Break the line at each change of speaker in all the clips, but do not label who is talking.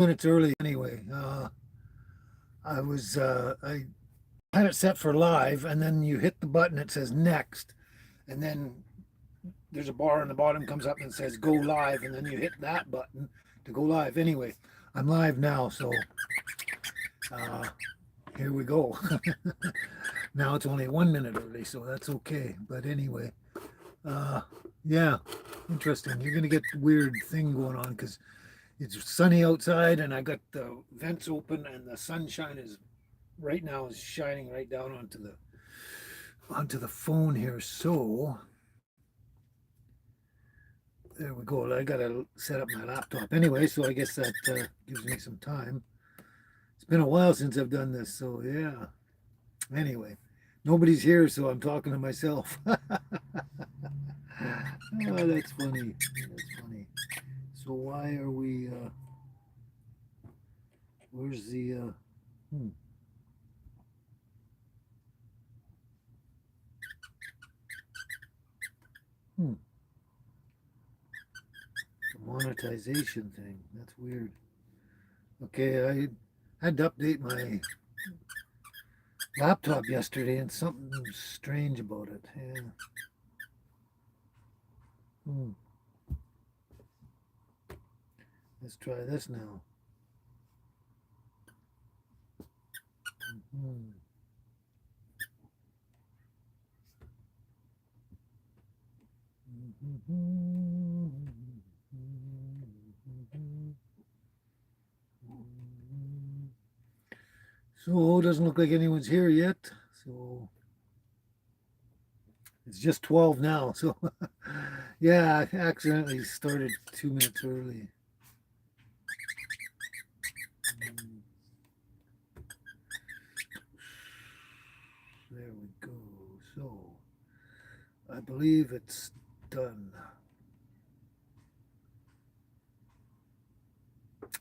minutes early anyway. I had it set for live, and then you hit the button. It says next, and then there's a bar on the bottom comes up and says go live, and then you hit that button to go live. Anyway, I'm live now, so uh, here we go. Now it's only 1 minute early, so that's okay. But anyway, uh, yeah, interesting. You're gonna get the weird thing going on because it's sunny outside, and I got the vents open, and the sunshine is right now is shining right down onto the phone here. So there we go. I gotta set up my laptop anyway, so I guess that gives me some time. It's been a while since I've done this, so yeah. Anyway, nobody's here, so I'm talking to myself. Oh, that's funny. That's funny. So why are we? Where's the? Hmm. Hmm. The monetization thing. That's weird. Okay, I had to update my laptop yesterday, and something strange about it. Yeah. Hmm. Let's try this now. Hmm. So it doesn't look like anyone's here yet. So it's just 12 now. So yeah, I accidentally started 2 minutes early. There we go. So I believe it's done.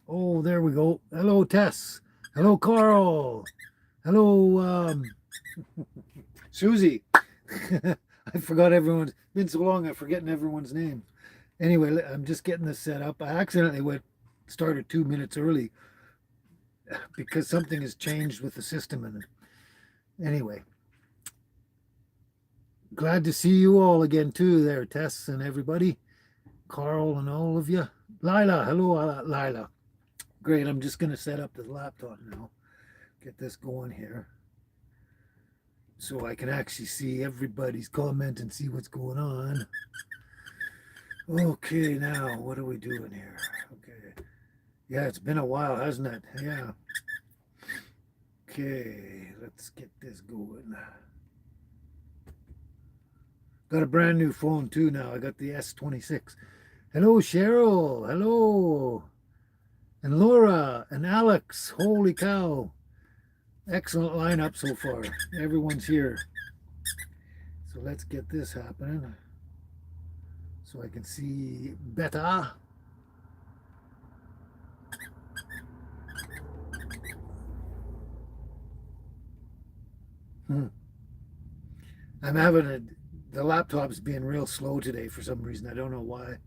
Oh, there we go. Hello, Tess. Hello, Carl. Hello, Susie. I forgot everyone's. Been so long, I'm forgetting everyone's name. Anyway, I'm just getting this set up. I accidentally started 2 minutes early because something has changed with the system. And anyway, glad to see you all again too, there, Tess and everybody, Carl and all of you. Lila, hello, Lila. Great. I'm just going to set up the laptop now. Get this going here so I can actually see everybody's comment and see what's going on. Okay, now what are we doing here? Okay. Yeah, it's been a while, hasn't it? Yeah. Okay, let's get this going. Got a brand new phone too now. I got the S26. Hello, Cheryl. Hello. And Laura and Alex. Holy cow. Excellent lineup so far. Everyone's here. So let's get this happening so I can see better. Hmm. I'm having the laptop's being real slow today for some reason. I don't know why.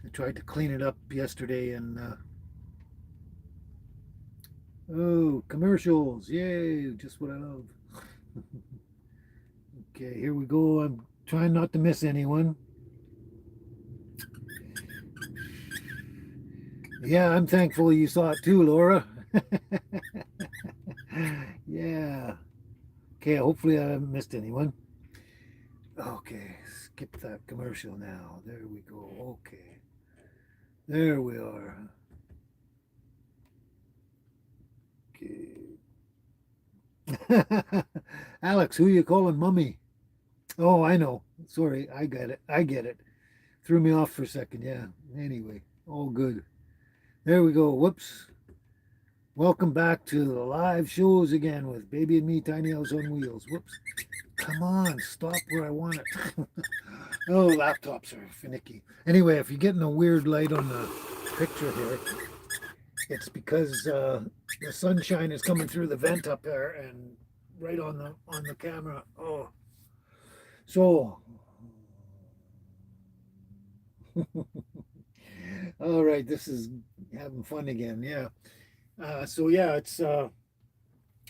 I tried to clean it up yesterday and oh, commercials. Yay, just what I love. Okay, here we go. I'm trying not to miss anyone. Yeah, I'm thankful you saw it too, Laura. Yeah. Okay, hopefully I haven't missed anyone. Okay, skip that commercial now. There we go. Okay. There we are. Okay. Alex, who you calling mummy? Oh, I know. Sorry, I get it. I get it. Threw me off for a second. Yeah. Anyway, all good. There we go. Whoops. Welcome back to the live shows again with Baby and Me, Tiny House on Wheels. Whoops. Come on, stop where I want it. Oh, laptops are finicky. Anyway, if you're getting a weird light on the picture here, it's because the sunshine is coming through the vent up there and right on the camera. Oh, so All right, this is having fun again. Yeah. So yeah, it's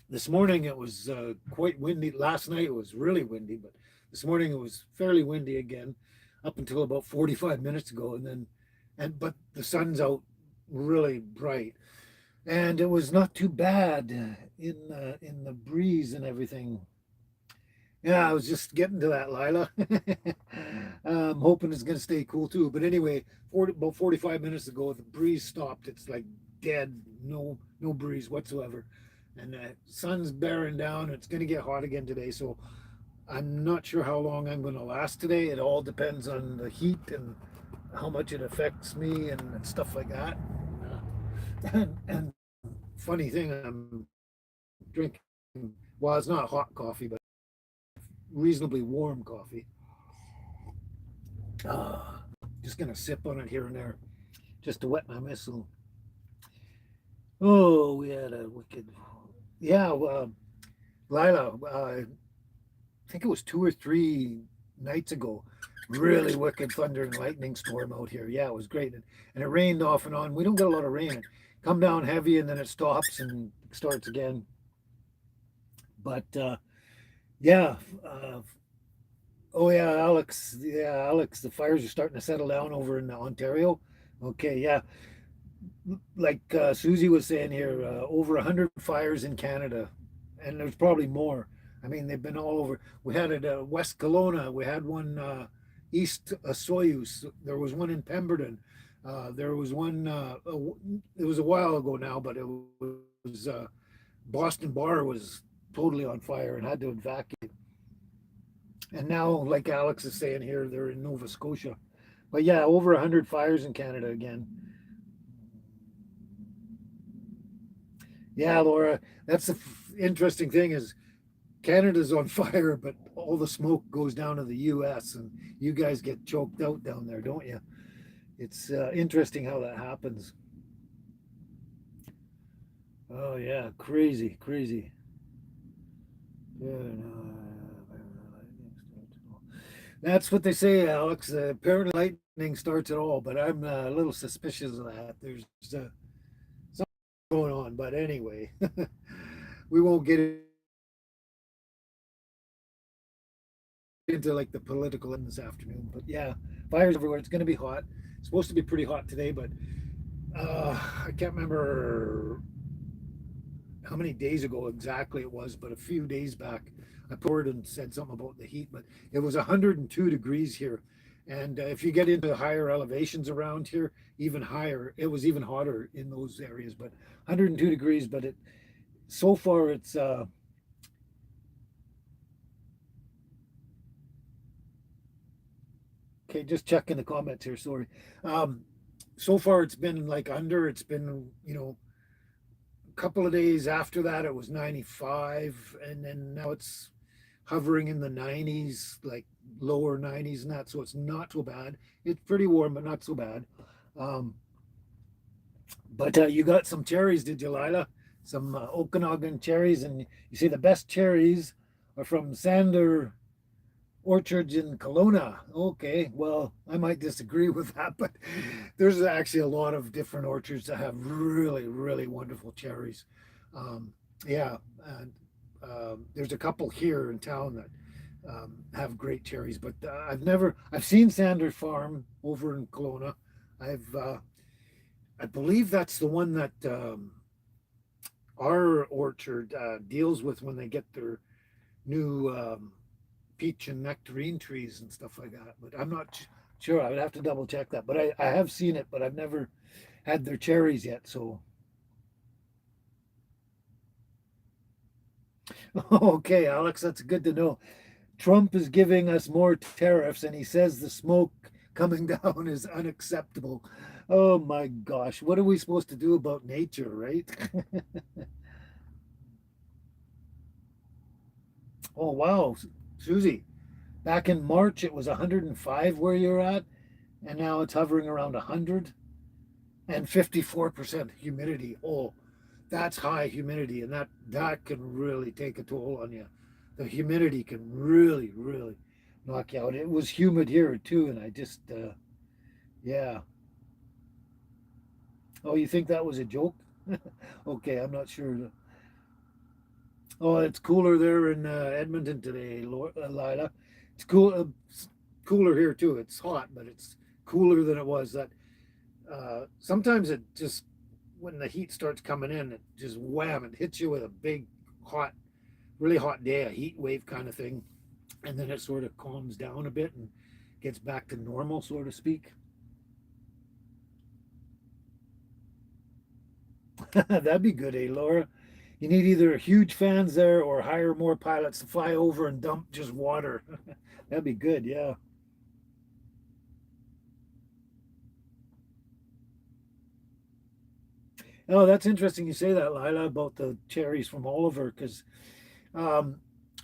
this morning it was quite windy. Last night it was really windy, but this morning it was fairly windy again, up until about 45 minutes ago, and then but the sun's out really bright, and it was not too bad in the breeze and everything. Yeah, I was just getting to that, Lila. I'm hoping it's going to stay cool too. But anyway, about 45 minutes ago, the breeze stopped. It's like dead, no breeze whatsoever. And the sun's bearing down. It's going to get hot again today. So I'm not sure how long I'm going to last today. It all depends on the heat and how much it affects me and stuff like that. And funny thing, I'm drinking, well, it's not hot coffee, but reasonably warm coffee. Ah, just gonna sip on it here and there, just to wet my whistle. Oh, we had a wicked, yeah. Lila, I think it was 2 or 3 nights ago. Really wicked thunder and lightning storm out here. Yeah, it was great, and it rained off and on. We don't get a lot of rain. It come down heavy and then it stops and starts again. But yeah, oh yeah, Alex. Yeah, Alex. The fires are starting to settle down over in Ontario. Okay, yeah. Like Susie was saying here, over 100 fires in Canada, and there's probably more. I mean, they've been all over. We had it West Kelowna. We had one East Soyuz. There was one in Pemberton. There was one. It was a while ago now, but it was Boston Bar was totally on fire and had to evacuate. And now, like Alex is saying here, they're in Nova Scotia. But yeah, over 100 fires in Canada again. Yeah, Laura, that's the interesting thing is Canada's on fire, but all the smoke goes down to the U.S. and you guys get choked out down there, don't you? It's interesting how that happens. Oh yeah, crazy, crazy. That's what they say, Alex. Apparently, lightning starts it all, but I'm a little suspicious of that. There's something going on, but anyway, we won't get into like the political in this afternoon. But yeah, fires everywhere. It's going to be hot. It's supposed to be pretty hot today, but I can't remember how many days ago exactly it was, but a few days back, I poured and said something about the heat, but it was 102 degrees here. And if you get into higher elevations around here, even higher, it was even hotter in those areas, but 102 degrees. But it so far it's okay. Just checking the comments here. Sorry. Um, so far it's been like under. It's been a couple of days after that it was 95, and then now it's hovering in the 90s, like lower 90s and that. So it's not so bad. It's pretty warm, but not so bad. Um, but you got some cherries, did you, Lila? Some Okanagan cherries, and you say the best cherries are from Sander Orchards in Kelowna. Okay, well, I might disagree with that, but there's actually a lot of different orchards that have really, really wonderful cherries. Um, yeah, and there's a couple here in town that have great cherries, but I've seen Sander Farm over in Kelowna. I've, I believe that's the one that our orchard deals with when they get their new peach and nectarine trees and stuff like that. But I'm not sure. I would have to double check that. But I have seen it, but I've never had their cherries yet. So okay, Alex, that's good to know. Trump is giving us more tariffs, and he says the smoke coming down is unacceptable. Oh my gosh, what are we supposed to do about nature, right? Oh wow, Susie, back in March it was 105 where you're at, and now it's hovering around 100 and 54% humidity. Oh, that's high humidity, and that can really take a toll on you. The humidity can really, really knock you out. It was humid here too, and I just yeah. Oh, you think that was a joke? Okay, I'm not sure. Oh, it's cooler there in Edmonton today, Lila. It's cool, cooler here too. It's hot, but it's cooler than it was. That sometimes it just when the heat starts coming in, it just wham! It hits you with a big, hot, really hot day, a heat wave kind of thing, and then it sort of calms down a bit and gets back to normal, so to speak. That'd be good, eh, Laura? You need either huge fans there or hire more pilots to fly over and dump just water. That'd be good, yeah. Oh, that's interesting you say that, Lila, about the cherries from Oliver, because um,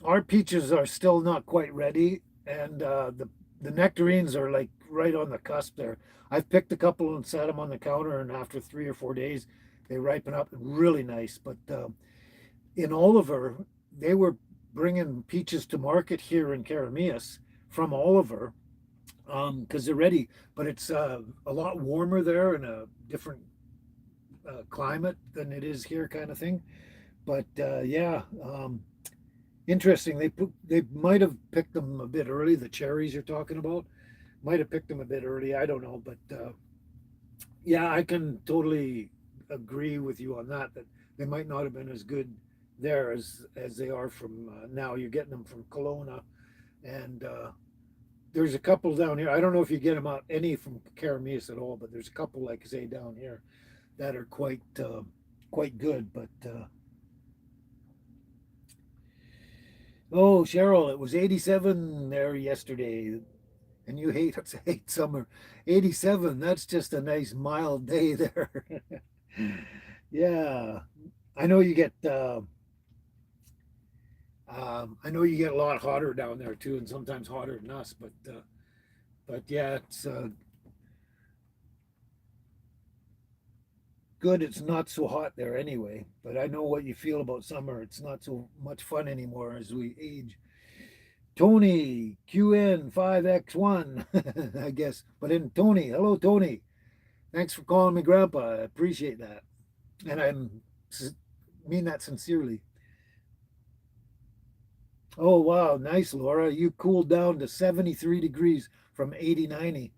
our peaches are still not quite ready, and the nectarines are like right on the cusp there. I've picked a couple and set them on the counter, and after 3 or 4 days, they ripen up really nice. But in Oliver, they were bringing peaches to market here in Carameus from Oliver because they're ready, but it's a lot warmer there and a different climate than it is here, kind of thing. But yeah, interesting. They might have picked them a bit early. The cherries you're talking about might have picked them a bit early. I don't know, but yeah, I can totally agree with you on that. That they might not have been as good there as they are from now. You're getting them from Kelowna, and there's a couple down here. I don't know if you get them out any from Carameus at all, but there's a couple like I say down here that are quite good. But oh, Cheryl, it was 87 there yesterday, and you hate summer. 87. That's just a nice mild day there. Yeah, I know you get. I know you get a lot hotter down there too, and sometimes hotter than us. But yeah, it's good. It's not so hot there anyway. But I know what you feel about summer. It's not so much fun anymore as we age. Tony QN5X1, I guess. But in Tony, hello Tony. Thanks for calling me Grandpa. I appreciate that, and mean that sincerely. Oh wow, nice, Laura. You cooled down to 73 degrees from 80, 90.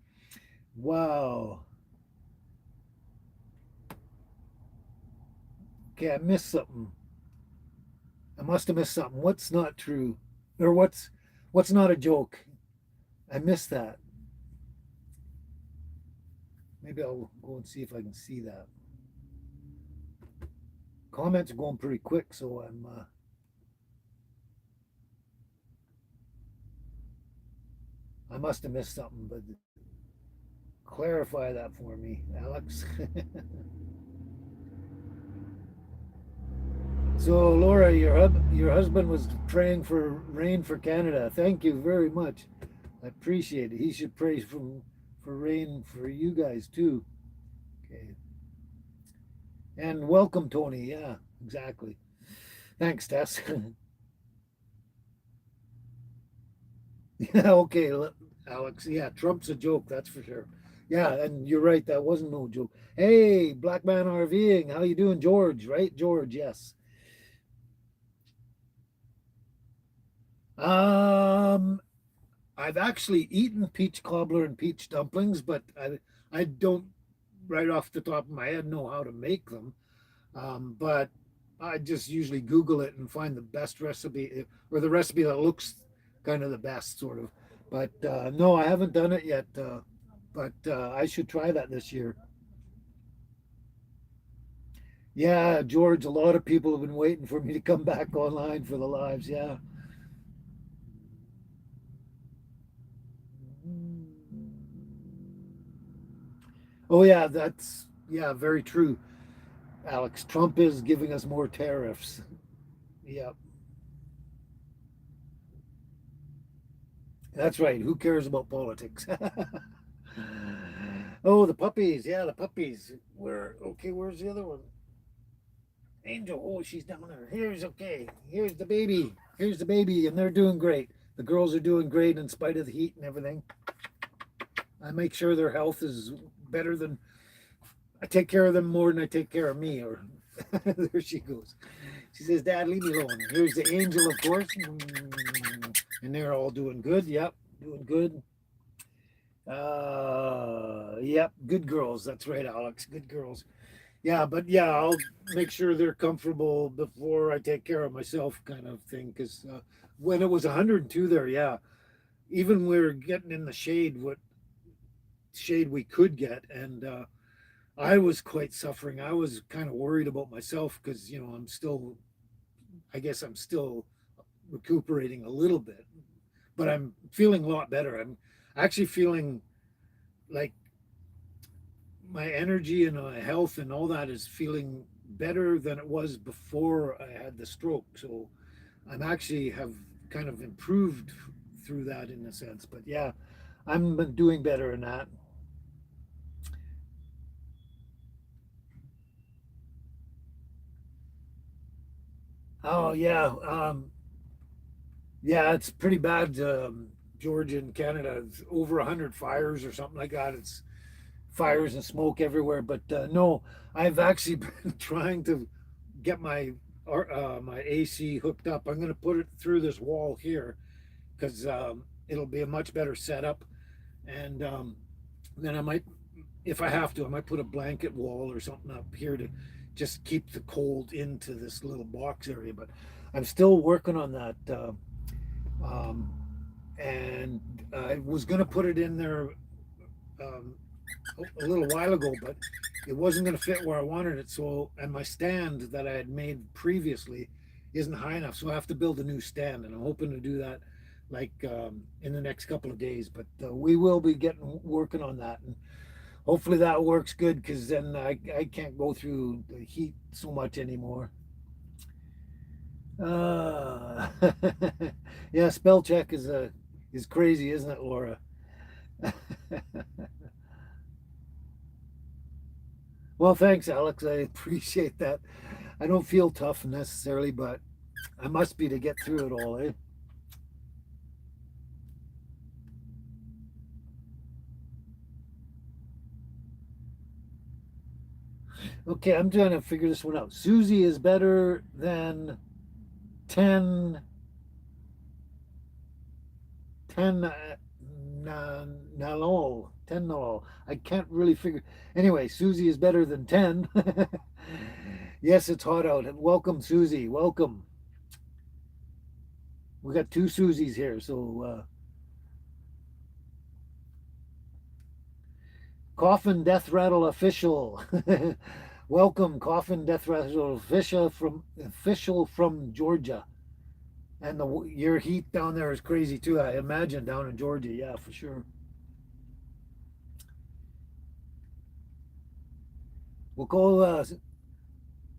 Wow. Okay, I missed something. I must have missed something. What's not true? Or what's not a joke? I missed that. Maybe I'll go and see if I can see that. Comments are going pretty quick, so I must have missed something, but clarify that for me, Alex. So Laura, your husband was praying for rain for Canada. Thank you very much. I appreciate it. He should pray for rain for you guys too. Okay. And welcome, Tony. Yeah, exactly. Thanks, Tess. Yeah, okay, Alex. Yeah, Trump's a joke, that's for sure. Yeah, and you're right. That wasn't no joke. Hey, Black Man RVing. How you doing, George? Right, George? Yes. Um, I've actually eaten peach cobbler and peach dumplings, but I don't right off the top of my head know how to make them. But I just usually Google it and find the best recipe or the recipe that looks kind of the best, sort of. But no, I haven't done it yet. But I should try that this year. Yeah, George, a lot of people have been waiting for me to come back online for the lives. Yeah. Oh, yeah, that's, yeah, very true, Alex. Trump is giving us more tariffs. Yeah, that's right. Who cares about politics? Oh, the puppies. Yeah, the puppies. Where, okay, where's the other one? Angel. Oh, she's down there. Here's okay. Here's the baby. Here's the baby, and they're doing great. The girls are doing great in spite of the heat and everything. I make sure their health is better than I take care of them more than I take care of me. Or there she goes. She says, "Dad, leave me alone." Here's the angel, of course, and they're all doing good. Yep, doing good. Yep, good girls. That's right, Alex. Good girls. Yeah, but yeah, I'll make sure they're comfortable before I take care of myself, kind of thing. Because when it was 102 there, yeah, even we were getting in the shade, what shade we could get, and I was quite suffering. I was kind of worried about myself because I'm still, I guess I'm still recuperating a little bit, but I'm feeling a lot better. I'm actually feeling like my energy and my health and all that is feeling better than it was before I had the stroke. So I'm actually have kind of improved through that in a sense. But yeah, I'm doing better in that. Oh yeah, yeah, it's pretty bad. Georgia and Canada, it's over 100 fires or something like that. It's fires and smoke everywhere. But no, I've actually been trying to get my AC hooked up. I'm going to put it through this wall here because it'll be a much better setup. And then I might, if I have to, I might put a blanket wall or something up here to just keep the cold into this little box area. But I'm still working on that. Um, and I was going to put it in there um, a little while ago, but it wasn't going to fit where I wanted it. So, and my stand that I had made previously isn't high enough. So I have to build a new stand, and I'm hoping to do that like in the next couple of days. But we will be getting working on that, and hopefully that works good because then I can't go through the heat so much anymore. Uh, yeah, spell check is crazy, isn't it, Laura? Well, thanks, Alex. I appreciate that. I don't feel tough necessarily, but I must be to get through it all, eh? Okay, I'm trying to figure this one out. Susie is better than 10, 10 Nalol. 10 Nalol. I can't really figure. Anyway, Susie is better than 10. Yes, it's hot out. Welcome, Susie. Welcome. We got two Susies here. So, Coffin Death Rattle official. Welcome, Coffin Death Rattle official from Georgia. And your heat down there is crazy too. I imagine down in Georgia, yeah, for sure. We'll call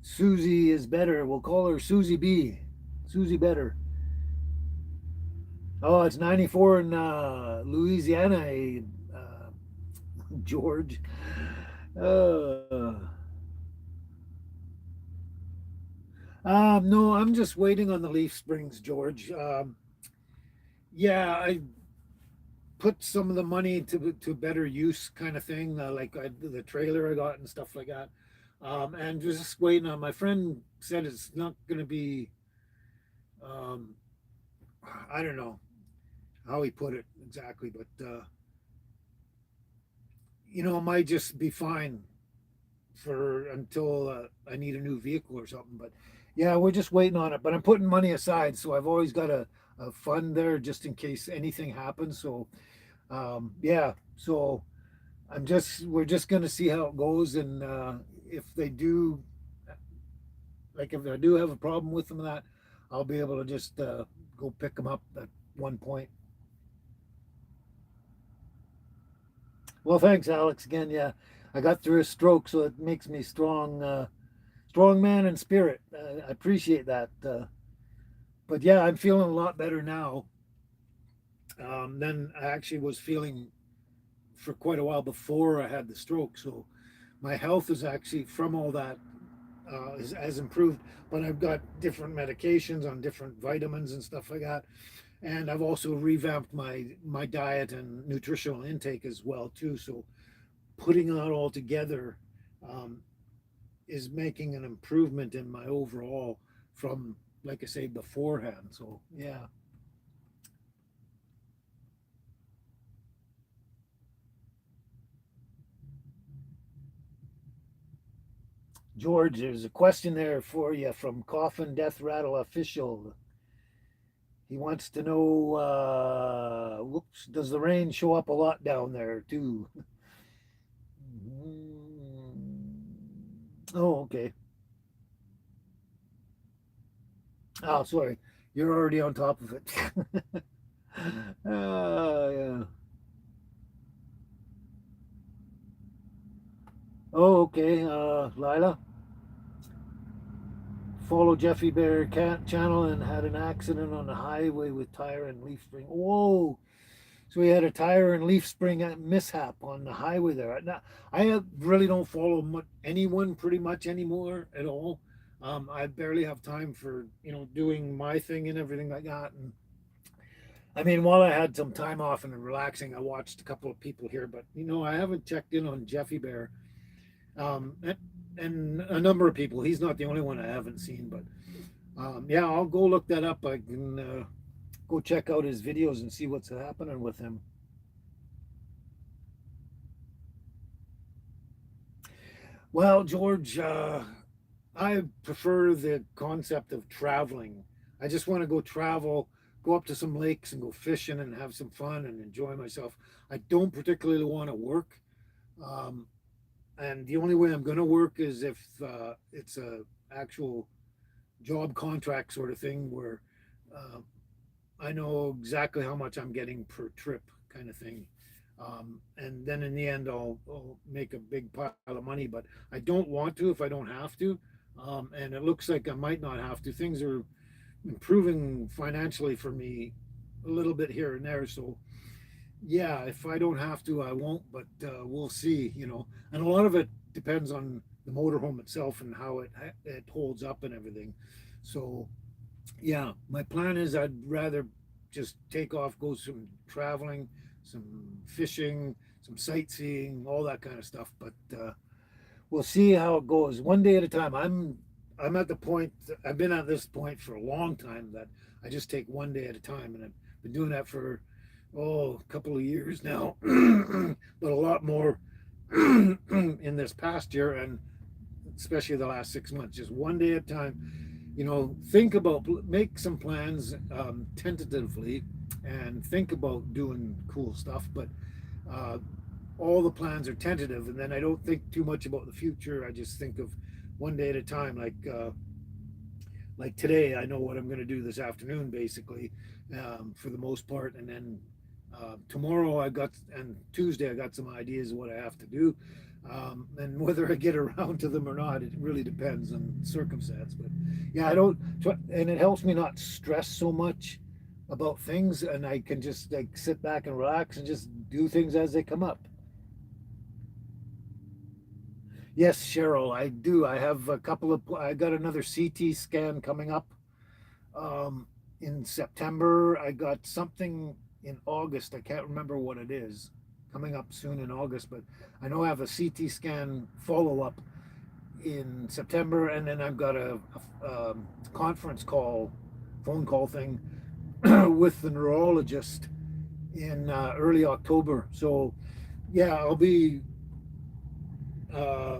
Susie is better. We'll call her Susie B. Susie better. Oh, it's 94 in Louisiana, George. Uh, no, I'm just waiting on the Leaf Springs, George. Yeah, I put some of the money to better use, kind of thing, like the trailer I got and stuff like that. And just waiting on. My friend said it's not going to be. Um, I don't know how he put it exactly, but it might just be fine for until I need a new vehicle or something. But yeah, we're just waiting on it. But I'm putting money aside, so I've always got a fund there just in case anything happens. So yeah, so we're just gonna see how it goes, and if they do, like if I do have a problem with them, that I'll be able to just go pick them up at one point. Well, thanks, Alex. Again, yeah, I got through a stroke, so it makes me strong, strong man in spirit. I appreciate that. But yeah, I'm feeling a lot better now than I actually was feeling for quite a while before I had the stroke. So my health is actually from all that has improved. But I've got different medications on different vitamins and stuff like that, and I've also revamped my diet and nutritional intake as well too. So putting that all together um, is making an improvement in my overall from, like I say, beforehand. So yeah. George, there's a question there for you from Coffin Death Rattle Official. He wants to know, whoops, does the rain show up a lot down there too? Oh, okay. Oh, sorry. You're already on top of it. Yeah. Oh, okay. Lila, follow Jeffy Bear Cat channel and had an accident on the highway with tire and leaf spring. Whoa. So we had a tire and leaf spring mishap on the highway there. Now, I really don't follow anyone pretty much anymore at all. I barely have time for doing my thing and everything like that. And I mean, while I had some time off and relaxing, I watched a couple of people here, but I haven't checked in on Jeffy Bear, and a number of people. He's not the only one I haven't seen, but yeah, I'll go look that up. I can go check out his videos and see what's happening with him. Well, George, I prefer the concept of traveling. I just want to go travel, go up to some lakes and go fishing and have some fun and enjoy myself. I don't particularly want to work. Um, and the only way I'm going to work is if it's a actual job contract sort of thing where uh, I know exactly how much I'm getting per trip kind of thing. And then in the end, I'll make a big pile of money, but I don't want to if I don't have to. And it looks like I might not have to. Things are improving financially for me a little bit here and there. So yeah, if I don't have to, I won't, but we'll see. And a lot of it depends on the motorhome itself and how it holds up and everything. So yeah, my plan is I'd rather just take off, go some traveling, some fishing, some sightseeing, all that kind of stuff. But we'll see how it goes, one day at a time. I'm at the point. I've been at this point for a long time that I just take one day at a time, and I've been doing that for a couple of years now, but a lot more in this past year, and especially the last 6 months, just one day at a time. Think about, make some plans tentatively, and think about doing cool stuff. But uh, all the plans are tentative, and then I don't think too much about the future. I just think of one day at a time. Like today, I know what I'm going to do this afternoon, basically, for the most part, and then tomorrow and Tuesday I got some ideas of what I have to do, and whether I get around to them or not, it really depends on circumstance. But yeah, I don't, and it helps me not stress so much about things, and I can just like sit back and relax and just do things as they come up. Yes, Cheryl, I do. I have a couple of. I got another CT scan coming up um, in September. I got something in August. I can't remember what it is. Coming up soon in August, but I know I have a CT scan follow up in September, and then I've got a conference call, phone call thing with the neurologist in early October. So yeah, I'll be uh,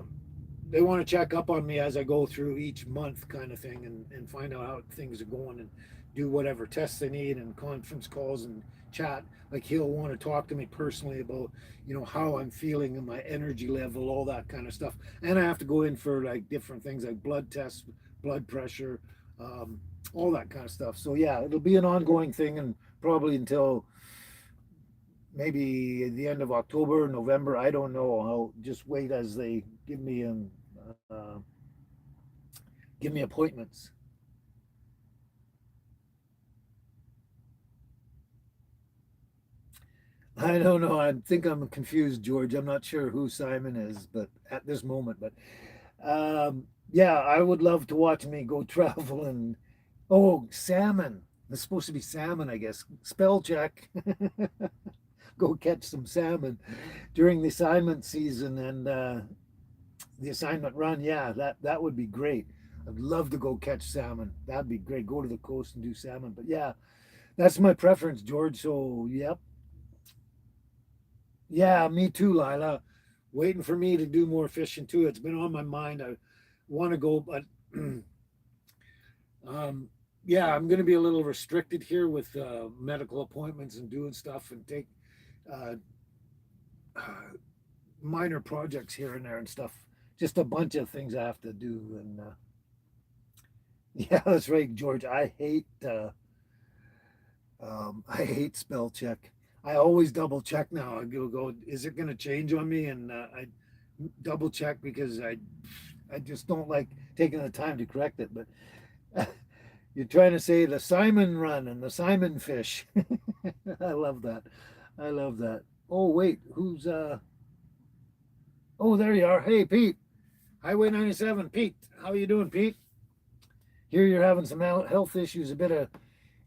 they want to check up on me as I go through each month kind of thing, and find out how things are going, and do whatever tests they need and conference calls and chat. Like he'll want to talk to me personally about, how I'm feeling and my energy level, all that kind of stuff. And I have to go in for like different things like blood tests, blood pressure, um, all that kind of stuff. So yeah, it'll be an ongoing thing, and probably until maybe the end of October, November. I don't know. I'll just wait as they uh, give me appointments. I don't know. I think I'm confused, George. I'm not sure who Simon is, but at this moment, but yeah, I would love to watch me go travel and salmon. It's supposed to be salmon, I guess. Spell check. Go catch some salmon during the assignment season, and The assignment run, yeah, that would be great. I'd love to go catch salmon. That'd be great. Go to the coast and do salmon. But yeah, that's my preference, George. So yep, yeah, me too, Lila. Waiting for me to do more fishing too. It's been on my mind. I want to go, but um, yeah, I'm going to be a little restricted here with medical appointments and doing stuff and take uh, minor projects here and there and stuff. Just a bunch of things I have to do. And yeah, that's right, George. I hate spell check. I always double check now. I go, is it going to change on me? And I double check because I just don't like taking the time to correct it. But you're trying to say the Simon run and the Simon fish. I love that. I love that. Oh wait, who's Oh, there you are. Hey, Pete. Highway 97. Pete, how you doing, Pete? Here you're having some health issues, a bit of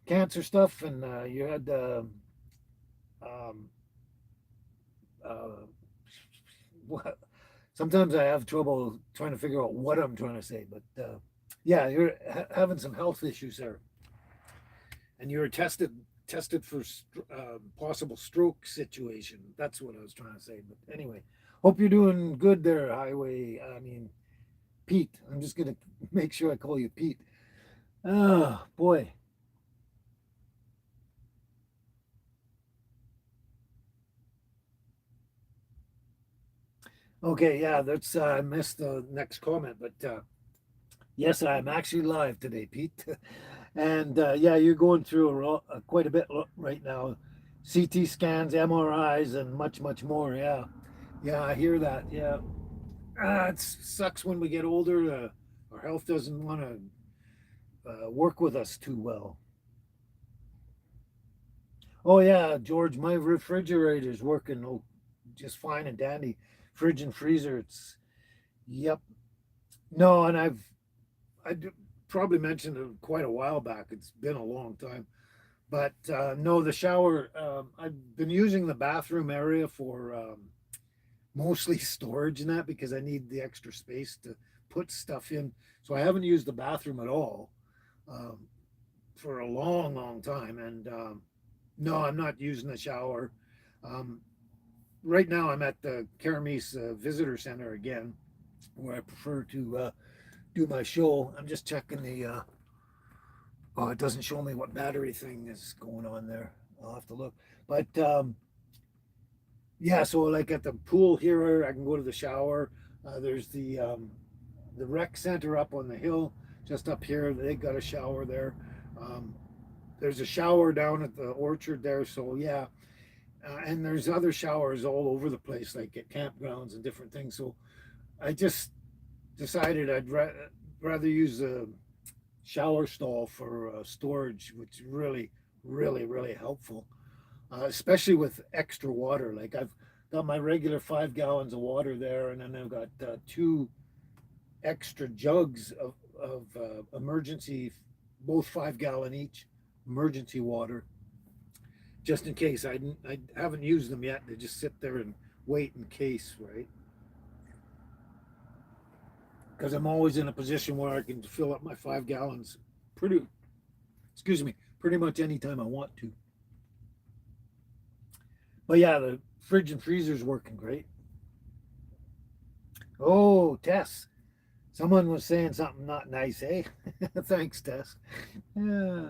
cancer stuff, and you had um, uh, what? Sometimes I have trouble trying to figure out what I'm trying to say, but yeah, you're having some health issues there, and you're tested for possible stroke situation. That's what I was trying to say. But anyway, hope you're doing good there, Highway. I mean, Pete. I'm just gonna make sure I call you Pete. Oh boy. Okay, yeah, that's I missed the next comment, but yes, I'm actually live today, Pete. And yeah, you're going through quite a bit right now. CT scans, MRIs, and much, much more. Yeah, yeah, I hear that. Yeah, it sucks when we get older. Our health doesn't want to work with us too well. Oh yeah, George, my refrigerator's working just fine and dandy. Fridge and freezer, it's yep. No, and probably mentioned it quite a while back. It's been a long time. But no, the shower, I've been using the bathroom area for mostly storage and that because I need the extra space to put stuff in. So I haven't used the bathroom at all um, for a long, long time. And no, I'm not using the shower. Um, right now, I'm at the Karamis Visitor Center again, where I prefer to do my show. I'm just checking the oh, it doesn't show me what battery thing is going on there. I'll have to look. But yeah, so like at the pool here, I can go to the shower. There's the rec center up on the hill, just up here. They got a shower there. Um, there's a shower down at the orchard there. So yeah, and there's other showers all over the place, like at campgrounds and different things. So I just decided rather use the shower stall for storage, which really, really, really helpful, especially with extra water. Like I've got my regular 5 gallons of water there, and then I've got two extra jugs of emergency, both 5 gallon each, emergency water, just in case. I haven't used them yet. They just sit there and wait in case, right? Because I'm always in a position where I can fill up my 5 gallons pretty, excuse me, pretty much anytime I want to. But yeah, the fridge and freezer's working great. Oh, Tess, someone was saying something not nice, eh? Thanks, Tess. Yeah.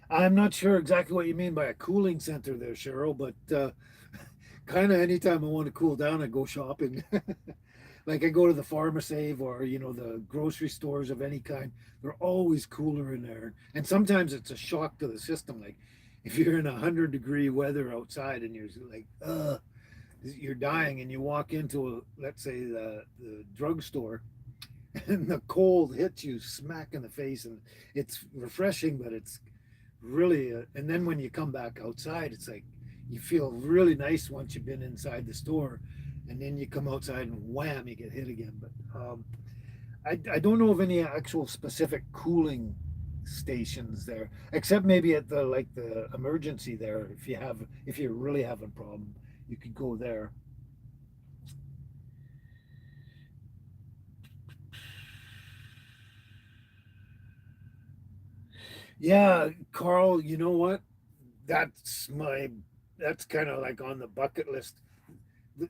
I'm not sure exactly what you mean by a cooling center there, Cheryl, but kind of anytime I want to cool down, I go shopping. Like I go to the Pharmasave or the grocery stores of any kind. They're always cooler in there, and sometimes it's a shock to the system. Like if you're in 100-degree weather outside and you're like, you're dying, and you walk into let's say the drugstore, and the cold hits you smack in the face, and it's refreshing, but it's really and then when you come back outside, it's like you feel really nice once you've been inside the store, and then you come outside and wham, you get hit again. But I don't know of any actual specific cooling stations there, except maybe at the emergency there. If you really have a problem, you could go there. Yeah, Carl, you know what? That's my that's kind of like on the bucket list.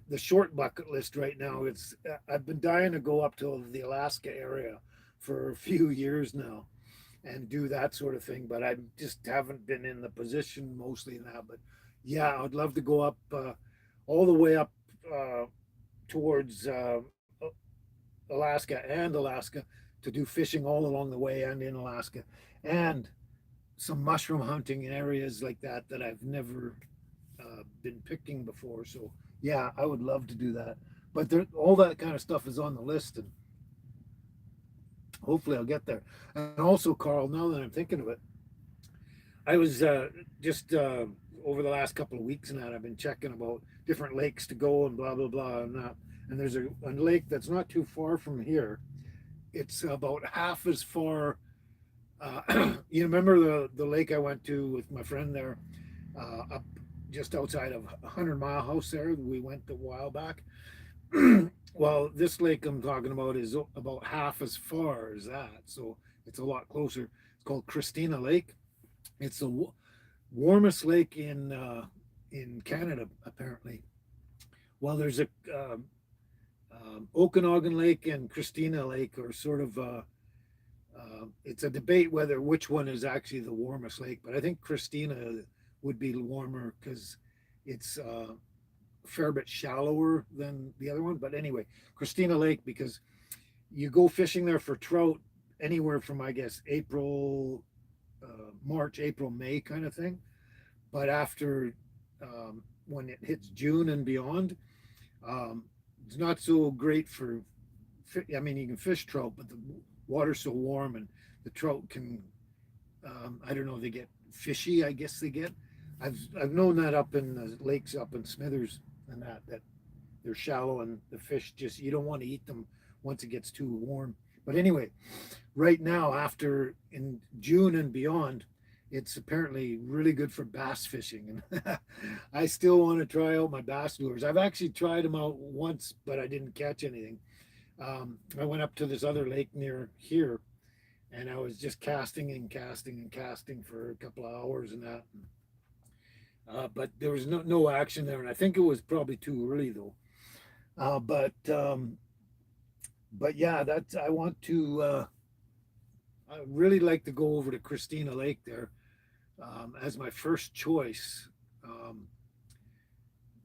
The short bucket list right now. It's I've been dying to go up to the Alaska area for a few years now and do that sort of thing, but I just haven't been in the position mostly now. But yeah, I'd love to go up all the way up uh, towards Alaska to do fishing all along the way and in Alaska, and some mushroom hunting in areas like that that I've never been picking before. So yeah, I would love to do that. But there, all that kind of stuff is on the list, and hopefully I'll get there. And also, Carl, now that I'm thinking of it, I was just over the last couple of weeks now, I've been checking about different lakes to go and blah blah blah and that. And there's a lake that's not too far from here. It's about half as far. You remember the lake I went to with my friend there, up just outside of 100 Mile House there. We went a while back. Well, this lake I'm talking about is about half as far as that, so it's a lot closer. It's called Christina Lake. It's the warmest lake in Canada, apparently. Well, there's a Okanagan Lake and Christina Lake are sort of it's a debate whether which one is actually the warmest lake, but I think Christina would be warmer because it's a fair bit shallower than the other one. But anyway, Christina Lake, because you go fishing there for trout anywhere from, I guess, April, March, April, May kind of thing. But after when it hits June and beyond, it's not so great for. I mean, you can fish trout, but the water's so warm and the trout can. I don't know. They get fishy. I guess they get. I've known that up in the lakes up in Smithers and that they're shallow and the fish just you don't want to eat them once it gets too warm. But anyway, right now after in June and beyond, it's apparently really good for bass fishing. And I still want to try out my bass lures. I've actually tried them out once, but I didn't catch anything. I went up to this other lake near here and I was just casting and casting and casting for a couple of hours and that. But there was no action there, and I think it was probably too early though. Uh, but um, but yeah, that's I want to. I really like to go over to Christina Lake there as my first choice, um,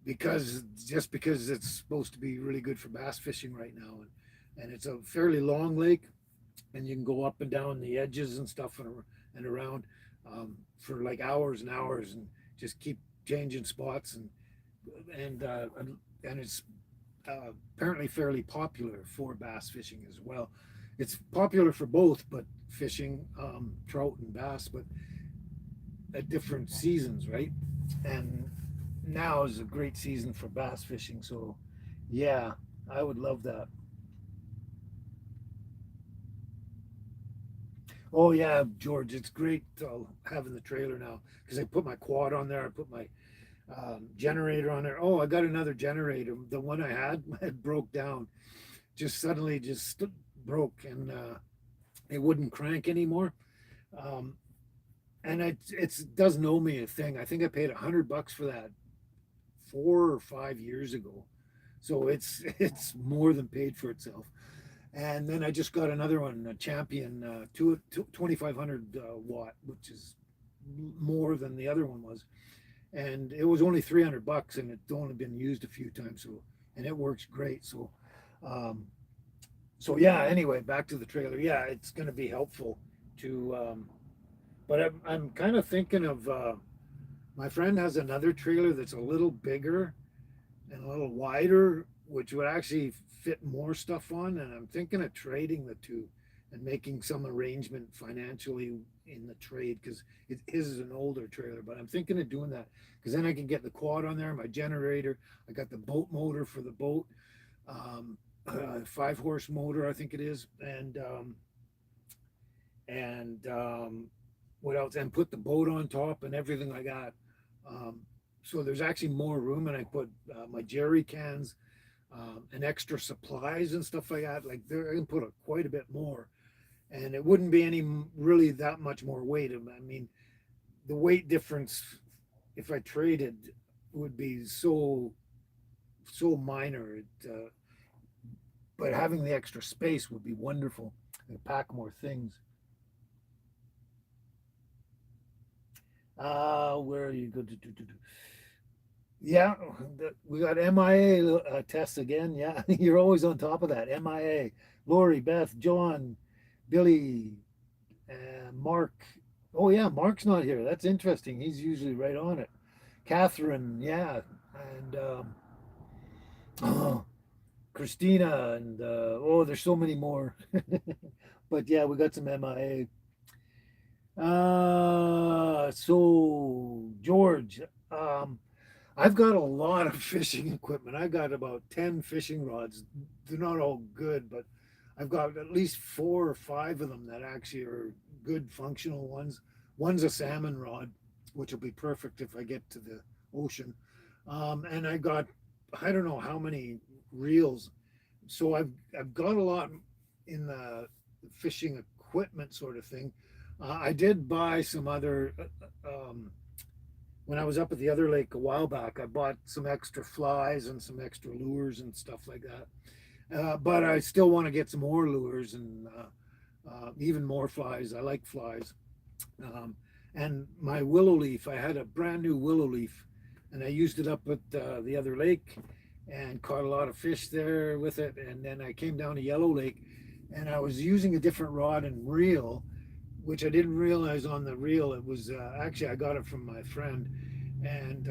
because just because it's supposed to be really good for bass fishing right now, and it's a fairly long lake, and you can go up and down the edges and stuff and around for like hours and hours and just keep changing spots and uh, and it's apparently fairly popular for bass fishing as well. It's popular for both, but fishing trout and bass, but at different seasons, right? And now is a great season for bass fishing. So, yeah, I would love that. Oh yeah, George, it's great having the trailer now because I put my quad on there. I put my generator on there. Oh, I got another generator. The one I had it broke down. Just suddenly just broke and it wouldn't crank anymore. Um, and it doesn't owe me a thing. I think I paid $100 for that 4 or 5 years ago. So it's more than paid for itself. And then I just got another one, a Champion 2500 watt, which is more than the other one was. And it was only $300 and it's only been used a few times. So, and it works great. Um, so yeah, anyway, back to the trailer. Yeah, it's going to be helpful to, but I'm kind of thinking of, my friend has another trailer that's a little bigger and a little wider, which would actually fit more stuff on. And I'm thinking of trading the two and making some arrangement financially in the trade because his is an older trailer. But I'm thinking of doing that because then I can get the quad on there, my generator. I got the boat motor for the boat, 5 horse motor, I think it is, and what else? And put the boat on top and everything like that. So there's actually more room, and I put my jerry cans and extra supplies and stuff like that. Like there, I can put quite a bit more. and it wouldn't be any really that much more weight. I mean, the weight difference if I traded would be so minor. But having the extra space would be wonderful. And pack more things. Where are you? Go to do. Yeah, we got MIA tests again. Yeah, you're always on top of that. MIA, Lori, Beth, John, Billy, Mark. Oh yeah, Mark's not here. That's interesting. He's usually right on it. Catherine, yeah, and oh, Christina, and oh, there's so many more. But yeah, we got some MIA. So George, I've got a lot of fishing equipment. I've got about 10 fishing rods. They're not all good, but I've got at least 4 or 5 of them that actually are good functional ones. One's a salmon rod, which will be perfect if I get to the ocean. And I got, I don't know how many reels. So I've got a lot in the fishing equipment sort of thing. I did buy some other when I was up at the other lake a while back. I bought some extra flies and some extra lures and stuff like that. But I still want to get some more lures and even more flies. I like flies. Um, and my willow leaf, I had a brand new willow leaf, and I used it up at the other lake and caught a lot of fish there with it. And then I came down to Yellow Lake, and I was using a different rod and reel, which I didn't realize on the reel. It was actually I got it from my friend, and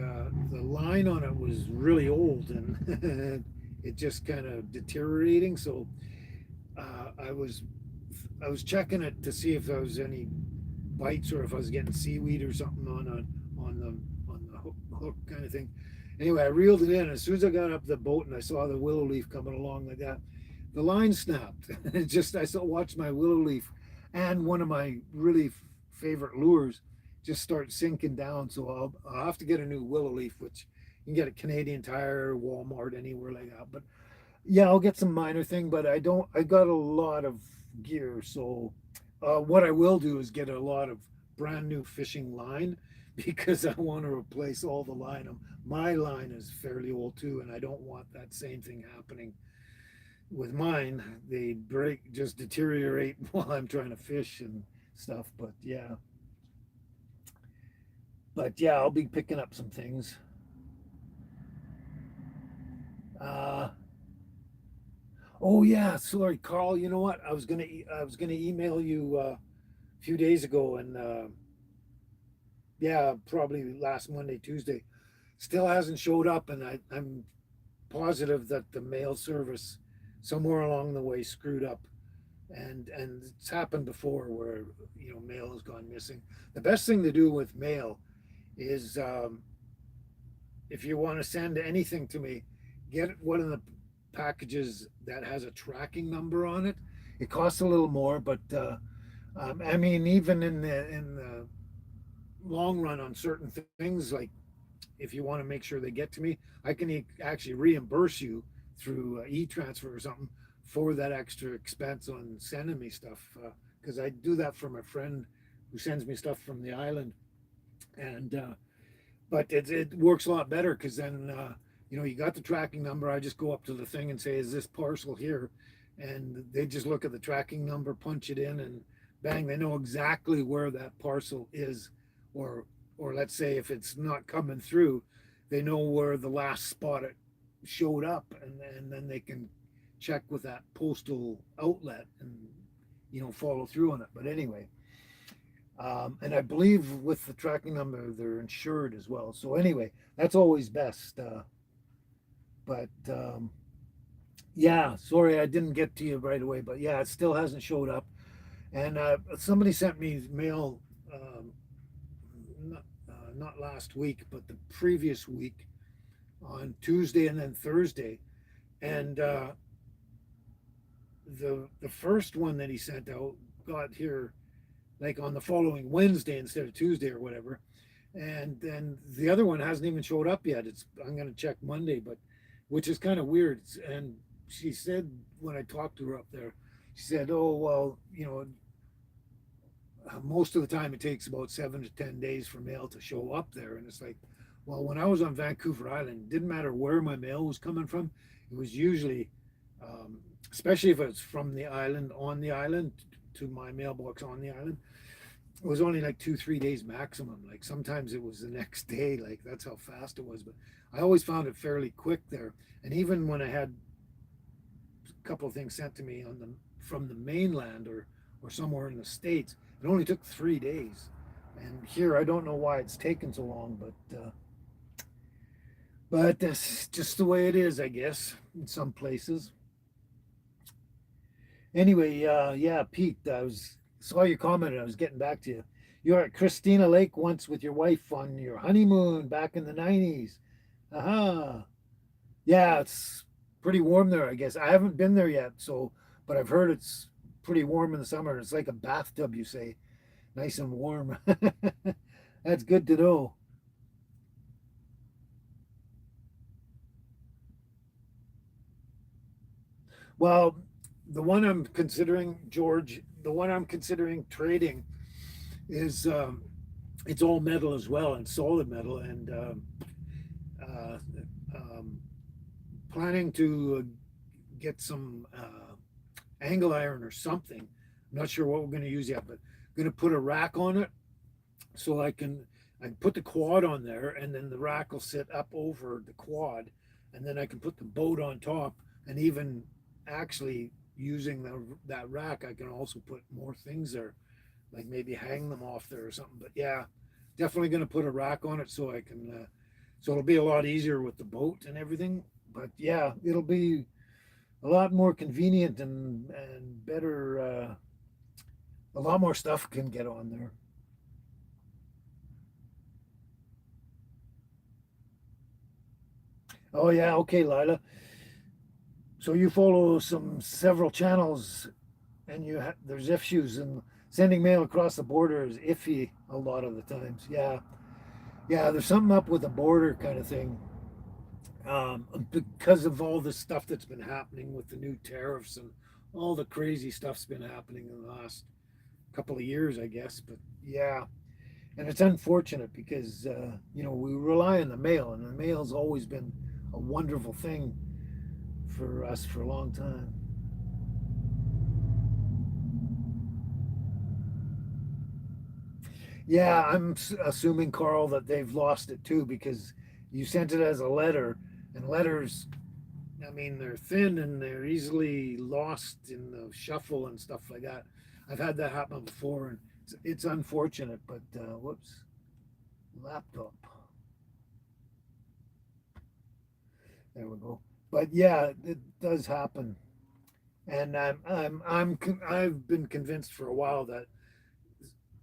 the line on it was really old and it just kind of deteriorating. So I was checking it to see if there was any bites or if I was getting seaweed or something on the hook kind of thing. Anyway, I reeled it in. As soon as I got up the boat and I saw the willow leaf coming along like that, the line snapped. It just I still watched my willow leaf and one of my really favorite lures just start sinking down. So I'll have to get a new willow leaf, which you can get at Canadian Tire, Walmart, anywhere like that. But yeah, I'll get some minor thing. But I don't. I got a lot of gear, so what I will do is get a lot of brand new fishing line because I want to replace all the line. My line is fairly old too, and I don't want that same thing happening with mine. They break, just deteriorate while I'm trying to fish and stuff. But yeah, I'll be picking up some things. Uh, oh yeah, sorry, Carl. You know what? I was gonna email you a few days ago, and yeah, probably last Monday, Tuesday. Still hasn't showed up, and I'm positive that the mail service somewhere along the way screwed up, and it's happened before where mail has gone missing. The best thing to do with mail is if you want to send anything to me, get one of the packages that has a tracking number on it. It costs a little more, but I mean, even in the long run on certain things, like if you want to make sure they get to me, I can actually reimburse you through e-transfer or something for that extra expense on sending me stuff. Because I do that for my friend who sends me stuff from the island, and but it works a lot better because then you got the tracking number. I just go up to the thing and say, "Is this parcel here?" And they just look at the tracking number, punch it in, and bang, they know exactly where that parcel is, or or let's say if it's not coming through, they know where the last spot it showed up, and then they can check with that postal outlet and follow through on it. But anyway, and I believe with the tracking number they're insured as well. So anyway, that's always best. But yeah, sorry I didn't get to you right away, but yeah, it still hasn't showed up. And somebody sent me mail not last week, but the previous week on Tuesday and then Thursday, and the first one that he sent out got here like on the following Wednesday instead of Tuesday or whatever, and then the other one hasn't even showed up yet. I'm going to check Monday, but which is kind of weird. And she said when I talked to her up there, she said, "Oh well, most of the time it takes about 7 to 10 days for mail to show up there. And it's like, well, when I was on Vancouver Island, it didn't matter where my mail was coming from. It was usually, um, especially if it's from the island on the island to my mailbox on the island, it was only like 2 3 days maximum. Like sometimes it was the next day. Like that's how fast it was. But I always found it fairly quick there. And even when I had a couple of things sent to me on the from the mainland or somewhere in the states, it only took 3 days. And here I don't know why it's taken so long, but that's just the way it is, I guess, in some places. Anyway, yeah, Pete, I was saw your comment and I was getting back to you. You were at Christina Lake once with your wife on your honeymoon back in the 90s. Aha. Yeah, it's pretty warm there, I guess. I haven't been there yet, so but I've heard it's pretty warm in the summer. It's like a bathtub, you say. Nice and warm. That's good to know. Well, the one I'm considering, George, the one I'm considering trading is it's all metal as well and solid metal, and uh, um, planning to get some angle iron or something. I'm not sure what we're going to use yet, but I'm going to put a rack on it so I can put the quad on there, and then the rack will sit up over the quad, and then I can put the boat on top, and even actually using that rack, I can also put more things there, like maybe hang them off there or something. But yeah, definitely going to put a rack on it so I can, so it'll be a lot easier with the boat and everything. But yeah, it'll be a lot more convenient and better. A lot more stuff can get on there. Oh yeah, okay, Lila. So you follow some several channels, and there's issues, and sending mail across the border is iffy a lot of the times. Yeah, yeah. There's something up with the border kind of thing, because of all the stuff that's been happening with the new tariffs and all the crazy stuff's been happening in the last couple of years, I guess. But yeah, and it's unfortunate because we rely on the mail, and the mail's always been a wonderful thing for us for a long time. Yeah, I'm assuming, Carl, that they've lost it too because you sent it as a letter, and letters, I mean, they're thin and they're easily lost in the shuffle and stuff like that. I've had that happen before, and it's unfortunate, but whoops, laptop. There we go. But yeah, it does happen, and I've been convinced for a while that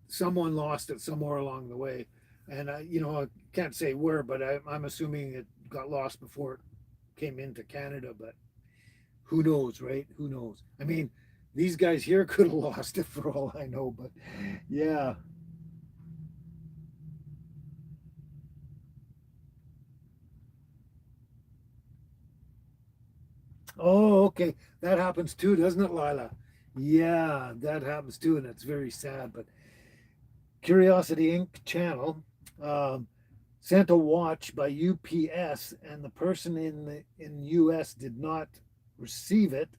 someone lost it somewhere along the way, and I can't say where, but I'm assuming it got lost before it came into Canada. But who knows, right? Who knows? I mean, these guys here could have lost it for all I know. But yeah. Oh, okay. That happens too, doesn't it, Lila? Yeah, that happens too, and it's very sad. But Curiosity Inc. channel um, sent a watch by UPS, and the person in US did not receive it,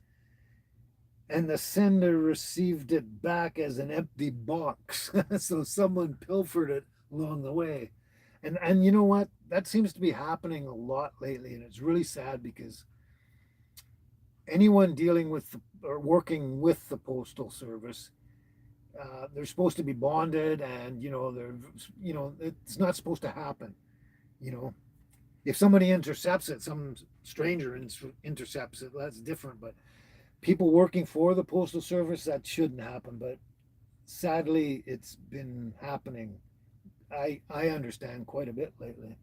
and the sender received it back as an empty box. So someone pilfered it along the way. And you know what? That seems to be happening a lot lately, and it's really sad because anyone dealing with or working with the postal service, they're supposed to be bonded, and it's not supposed to happen. You know, if somebody intercepts it, some stranger intercepts it, that's different. But people working for the postal service, that shouldn't happen. But sadly, it's been happening. I understand quite a bit lately.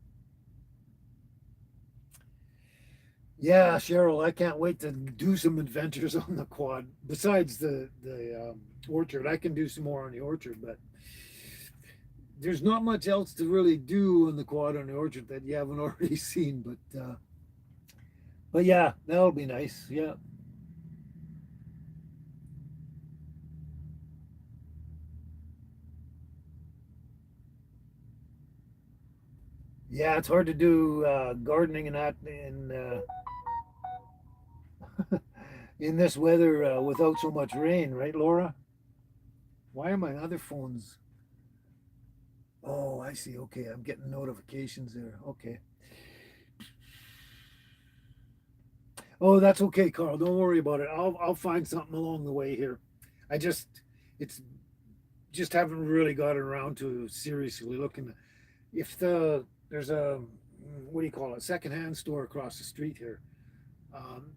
Yeah, Cheryl, I can't wait to do some adventures on the quad. Besides the orchard, I can do some more on the orchard, but there's not much else to really do on the quad on the orchard that you haven't already seen. But yeah, that'll be nice. Yeah. Yeah, it's hard to do gardening and that in this weather without so much rain, right, Laura? Why are my other phones? Oh, I see. Okay, I'm getting notifications there. Okay. Oh, that's okay, Carl. Don't worry about it. I'll find something along the way here. I just it's just haven't really gotten around to seriously looking. If there's a what do you call it, secondhand store across the street here. Um,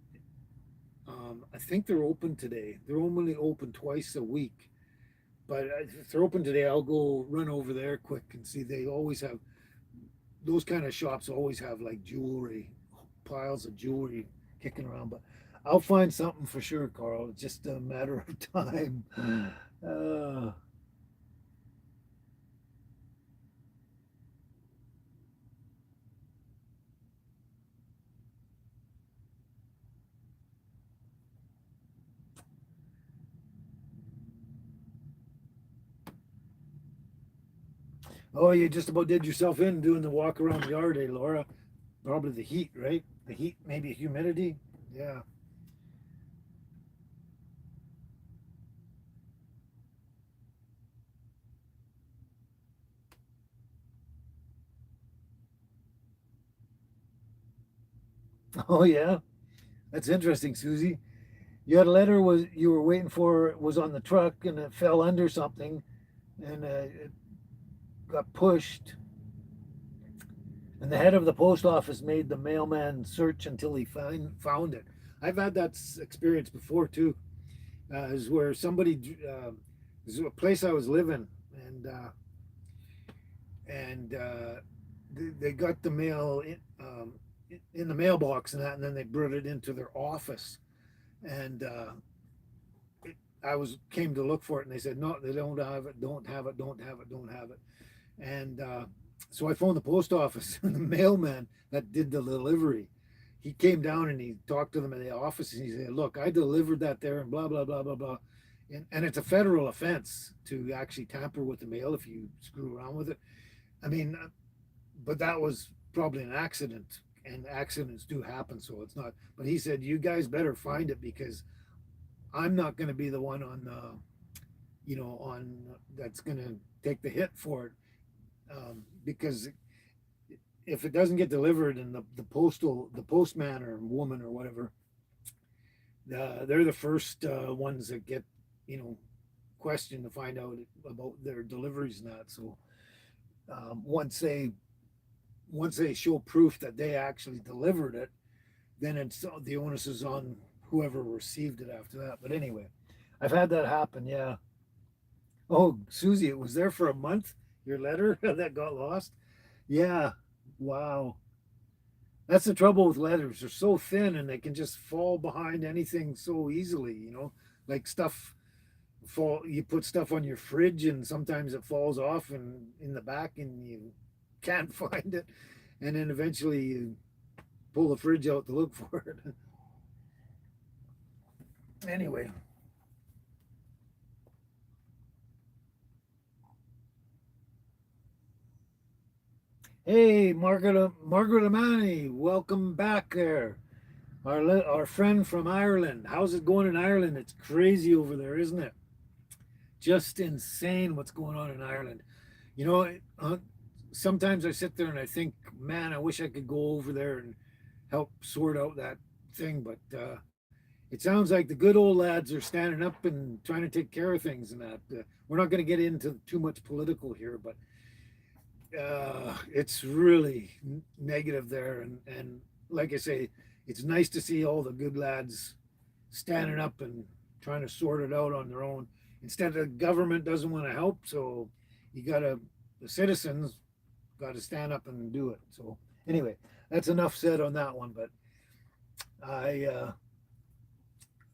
I think they're open today. They're only open twice a week, but if they're open today, I'll go run over there quick and see. They always have those kind of shops. Always have like jewelry, piles of jewelry kicking around. But I'll find something for sure, Carl. It's just a matter of time. Uh, oh, you just about did yourself in doing the walk around the yard, eh, Laura? Probably the heat, right? The heat, maybe humidity. Yeah. Oh, yeah. That's interesting, Susie. You had a letter was you were waiting for was on the truck and it fell under something and it got pushed. And the head of the post office made the mailman search until he found it. I've had that experience before too. Is where somebody this is a place I was living and they got the mail in the mailbox and that, and then they brought it into their office and I was came to look for it, and they said no, they don't have it, don't have it, don't have it, don't have it, and so I phoned the post office, and the mailman that did the delivery, he came down and he talked to them in the office, and he said, "Look, I delivered that there, and blah blah blah blah blah." And it's a federal offense to actually tamper with the mail if you screw around with it. I mean, but that was probably an accident, and accidents do happen, so it's not. But he said, "You guys better find it because I'm not going to be the one on, on that's going to take the hit for it because if it doesn't get delivered and the postman or woman or whatever, they're the first ones that get, you know, questioned to find out about their deliveries and that. So um, once they once they show proof that they actually delivered it, then it's the onus is on whoever received it after that. But anyway, I've had that happen. Yeah. Oh, Susie, it was there for a month. Your letter that got lost. Yeah. Wow. That's the trouble with letters. They're so thin and they can just fall behind anything so easily, you know, like stuff fall, you put stuff on your fridge and sometimes it falls off and in the back and you can't find it. And then eventually you pull the fridge out to look for it. Anyway, hey, Margaret Amani, welcome back there. Our friend from Ireland. How's it going in Ireland? It's crazy over there, isn't it? Just insane what's going on in Ireland. You know, sometimes I sit there and I think, man, I wish I could go over there and help sort out that thing. But it sounds like the good old lads are standing up and trying to take care of things and that. We're not going to get into too much political here, but it's really negative there. And like I say, it's nice to see all the good lads standing up and trying to sort it out on their own. Instead, the government doesn't want to help, so you gotta the citizens got to stand up and do it. So anyway, that's enough said on that one. But I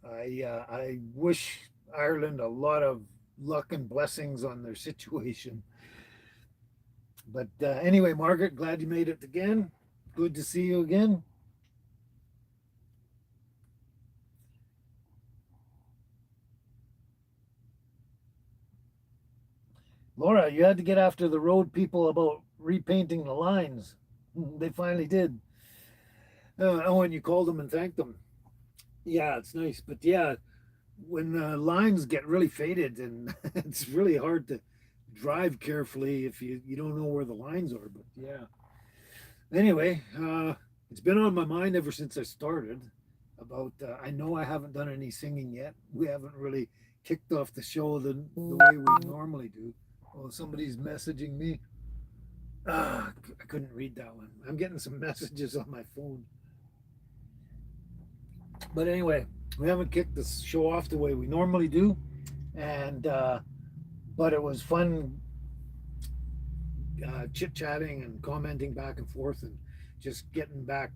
I wish Ireland a lot of luck and blessings on their situation. But anyway, Margaret, glad you made it again. Good to see you again. Laura, you had to get after the road people about repainting the lines. They finally did. Oh, and you called them and thanked them. Yeah, it's nice. But yeah, when the lines get really faded and it's really hard to drive carefully if you don't know where the lines are. But yeah. Anyway, it's been on my mind ever since I started. About I know I haven't done any singing yet. We haven't really kicked off the show the way we normally do. Oh, somebody's messaging me. I couldn't read that one. I'm getting some messages on my phone. But anyway, we haven't kicked the show off the way we normally do, and but it was fun chit chatting and commenting back and forth, and just getting back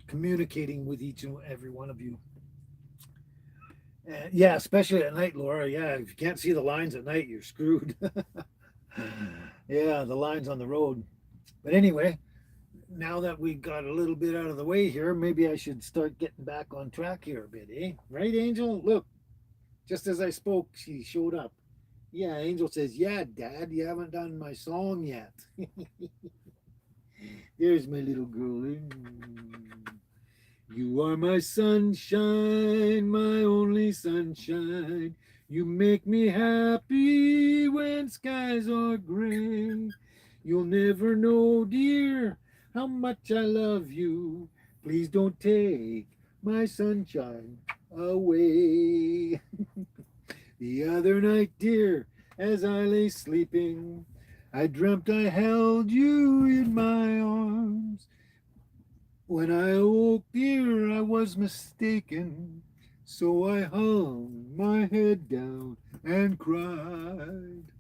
communicating with each and every one of you. And yeah, especially at night, Laura. Yeah, if you can't see the lines at night, you're screwed. Yeah, the lines on the road. But anyway, now that we got a little bit out of the way here, maybe I should start getting back on track here a bit, eh? Right, Angel? Look, just as I spoke, she showed up. Yeah, Angel says, "Yeah, Dad, you haven't done my song yet." There's my little girl. You are my sunshine, my only sunshine. You make me happy when skies are gray. You'll never know, dear, how much I love you. Please don't take my sunshine away. The other night, dear, as I lay sleeping, I dreamt I held you in my arms. When I awoke, dear, I was mistaken. So I hung my head down and cried.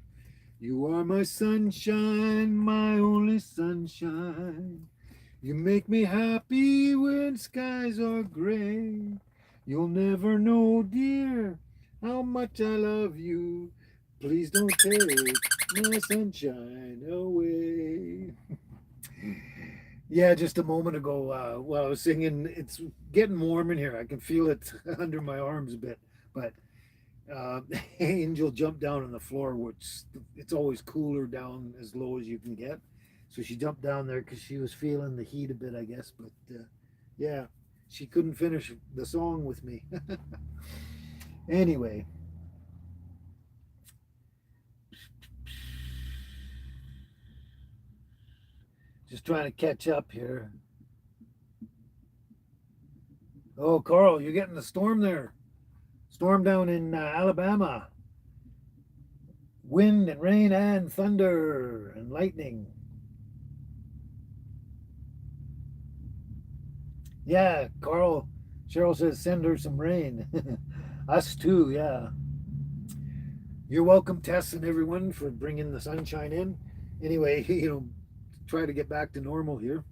You are my sunshine, my only sunshine. You make me happy when skies are gray. You'll never know, dear, how much I love you. Please don't take my sunshine away. Yeah, just a moment ago, while I was singing, it's getting warm in here. I can feel it under my arms a bit. But uh, Angel jumped down on the floor, which it's always cooler down as low as you can get. So she jumped down there because she was feeling the heat a bit, I guess. But yeah, she couldn't finish the song with me. Anyway, just trying to catch up here. Oh, Carl, you're getting a storm there. Storm down in Alabama. Wind and rain and thunder and lightning. Yeah, Carl. Cheryl says send her some rain. Us too, yeah. You're welcome, Tess and everyone, for bringing the sunshine in. Anyway, try to get back to normal here.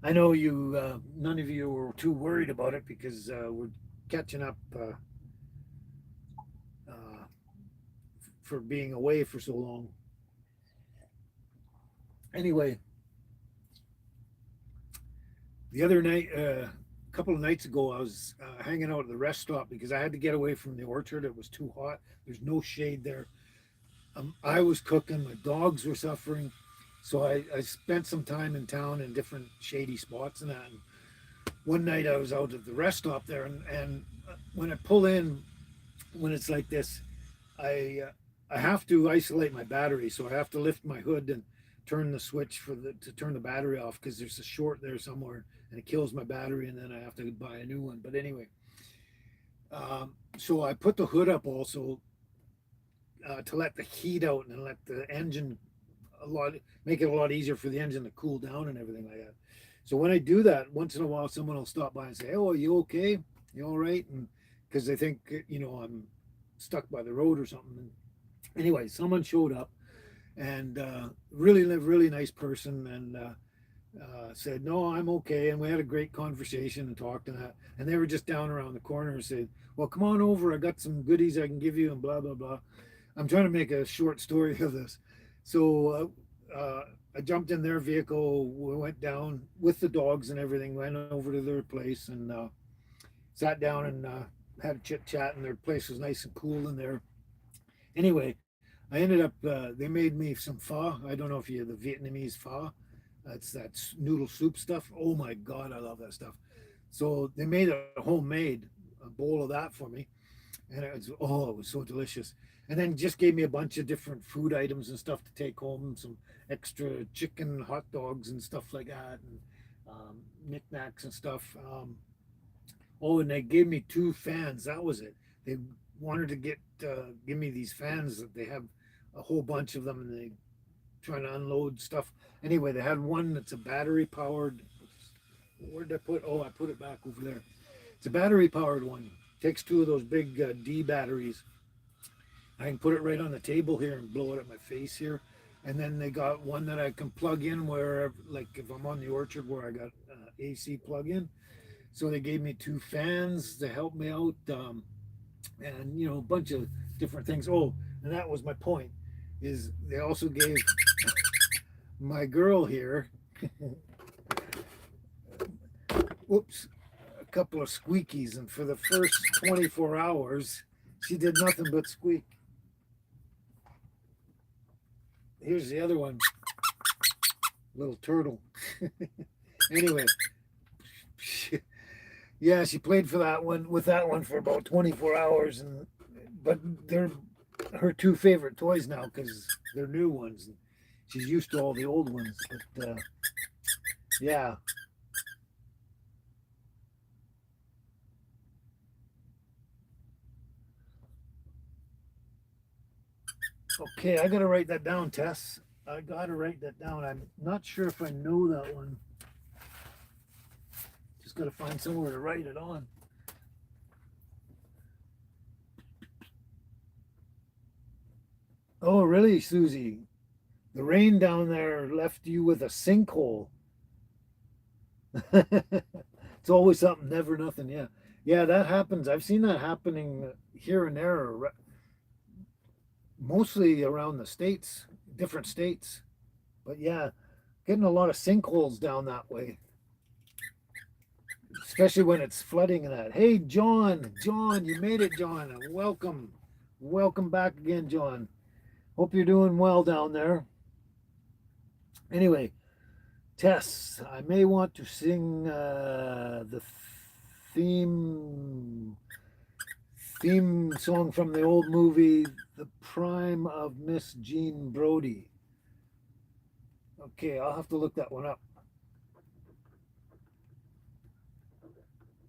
I know none of you were too worried about it because we're catching up uh, for being away for so long. Anyway, the other night, a couple of nights ago, I was hanging out at the rest stop because I had to get away from the orchard. It was too hot. There's no shade there. I was cooking. My dogs were suffering. So I spent some time in town in different shady spots and that. And one night I was out at the rest stop there, and when I pull in, when it's like this, I uh, I have to isolate my battery, so I have to lift my hood and turn the switch to turn the battery off because there's a short there somewhere and it kills my battery, and then I have to buy a new one. But anyway, so I put the hood up also to let the heat out and let the engine a lot make it a lot easier for the engine to cool down and everything like that. So when I do that, once in a while, someone will stop by and say, "Oh, are you okay? You all right?" And because they think I'm stuck by the road or something. And anyway, someone showed up and really nice person, and said, "No, I'm okay." And we had a great conversation and talked and that. And they were just down around the corner and said, "Well, come on over. I got some goodies I can give you," and blah blah blah. I'm trying to make a short story of this. So I jumped in their vehicle. We went down with the dogs and everything. Went over to their place and sat down and had a chit chat. And their place was nice and cool in there. Anyway, I ended up, they made me some pho. I don't know if you have the Vietnamese pho. It's that noodle soup stuff. Oh my God, I love that stuff. So they made a homemade a bowl of that for me, and it was so delicious. And then just gave me a bunch of different food items and stuff to take home, some extra chicken hot dogs and stuff like that, and knickknacks and stuff. Oh, and they gave me two fans. That was it. They wanted to give me these fans. That they have a whole bunch of them, and they trying to unload stuff. Anyway, they had one that's a battery powered. Where did I put? Oh, I put it back over there. It's a battery powered one. Takes two of those big D batteries. I can put it right on the table here and blow it at my face here. And then they got one that I can plug in where, like, if I'm on the orchard where I got AC plug in. So they gave me two fans to help me out, and a bunch of different things. Oh, and that was my point. Is they also gave my girl here, whoops, a couple of squeakies, and for the first 24 hours, she did nothing but squeak. Here's the other one, little turtle. Anyway, yeah, she played for that one with that one for about 24 hours, but they're her two favorite toys now because they're new ones. She's used to all the old ones, but yeah. Okay, I gotta write that down, Tess. I gotta write that down. I'm not sure if I know that one. Just gotta find somewhere to write it on. Oh, really, Susie? The rain down there left you with a sinkhole. It's always something, never nothing. Yeah, yeah, that happens. I've seen that happening here and there, mostly around the states, different states. But yeah, getting a lot of sinkholes down that way, especially when it's flooding and that. Hey, John, you made it, John. Welcome back again, John. Hope you're doing well down there. Anyway, Tess, I may want to sing the theme theme song from the old movie The Prime of Miss Jean Brodie. Okay, I'll have to look that one up.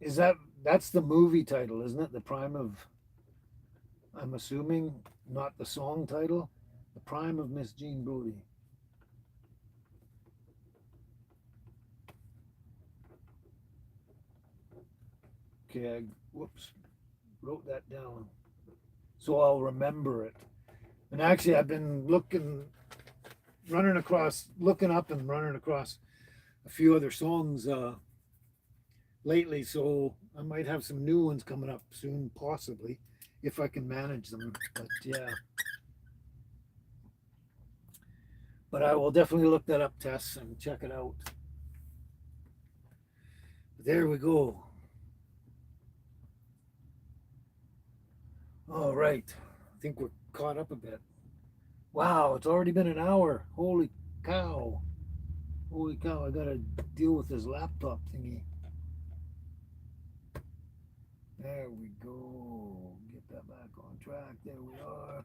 Is that's the movie title, isn't it? The Prime of, I'm assuming, not the song title. The Prime of Miss Jean Brodie. Okay, whoops, wrote that down so I'll remember it. And actually, I've been looking up and running across a few other songs lately, so I might have some new ones coming up soon, possibly, if I can manage them. But yeah, but I will definitely look that up, Tess, and check it out. There we go. All right, I think we're caught up a bit. Wow, it's already been an hour. Holy cow. Holy cow, I gotta deal with this laptop thingy. There we go. Get that back on track. There we are.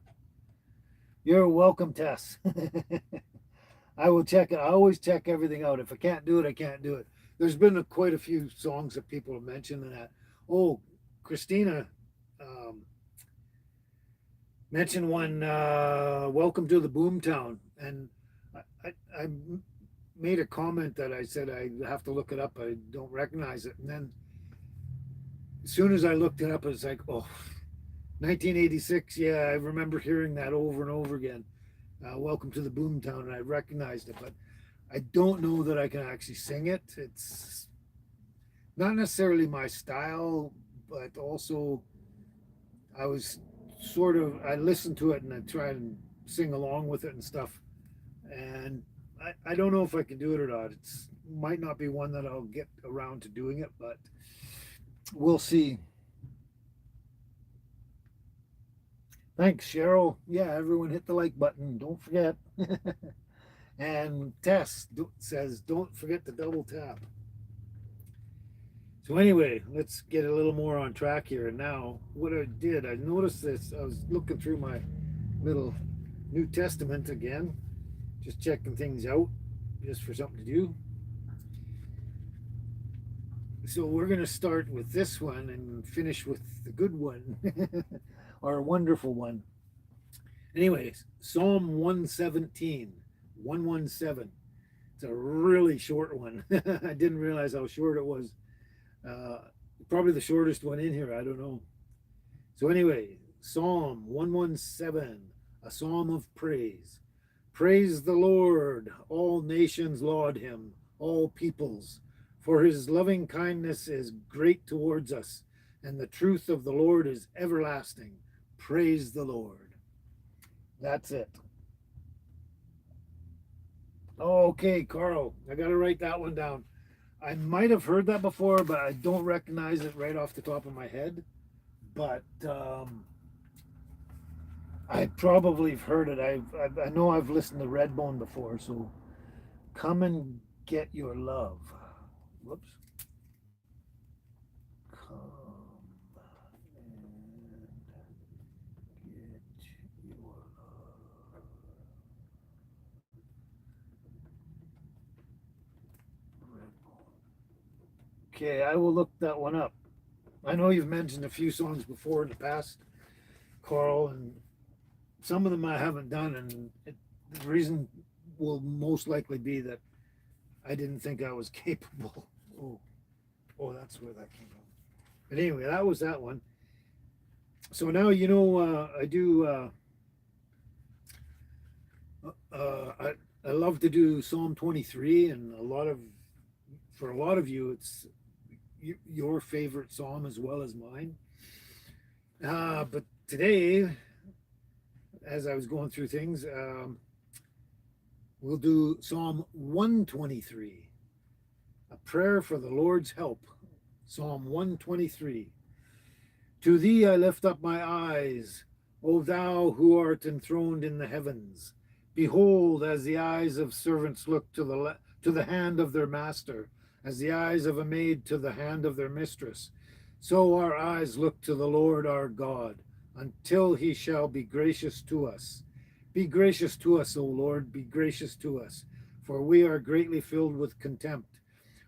You're welcome, Tess. I will check it. I always check everything out. If I can't do it, I can't do it. There's been quite a few songs that people have mentioned that. Oh, Christina mentioned one, Welcome to the Boomtown. And I made a comment that I said I have to look it up. I don't recognize it. And then as soon as I looked it up, it's like, oh, 1986. Yeah, I remember hearing that over and over again. Welcome to the Boomtown, and I recognized it, but I don't know that I can actually sing it. It's not necessarily my style, but also I was I listened to it and I tried and sing along with it and stuff. And I don't know if I can do it or not. It's might not be one that I'll get around to doing it, but we'll see. Thanks, Cheryl. Yeah, everyone hit the like button. Don't forget. And Tess says, don't forget to double tap. So anyway, let's get a little more on track here. And now, what I did, I noticed this. I was looking through my little New Testament again, just checking things out, just for something to do. So we're going to start with this one and finish with the good one, or a wonderful one. Anyways, Psalm 117, 117. It's a really short one. I didn't realize how short it was. Uh, Probably the shortest one in here. I don't know. So, anyway, Psalm 117, a psalm of praise. Praise the Lord, all nations laud him, all peoples, for his loving kindness is great towards us, and the truth of the Lord is everlasting. Praise the Lord. That's it. Okay, Carl, I got to write that one down. I might have heard that before, but I don't recognize it right off the top of my head. But I probably have heard it. I know I've listened to Redbone before. So come and get your love. Whoops. Come and get your love. Okay, I will look that one up. I know you've mentioned a few songs before in the past, Carl, and some of them I haven't done, and the reason will most likely be that I didn't think I was capable. Oh, that's where that came from. But anyway, that was that one. So now I do. I love to do Psalm 23, and for a lot of you, it's your favorite psalm as well as mine. But today, as I was going through things, we'll do Psalm 123, a prayer for the Lord's help. Psalm 123. To thee I lift up my eyes, O thou who art enthroned in the heavens. Behold, as the eyes of servants look to the hand of their master, as the eyes of a maid to the hand of their mistress, so our eyes look to the Lord our God, until he shall be gracious to us. Be gracious to us, O Lord, be gracious to us, for we are greatly filled with contempt.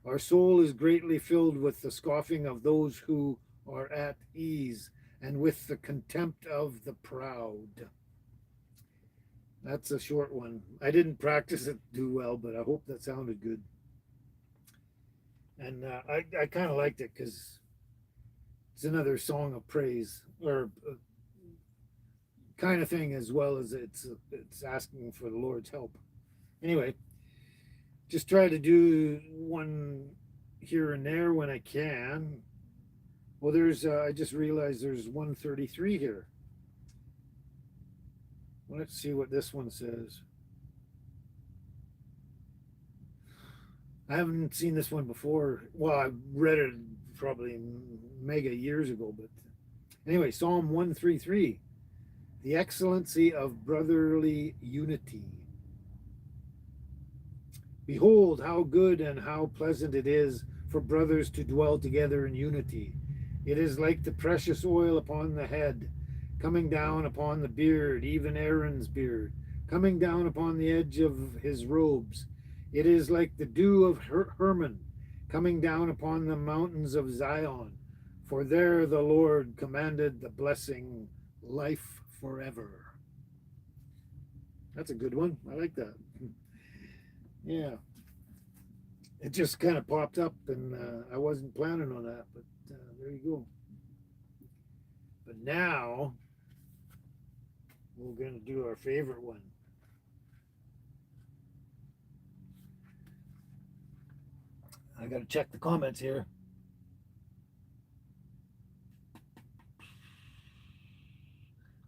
Our soul is greatly filled with the scoffing of those who are at ease, and with the contempt of the proud. That's a short one. I didn't practice it too well, but I hope that sounded good. And I kind of liked it because it's another song of praise, or kind of thing, as well as it's asking for the Lord's help. Anyway, just try to do one here and there when I can. Well, there's I just realized there's 133 here. Let's see what this one says. I haven't seen this one before. Well, I read it probably mega years ago, but anyway, Psalm 133, the excellency of brotherly unity. Behold, how good and how pleasant it is for brothers to dwell together in unity. It is like the precious oil upon the head, coming down upon the beard, even Aaron's beard, coming down upon the edge of his robes. It is like the dew of Hermon, coming down upon the mountains of Zion. For there the Lord commanded the blessing, life forever. That's a good one. I like that. Yeah. It just kind of popped up, and I wasn't planning on that, but there you go. But now we're going to do our favorite one. I got to check the comments here.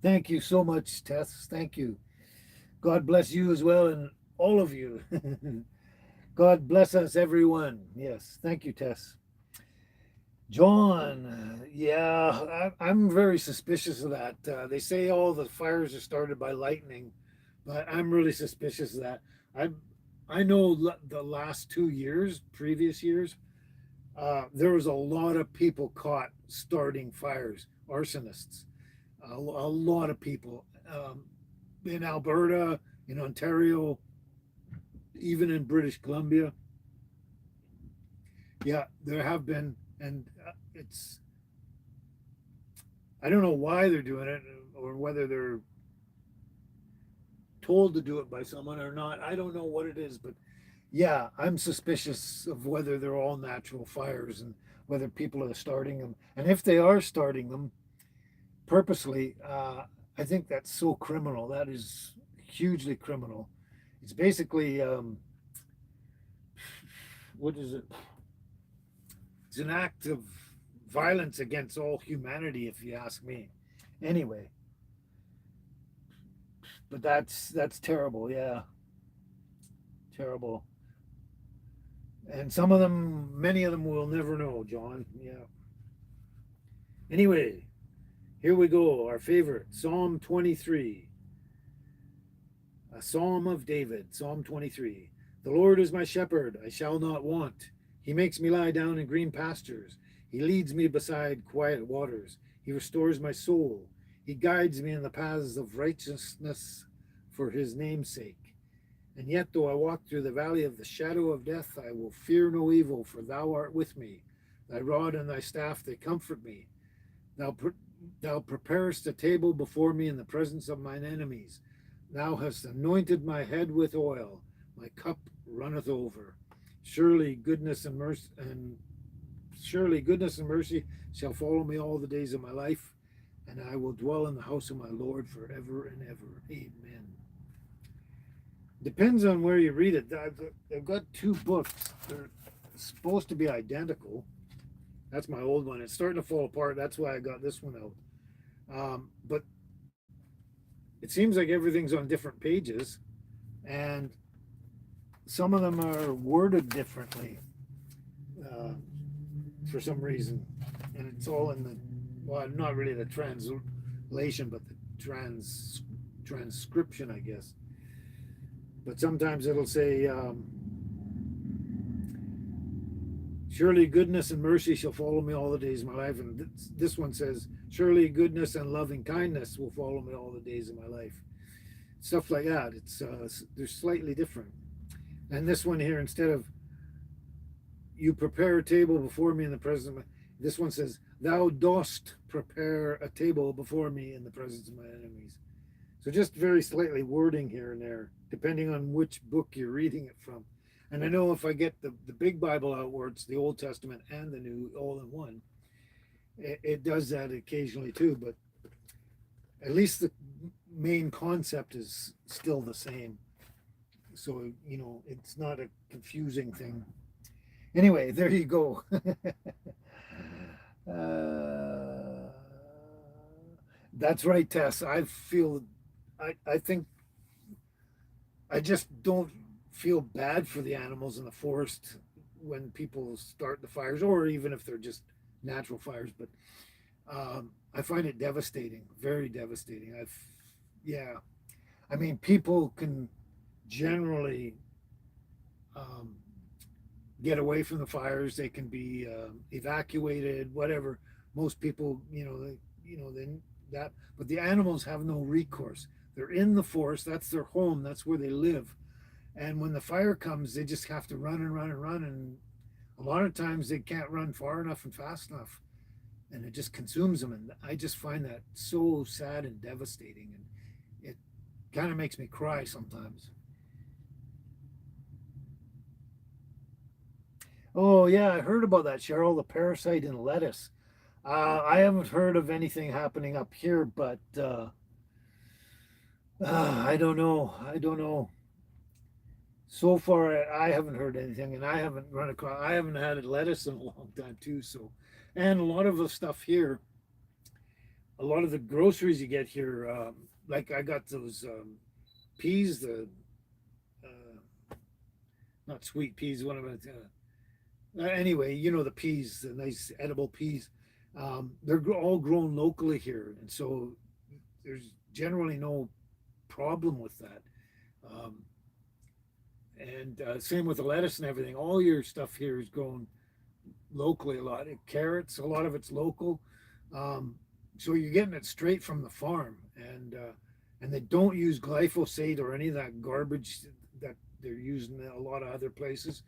Thank you so much, Tess. Thank you. God bless you as well, and all of you. God bless us, everyone. Yes. Thank you, Tess. John, yeah, I'm very suspicious of that. They say all the fires are started by lightning, but I'm really suspicious of that. I I know the last 2 years, previous years, there was a lot of people caught starting fires, arsonists, a lot of people in Alberta, in Ontario, even in British Columbia. Yeah, there have been, and it's I don't know why they're doing it or whether they're told to do it by someone or not. I don't know what it is, but yeah, I'm suspicious of whether they're all natural fires and whether people are starting them. And if they are starting them purposely, I think that's so criminal. That is hugely criminal. It's basically, what is it? It's an act of violence against all humanity, if you ask me. Anyway, but that's terrible. Yeah, terrible. And some of them, many of them, will never know, John. Yeah. Anyway, here we go. Our favorite, Psalm 23, a Psalm of David. Psalm 23. The Lord is my shepherd; I shall not want. He makes me lie down in green pastures. He leads me beside quiet waters. He restores my soul. He guides me in the paths of righteousness for his name's sake. And yet, though I walk through the valley of the shadow of death, I will fear no evil, for thou art with me. Thy rod and thy staff, they comfort me. Thou, thou preparest a table before me in the presence of mine enemies. Thou hast anointed my head with oil. My cup runneth over. Surely goodness and mercy shall follow me all the days of my life, and I will dwell in the house of my Lord forever and ever. Amen. Depends on where you read it. I've got two books. They're supposed to be identical. That's my old one. It's starting to fall apart. That's why I got this one out. But it seems like everything's on different pages, and some of them are worded differently uh, for some reason. And it's all in the, well, not really the translation, but the transcription, I guess. But sometimes it'll say, surely goodness and mercy shall follow me all the days of my life. And this one says, surely goodness and loving kindness will follow me all the days of my life. Stuff like that. It's they're slightly different. And this one here, instead of you prepare a table before me in the presence of my, this one says, thou dost prepare a table before me in the presence of my enemies. So just very slightly wording here and there, depending on which book you're reading it from. And I know if I get the big Bible out where it's the Old Testament and the New all in one, it does that occasionally too. But at least the main concept is still the same. So, it's not a confusing thing. Anyway, there you go. uh, that's right, Tess. I think I just don't feel bad for the animals in the forest when people start the fires, or even if they're just natural fires. But I find it devastating, very devastating. Yeah, I mean, people can generally um, get away from the fires. They can be evacuated, whatever. Most people, then that, but the animals have no recourse. They're in the forest. That's their home. That's where they live. And when the fire comes, they just have to run and run and run. And a lot of times they can't run far enough and fast enough, and it just consumes them. And I just find that so sad and devastating. And it kind of makes me cry sometimes. Oh yeah, I heard about that, Cheryl. The parasite in lettuce. I haven't heard of anything happening up here, but I don't know. I don't know. So far, I haven't heard anything, and I haven't run across. I haven't had lettuce in a long time too. So, and a lot of the stuff here, a lot of the groceries you get here, like I got those peas, the not sweet peas. What am I? Anyway, you know the peas, the nice edible peas. They're all grown locally here, and so there's generally no problem with that. Um, and same with the lettuce and everything. All your stuff here is grown locally. A lot of carrots, a lot of it's local. Um, so you're getting it straight from the farm, and they don't use glyphosate or any of that garbage that they're using in a lot of other places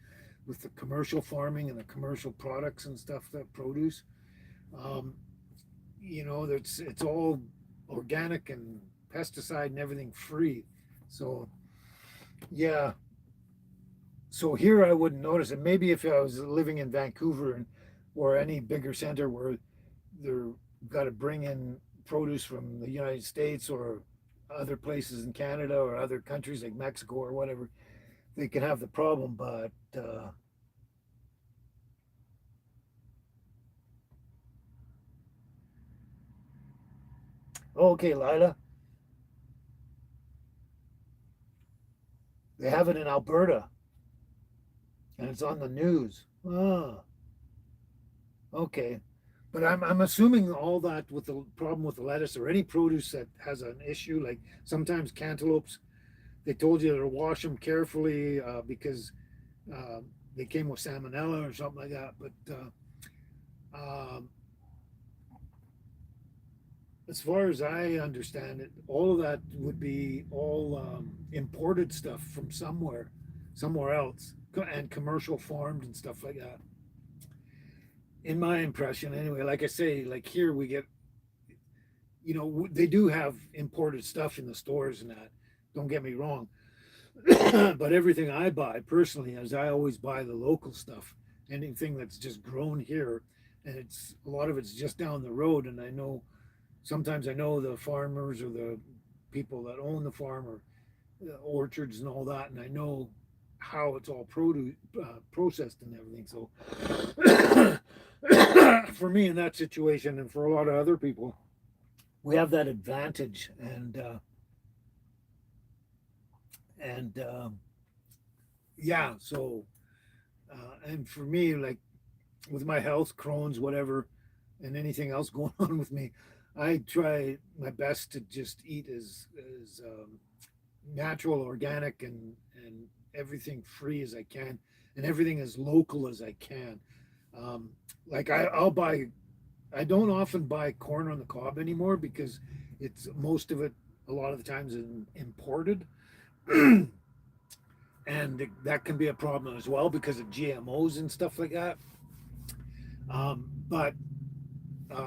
with the commercial farming and the commercial products and stuff that produce. Um, you know, it's all organic and pesticide and everything free. So yeah, so here I wouldn't notice it. Maybe if I was living in Vancouver and or any bigger center where they're got to bring in produce from the United States or other places in Canada or other countries like Mexico or whatever, they can have the problem. But okay, Lila, they have it in Alberta and it's on the news. Ah, okay. But I'm assuming all that with the problem with the lettuce or any produce that has an issue, like sometimes cantaloupes, they told you to wash them carefully because uh, they came with salmonella or something like that. But um, as far as I understand it, all of that would be all imported stuff from somewhere else, and commercial farmed and stuff like that. In my impression, anyway, like I say, like here we get, you know, they do have imported stuff in the stores and that. Don't get me wrong, but everything I buy personally is I always buy the local stuff. Anything that's just grown here, and it's a lot of it's just down the road, and I know sometimes I know the farmers or the people that own the farm or orchards and all that, and I know how it's all processed and everything. So for me in that situation, and for a lot of other people, we have that advantage, and yeah. So and for me, like with my health, Crohn's, whatever, and anything else going on with me, I try my best to just eat as natural, organic, and everything free as I can, and everything as local as I can. Um, like I'll buy. I don't often buy corn on the cob anymore because it's most of it a lot of the times is imported, and that can be a problem as well because of GMOs and stuff like that. But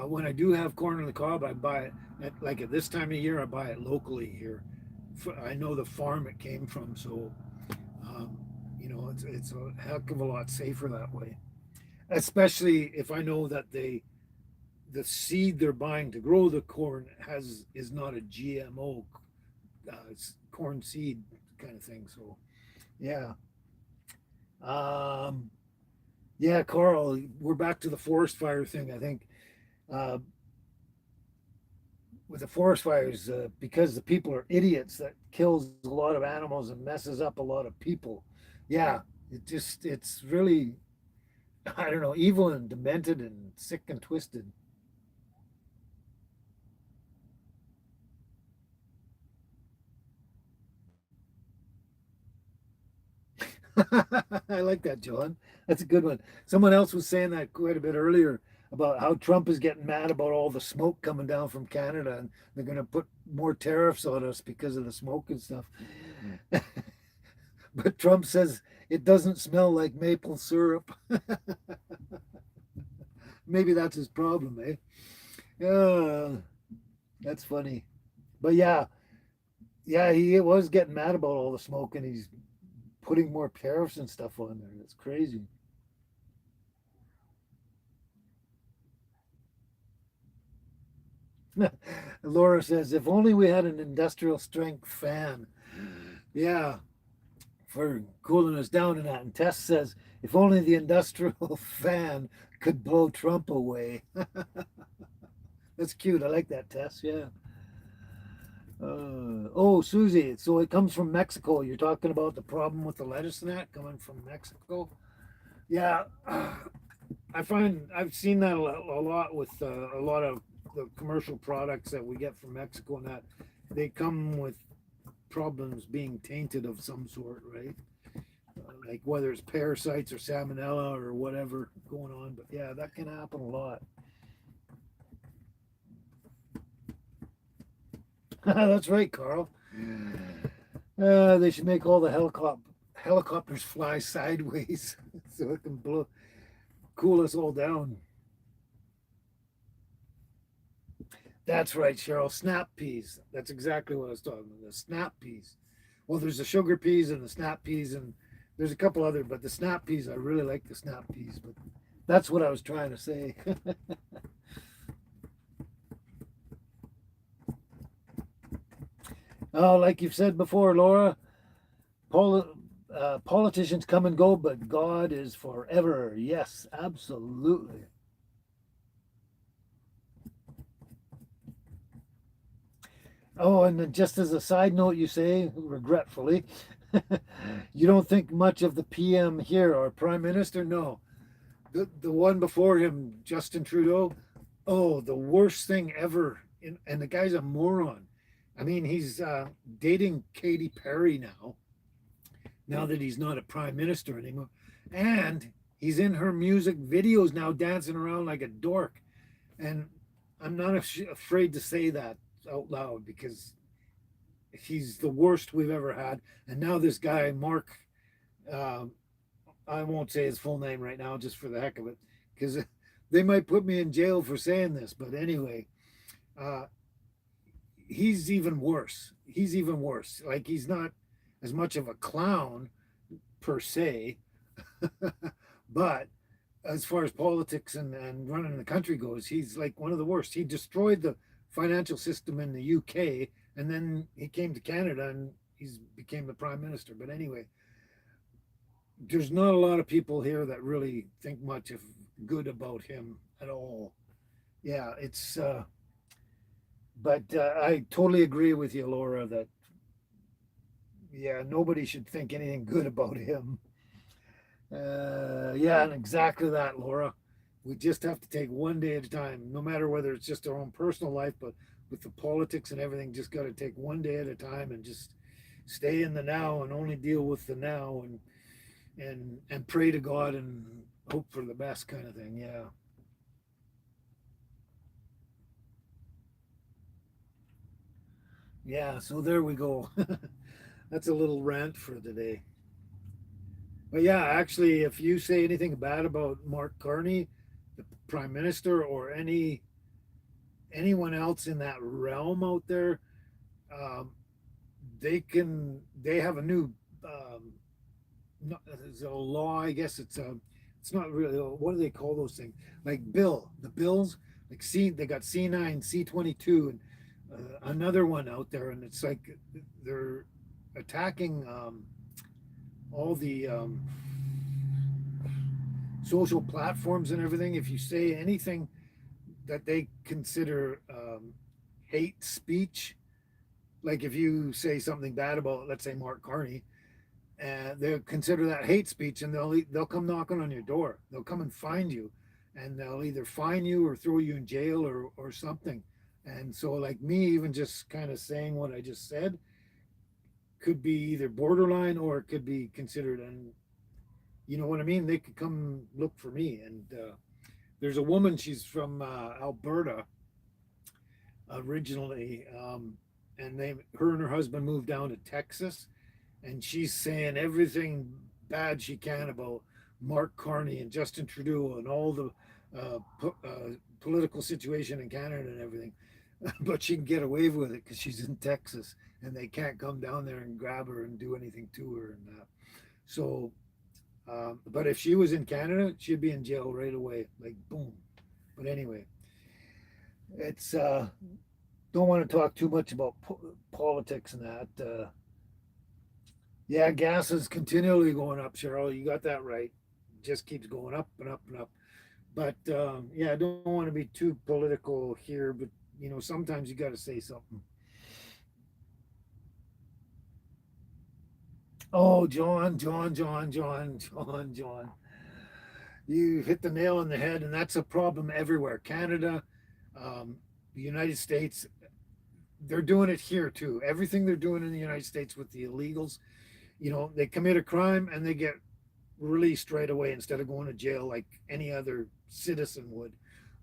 when I do have corn on the cob, I buy it like at this time of year. I buy it locally here. I know the farm it came from, so um, you know it's a heck of a lot safer that way. Especially if I know that the seed they're buying to grow the corn has is not a GMO corn seed kind of thing. So yeah, um, yeah, Carl, we're back to the forest fire thing. I think uh, with the forest fires because the people are idiots that kills a lot of animals and messes up a lot of people. Yeah, it's really I don't know evil and demented and sick and twisted. I like that, John. That's a good one. Someone else was saying that quite a bit earlier about how Trump is getting mad about all the smoke coming down from Canada and they're going to put more tariffs on us because of the smoke and stuff. But Trump says it doesn't smell like maple syrup. Maybe that's his problem, eh? Yeah, that's funny. But yeah, yeah, he was getting mad about all the smoke and he's putting more tariffs and stuff on there. That's crazy. Laura says, if only we had an industrial strength fan. Yeah, for cooling us down and that. And Tess says, if only the industrial fan could blow Trump away. That's cute. I like that, Tess. Yeah. Oh, Susie. So it comes from Mexico. You're talking about the problem with the lettuce and that coming from Mexico. Yeah, I find I've seen that a lot with a lot of the commercial products that we get from Mexico, and that they come with problems being tainted of some sort, right? Like whether it's parasites or salmonella or whatever going on. But yeah, that can happen a lot. That's right, Carl. They should make all the helicopters fly sideways so it can cool us all down. That's right, Cheryl. Snap peas. That's exactly what I was talking about. The snap peas. Well, there's the sugar peas and the snap peas, and there's a couple other, but the snap peas, I really like the snap peas. But that's what I was trying to say. Oh, like you've said before, Laura, politicians come and go, but God is forever. Yes, absolutely. Oh, and then just as a side note, you say, regretfully, you don't think much of the PM here or Prime Minister? No. The one before him, Justin Trudeau, oh, the worst thing ever. And the guy's a moron. I mean, he's dating Katy Perry now that he's not a prime minister anymore. And he's in her music videos now, dancing around like a dork. And I'm not afraid to say that out loud because he's the worst we've ever had. And now this guy, Mark, um, I won't say his full name right now just for the heck of it because they might put me in jail for saying this. But anyway, uh, he's even worse. He's even worse. Like he's not as much of a clown per se, but as far as politics and running the country goes, he's like one of the worst. He destroyed the financial system in the UK, and then he came to Canada and he's became the prime minister. But anyway, there's not a lot of people here that really think much of good about him at all. Yeah, it's. But I totally agree with you, Laura. That yeah, nobody should think anything good about him. Yeah, and exactly that, Laura. We just have to take one day at a time, no matter whether it's just our own personal life, but with the politics and everything, just got to take one day at a time and just stay in the now and only deal with the now and pray to God and hope for the best kind of thing. Yeah. Yeah, so there we go. That's a little rant for today. But yeah, actually, if you say anything bad about Mark Carney, the prime minister, or anyone else in that realm out there, um, they have a new um, it's a law. I guess it's not really what do they call those things? Like the bills, like they got C9, C22, and another one out there, and it's like they're attacking all the social platforms and everything. If you say anything that they consider hate speech, like if you say something bad about, let's say, Mark Carney, they'll consider that hate speech, and they'll come knocking on your door. They'll come and find you, and they'll either fine you or throw you in jail or something. And so, like me, even just kind of saying what I just said could be either borderline or it could be considered, and you know what I mean. They could come look for me, and there's a woman. She's from Alberta originally, and her and her husband moved down to Texas, and she's saying everything bad she can about Mark Carney and Justin Trudeau and all the political situation in Canada and everything. But she can get away with it because she's in Texas and they can't come down there and grab her and do anything to her and that. So, but if she was in Canada, she'd be in jail right away, like boom. But anyway, it's don't want to talk too much about politics and that. Yeah, gas is continually going up, Cheryl. You got that right. It just keeps going up and up and up. But yeah, I don't want to be too political here, but you know, sometimes you got to say something. Oh, John. You hit the nail on the head, and that's a problem everywhere. Canada, um, the United States, they're doing it here too. Everything they're doing in the United States with the illegals, they commit a crime and they get released right away instead of going to jail like any other citizen would.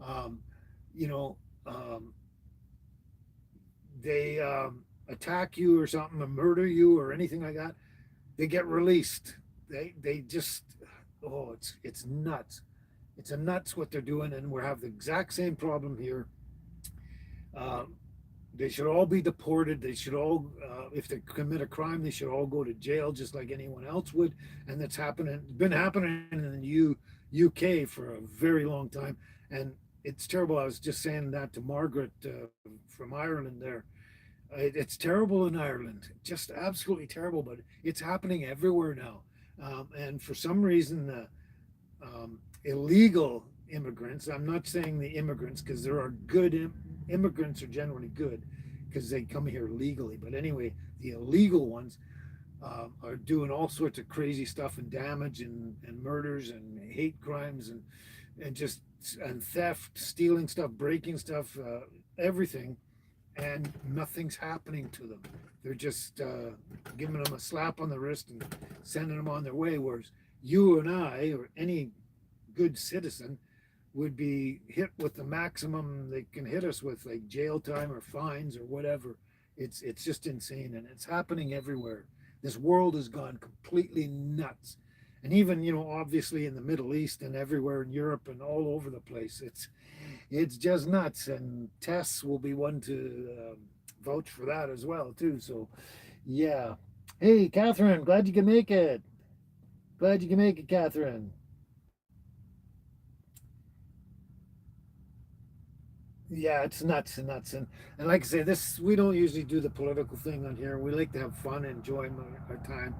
Um, you know, um, they attack you or something, or murder you or anything like that, they get released. They just, oh, it's nuts. It's a nuts what they're doing, and we have the exact same problem here. Um, they should all be deported. They should all, if they commit a crime, they should all go to jail just like anyone else would. And that's happening, been happening in the UK for a very long time. And it's terrible. I was just saying that to Margaret from Ireland there. It's terrible in Ireland, just absolutely terrible, but it's happening everywhere now. And for some reason, the illegal immigrants, I'm not saying the immigrants because there are good immigrants are generally good because they come here legally. But anyway, the illegal ones are doing all sorts of crazy stuff and damage and murders and hate crimes and just and theft, stealing stuff, breaking stuff, everything, and nothing's happening to them. They're just giving them a slap on the wrist and sending them on their way. Whereas you and I, or any good citizen, would be hit with the maximum they can hit us with, like jail time or fines or whatever. It's just insane, and it's happening everywhere. This world has gone completely nuts, and even obviously in the Middle East and everywhere in Europe and all over the place. It's just nuts, and Tess will be one to vouch for that as well too. So, yeah. Hey, Catherine, glad you can make it. Glad you can make it, Catherine. Yeah, it's nuts and nuts, and like I say, this we don't usually do the political thing on here. We like to have fun and enjoy our time,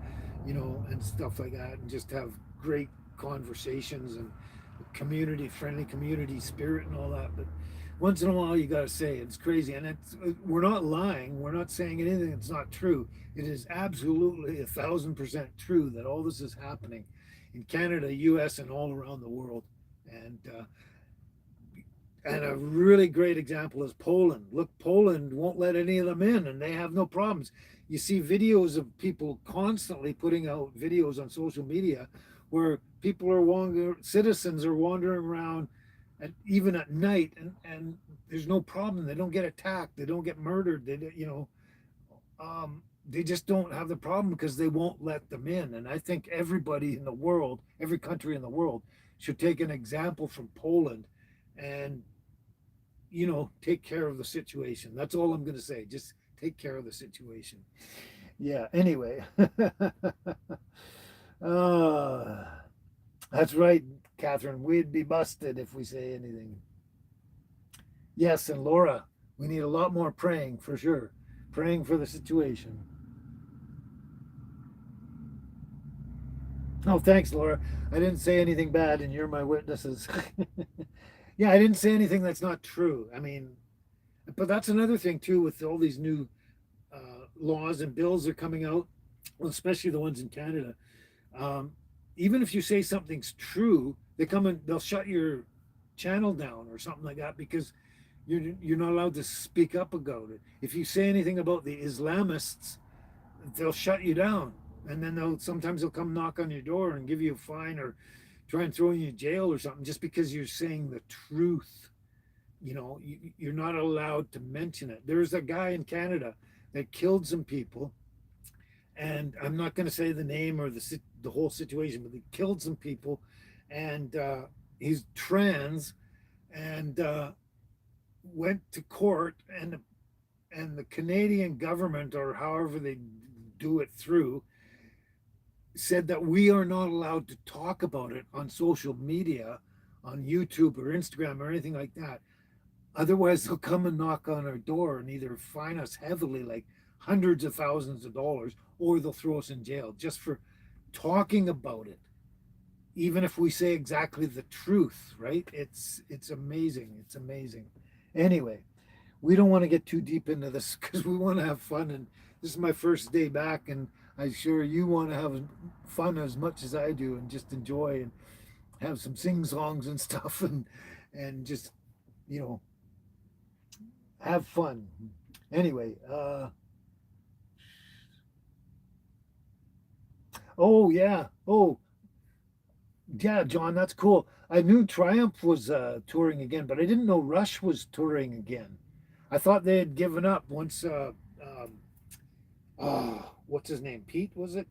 and stuff like that, and just have great conversations and community friendly community spirit and all that. But once in a while, you got to say it's crazy, and we're not lying. We're not saying anything that's not true. It is absolutely 1,000% true that all this is happening in Canada, U.S., and all around the world, and and a really great example is Poland. Look, Poland won't let any of them in, and they have no problems. You see videos of people constantly putting out videos on social media where people are wandering, citizens are wandering around, even at night, and there's no problem. They don't get attacked. They don't get murdered. They just don't have the problem because they won't let them in. And I think everybody in the world, every country in the world, should take an example from Poland and take care of the situation. That's all I'm going to say. Just take care of the situation. Yeah. Anyway, uh, that's right, Catherine. We'd be busted if we say anything. Yes, and Laura, we need a lot more praying for sure. Praying for the situation. Oh, thanks, Laura. I didn't say anything bad, and you're my witnesses. Yeah, I didn't say anything that's not true. I mean, but that's another thing too with all these new laws and bills that are coming out, well, especially the ones in Canada. Um, Even if you say something's true, they'll shut your channel down or something like that because you're not allowed to speak up about it. If you say anything about the Islamists, they'll shut you down, and then they'll come knock on your door and give you a fine or try and throw you in jail or something just because you're saying the truth. You're not allowed to mention it. There's a guy in Canada that killed some people, and I'm not going to say the name or the whole situation, but he killed some people, and he's trans, and went to court, and the Canadian government, or however they do it through, said that we are not allowed to talk about it on social media, on YouTube or Instagram or anything like that. Otherwise, they'll come and knock on our door and either fine us heavily, like hundreds of thousands of dollars, or they'll throw us in jail just for talking about it. Even if we say exactly the truth, right? It's amazing. It's amazing. Anyway, we don't want to get too deep into this because we want to have fun. And this is my first day back, and I'm sure you want to have fun as much as I do and just enjoy. And have some sing songs and stuff, and just you know have fun. Anyway, oh yeah, oh yeah, John, that's cool. I knew Triumph was touring again, but I didn't know Rush was touring again. I thought they had given up once. What's his name? Pete, was it?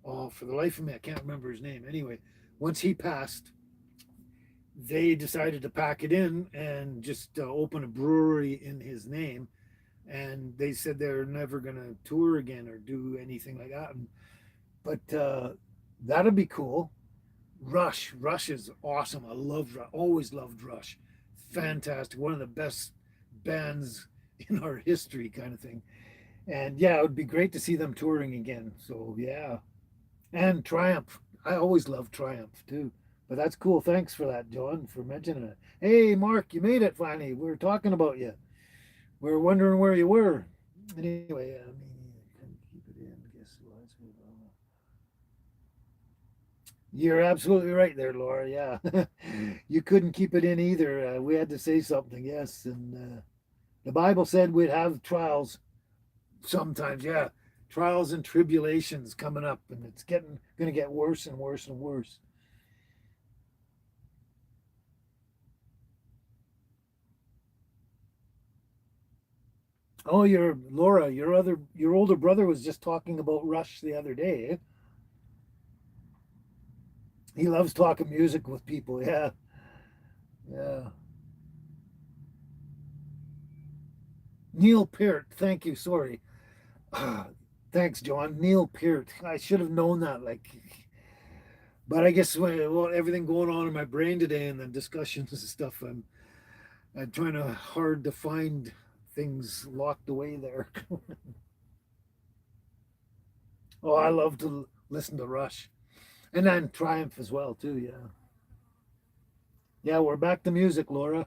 Oh, for the life of me, I can't remember his name. Anyway, once he passed, they decided to pack it in and just open a brewery in his name. And they said they're never going to tour again or do anything like that. But that'd be cool. Rush is awesome. I love always loved Rush. Fantastic. One of the best bands in our history, kind of thing. And yeah, it would be great to see them touring again. So yeah. And Triumph. I always loved Triumph too. But that's cool. Thanks for that, John, for mentioning it. Hey, Mark, you made it finally. We were talking about you. We were wondering where you were. Anyway, I mean, couldn't keep it in. Guess what? You're absolutely right there, Laura. Yeah. You couldn't keep it in either. We had to say something, yes. And the Bible said we'd have trials sometimes, yeah. Trials and tribulations coming up, and it's going to get worse and worse and worse. Oh, your Laura, your older brother was just talking about Rush the other day. Eh? He loves talking music with people. Yeah, yeah. Neil Peart, thank you. Sorry, thanks, John. Neil Peart. I should have known that. Like, but I guess well, everything going on in my brain today and the discussions and stuff, I'm trying to hard to find things locked away there. Oh, I love to listen to Rush, and then Triumph as well too. Yeah, yeah. We're back to music, Laura.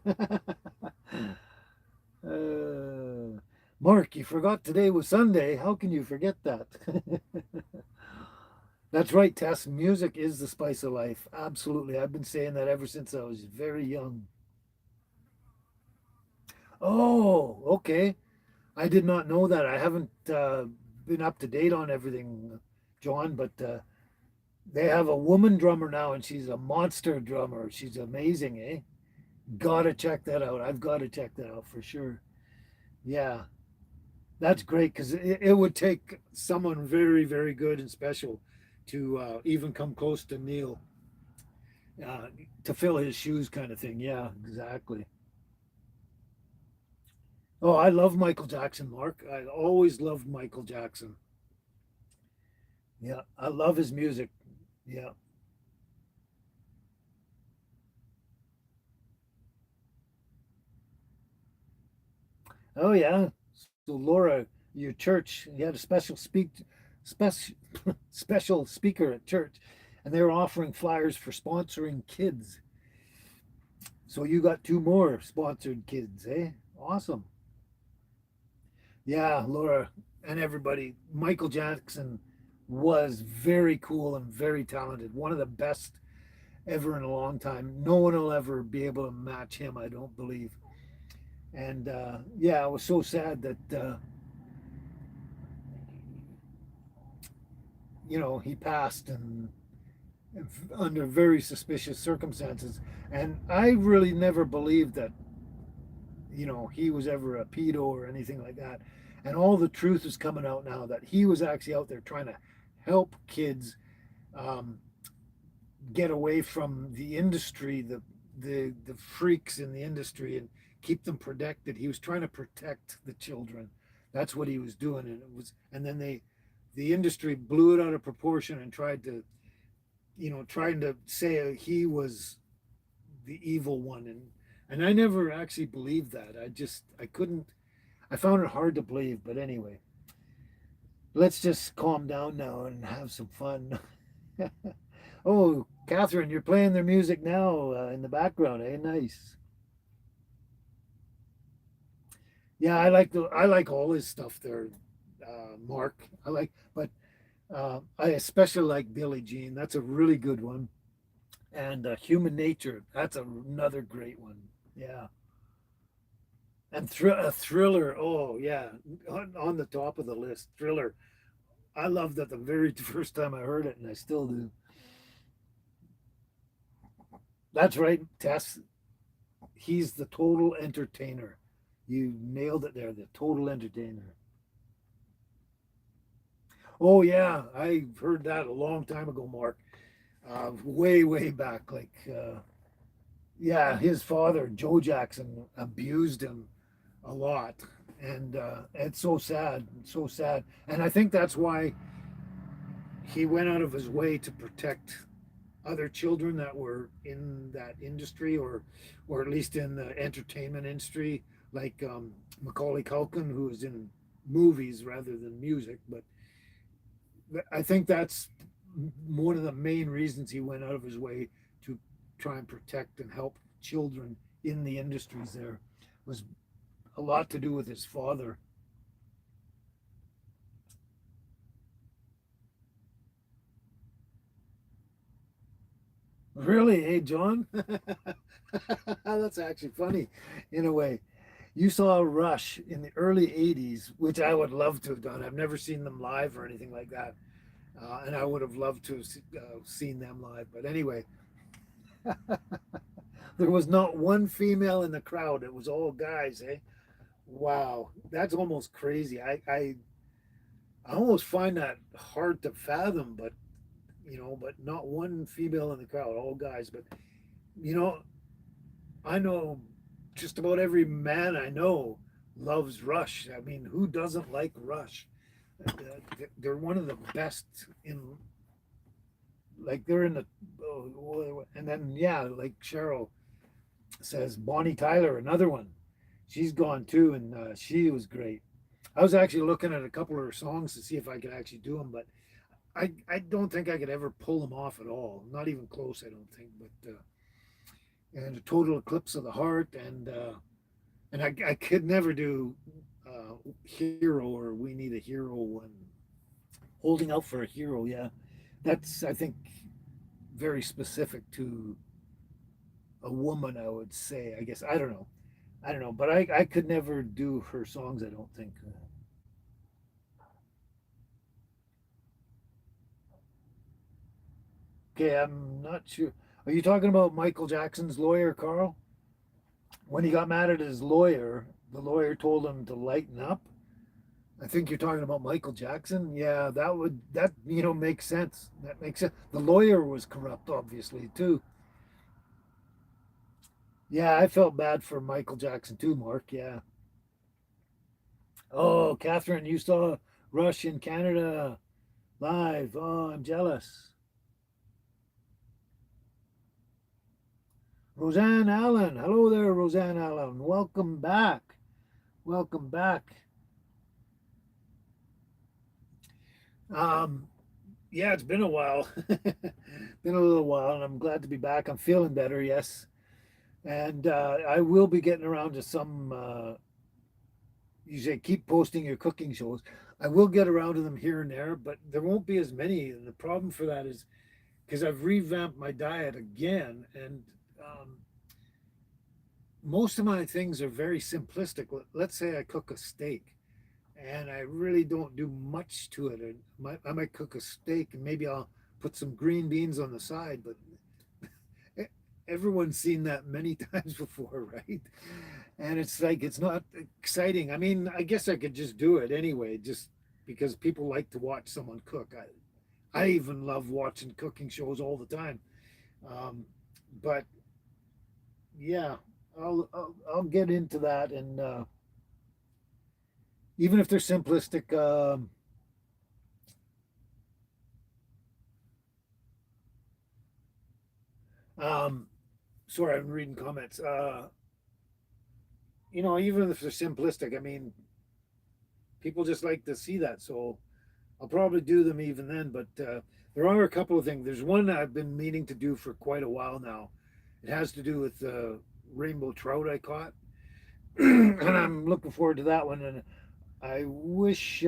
Mark, you forgot today was Sunday. How can you forget that? That's right, Tess. Music is the spice of life. Absolutely. I've been saying that ever since I was very young. Oh, okay. I did not know that. I haven't been up to date on everything, John, but they have a woman drummer now, and she's a monster drummer. She's amazing, eh? Gotta check that out. I've got to check that out for sure. Yeah, that's great because it would take someone very, very good and special to even come close to Neil, uh, to fill his shoes, kind of thing. Yeah, exactly. Oh, I love Michael Jackson, Mark. I always loved Michael Jackson. Yeah, I love his music. Yeah. Oh, yeah. So, Laura, your church, you had a special, special speaker at church, and they were offering flyers for sponsoring kids. So you got two more sponsored kids, eh? Awesome. Yeah, Laura and everybody. Michael Jackson was very cool and very talented. One of the best ever in a long time. No one will ever be able to match him, I don't believe. And yeah, I was so sad that he passed and under very suspicious circumstances. And I really never believed that he was ever a pedo or anything like that. And all the truth is coming out now that he was actually out there trying to help kids um, get away from the industry, the freaks in the industry, and keep them protected. He was trying to protect the children. That's what he was doing, and and then the industry blew it out of proportion and tried to, trying to say he was the evil one, and I never actually believed that. I couldn't. I found it hard to believe, but anyway, let's just calm down now and have some fun. Oh, Catherine, you're playing their music now in the background, eh? Nice. Yeah, I like all his stuff there, Mark. I especially like Billie Jean. That's a really good one. And Human Nature. That's another great one. Yeah. And a Thriller. Oh yeah, on the top of the list. Thriller. I loved that the very first time I heard it, and I still do. That's right, Tess. He's the total entertainer. You nailed it there. The total entertainer. Oh yeah, I heard that a long time ago, Mark. Way back. Yeah, his father, Joe Jackson, abused him a lot, and it's so sad, so sad. And I think that's why he went out of his way to protect other children that were in that industry, or at least in the entertainment industry, like Macaulay Culkin, who is in movies rather than music. But I think that's one of the main reasons he went out of his way to try and protect and help children in the industries. There was a lot to do with his father. Really, hey John? That's actually funny in a way. You saw Rush in the early 80s, which I would love to have done. I've never seen them live or anything like that. And I would have loved to have seen them live. But anyway, there was not one female in the crowd. It was all guys, eh? Wow, that's almost crazy. I almost find that hard to fathom, but but not one female in the crowd, all guys. But you know, I know just about every man I know loves Rush. I mean, who doesn't like Rush? They're one of the best in, like, they're in the, and then yeah, like Cheryl says, Bonnie Tyler, another one. She's gone too, and she was great. I was actually looking at a couple of her songs to see if I could actually do them, but I don't think I could ever pull them off at all. Not even close, I don't think. But and a total eclipse of the heart, and I could never do hero or we need a hero and holding out for a hero. Yeah, that's, I think, very specific to a woman. I would say. I guess I don't know, but I could never do her songs. I don't think. Okay, I'm not sure. Are you talking about Michael Jackson's lawyer, Carl? When he got mad at his lawyer, the lawyer told him to lighten up. I think you're talking about Michael Jackson. Yeah, that makes sense. That makes sense. The lawyer was corrupt, obviously, too. Yeah, I felt bad for Michael Jackson too, Mark. Yeah. Oh, Catherine, you saw Rush in Canada live. Oh, I'm jealous. Roseanne Allen. Hello there, Roseanne Allen. Welcome back. Welcome back. Um, yeah, it's been a while. Been a little while, and I'm glad to be back. I'm feeling better, yes. And I will be getting around to some. You say keep posting your cooking shows. I will get around to them here and there, but there won't be as many. And the problem for that is because I've revamped my diet again, and um, most of my things are very simplistic. Let's say I cook a steak, and I really don't do much to it. I might cook a steak, and maybe I'll put some green beans on the side, but everyone's seen that many times before, right? And it's like it's not exciting. I mean, I guess I could just do it anyway, just because people like to watch someone cook. I even love watching cooking shows all the time. Um, but yeah, I'll get into that, and even if they're simplistic. Um, Sorry, I'm reading comments. Even if they're simplistic, I mean, people just like to see that. So I'll probably do them even then. But there are a couple of things. There's one I've been meaning to do for quite a while now. It has to do with rainbow trout I caught, and I'm looking forward to that one. And I wish.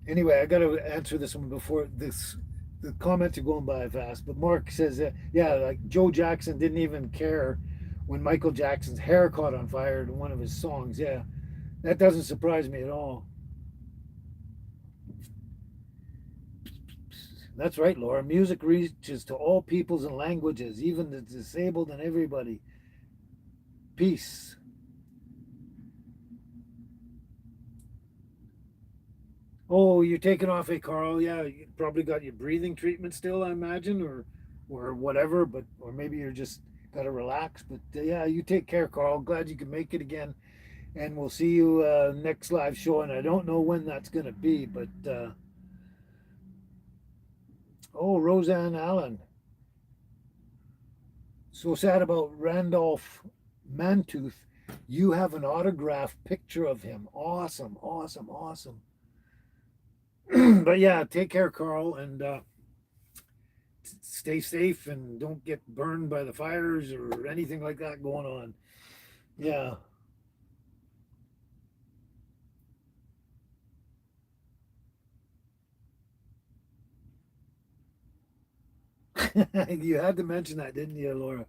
Anyway, I got to answer this one before this. the comments are going by fast. But Mark says, yeah, like Joe Jackson didn't even care when Michael Jackson's hair caught on fire in one of his songs. Yeah, that doesn't surprise me at all. That's right, Laura. Music reaches to all peoples and languages, even the disabled and everybody. Peace. Oh, you're taking off, a Carl. Yeah, you probably got your breathing treatment still, I imagine, or whatever. But or maybe you're just got to relax. But yeah, you take care, Carl. Glad you can make it again, and we'll see you next live show. And I don't know when that's going to be, but oh, Roseanne Allen. So sad about Randolph Mantooth. You have an autographed picture of him. Awesome, awesome, awesome. But yeah, take care, Carl, and stay safe and don't get burned by the fires or anything like that going on. Yeah. You had to mention that, didn't you, Laura?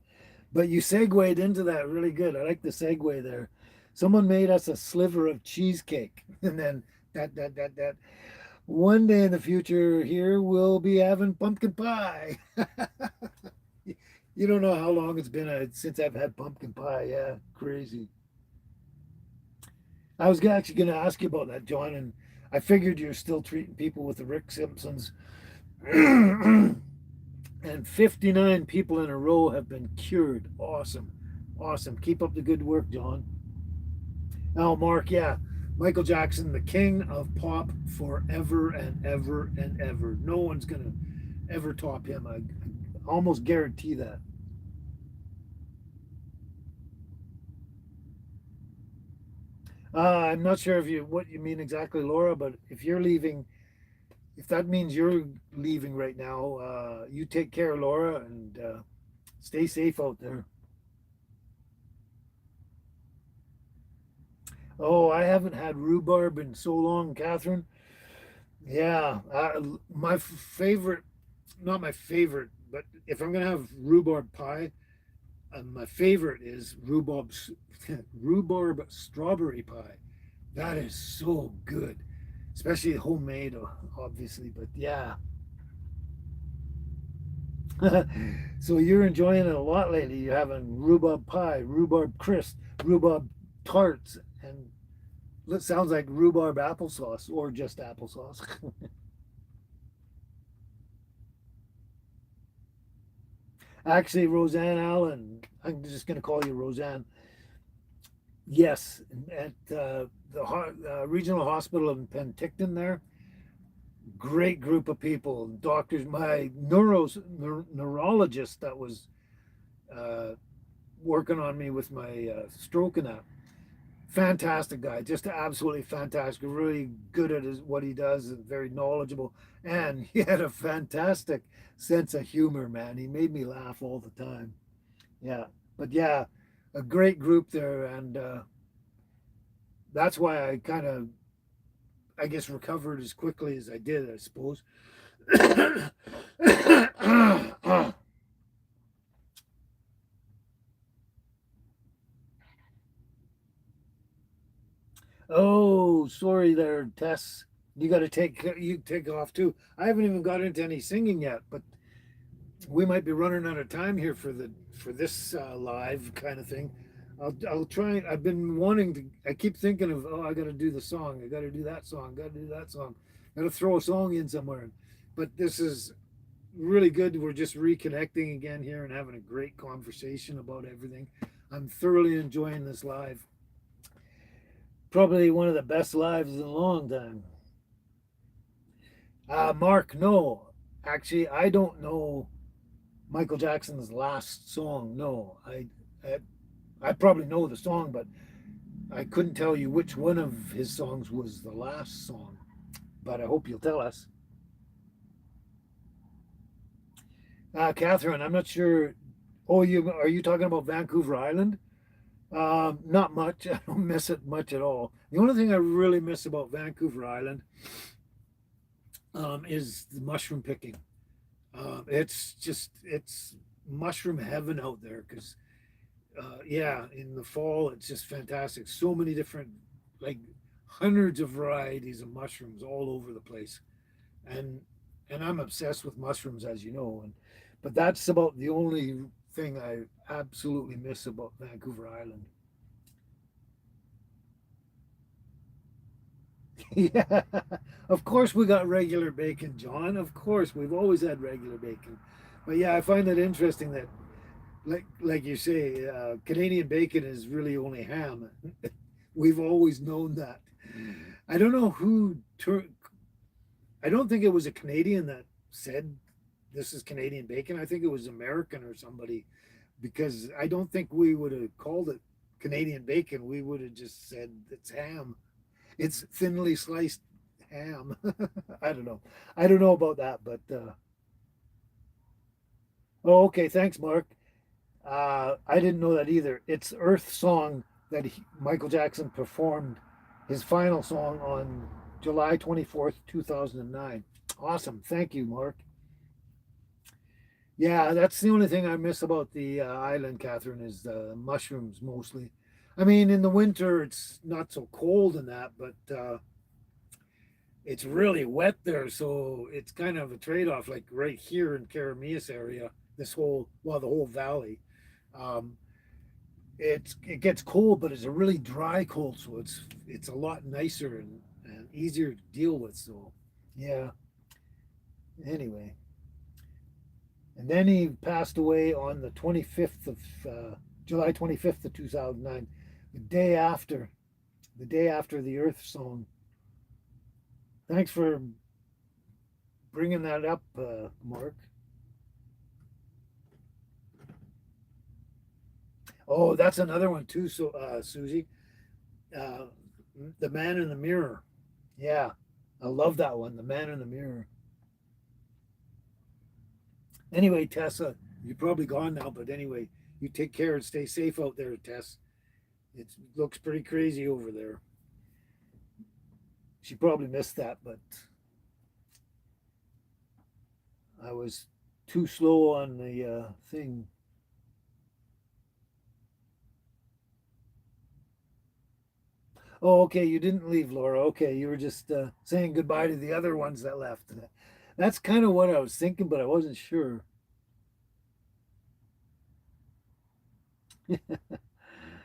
But you segued into that really good. I like the segue there. Someone made us a sliver of cheesecake, and then that. One day in the future, here we'll be having pumpkin pie. You don't know how long it's been since I've had pumpkin pie. Yeah, crazy. I was actually going to ask you about that, John, and I figured you're still treating people with the Rick Simpsons. And 59 people in a row have been cured. Awesome. Awesome. Keep up the good work, John. Now, Mark, yeah, Michael Jackson, the king of pop forever and ever and ever. No one's going to ever top him. I almost guarantee that. I'm not sure if you what you mean exactly, Laura, but if you're leaving, if that means you're leaving right now, you take care, Laura, and stay safe out there. Oh, I haven't had rhubarb in so long, Catherine. Yeah, my favorite, not my favorite, but if I'm gonna have rhubarb pie, my favorite is rhubarb strawberry pie. That is so good, especially homemade, obviously. But yeah, so you're enjoying it a lot lately. You're having rhubarb pie, rhubarb crisp, rhubarb tarts, and it sounds like rhubarb applesauce or just applesauce. Actually, Roseanne Allen, I'm just going to call you Roseanne. Yes, at the regional hospital in Penticton there, great group of people, doctors. My neurologist that was uh, working on me with my stroke and that, fantastic guy, just absolutely fantastic, really good at what he does, and very knowledgeable, and he had a fantastic sense of humor, man. He made me laugh all the time. Yeah, but yeah, a great group there, and that's why I kind of, I guess, recovered as quickly as I did, I suppose. Oh, sorry there, Tess. You take off too. I haven't even got into any singing yet, but we might be running out of time here for this live kind of thing. I'll try. I've been wanting to. I keep thinking of, oh, I got to do the song. I got to do that song. Got to do that song. Got to throw a song in somewhere. But this is really good. We're just reconnecting again here and having a great conversation about everything. I'm thoroughly enjoying this live. Probably one of the best lives in a long time. Mark, no, actually, I don't know Michael Jackson's last song. No, I I probably know the song, but I couldn't tell you which one of his songs was the last song. But I hope you'll tell us. Catherine, I'm not sure. Oh, you are you talking about Vancouver Island? Not much. I don't miss it much at all. The only thing I really miss about Vancouver Island is the mushroom picking. It's mushroom heaven out there because yeah, in the fall it's just fantastic. So many different, like hundreds of varieties of mushrooms all over the place, and I'm obsessed with mushrooms, as you know. And but that's about the only thing I absolutely miss about Vancouver Island. Yeah, of course we got regular bacon, John. Of course we've always had regular bacon. But yeah, I find it interesting that, like you say, Canadian bacon is really only ham. We've always known that. I don't know who. I don't think it was a Canadian that said this is Canadian bacon. I think it was American or somebody, because I don't think we would have called it Canadian bacon. We would have just said it's ham. It's thinly sliced ham. I don't know. I don't know about that, but oh, okay. Thanks, Mark. I didn't know that either. It's Earth Song that Michael Jackson performed his final song on July 24th, 2009. Awesome. Thank you, Mark. Yeah, that's the only thing I miss about the island, Catherine, is the mushrooms mostly. I mean, in the winter, it's not so cold in that, but it's really wet there. So it's kind of a trade off, like right here in Karamias area, the whole valley. Um, it gets cold, but it's a really dry cold, so it's a lot nicer and easier to deal with. So yeah. Anyway, and then he passed away on the 25th of July 25th of 2009, the day after the Earth song. Thanks for bringing that up, Mark. Oh, that's another one too. So, Susie, uh, the Man in the Mirror. Yeah, I love that one. The Man in the Mirror. Anyway, Tessa, you're probably gone now, but anyway, you take care and stay safe out there, Tess. It looks pretty crazy over there. She probably missed that, but I was too slow on the thing. Oh, okay, you didn't leave, Laura. Okay, you were just saying goodbye to the other ones that left. That's kind of what I was thinking, but I wasn't sure.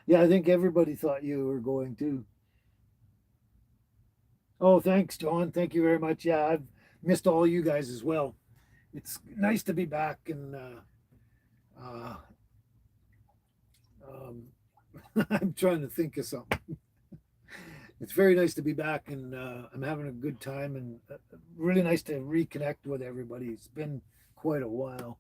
Yeah, I think everybody thought you were going to. Oh, thanks, John. Thank you very much. Yeah, I've missed all you guys as well. It's nice to be back, and uh, um, I'm trying to think of something. It's very nice to be back, and I'm having a good time, and really nice to reconnect with everybody. It's been quite a while.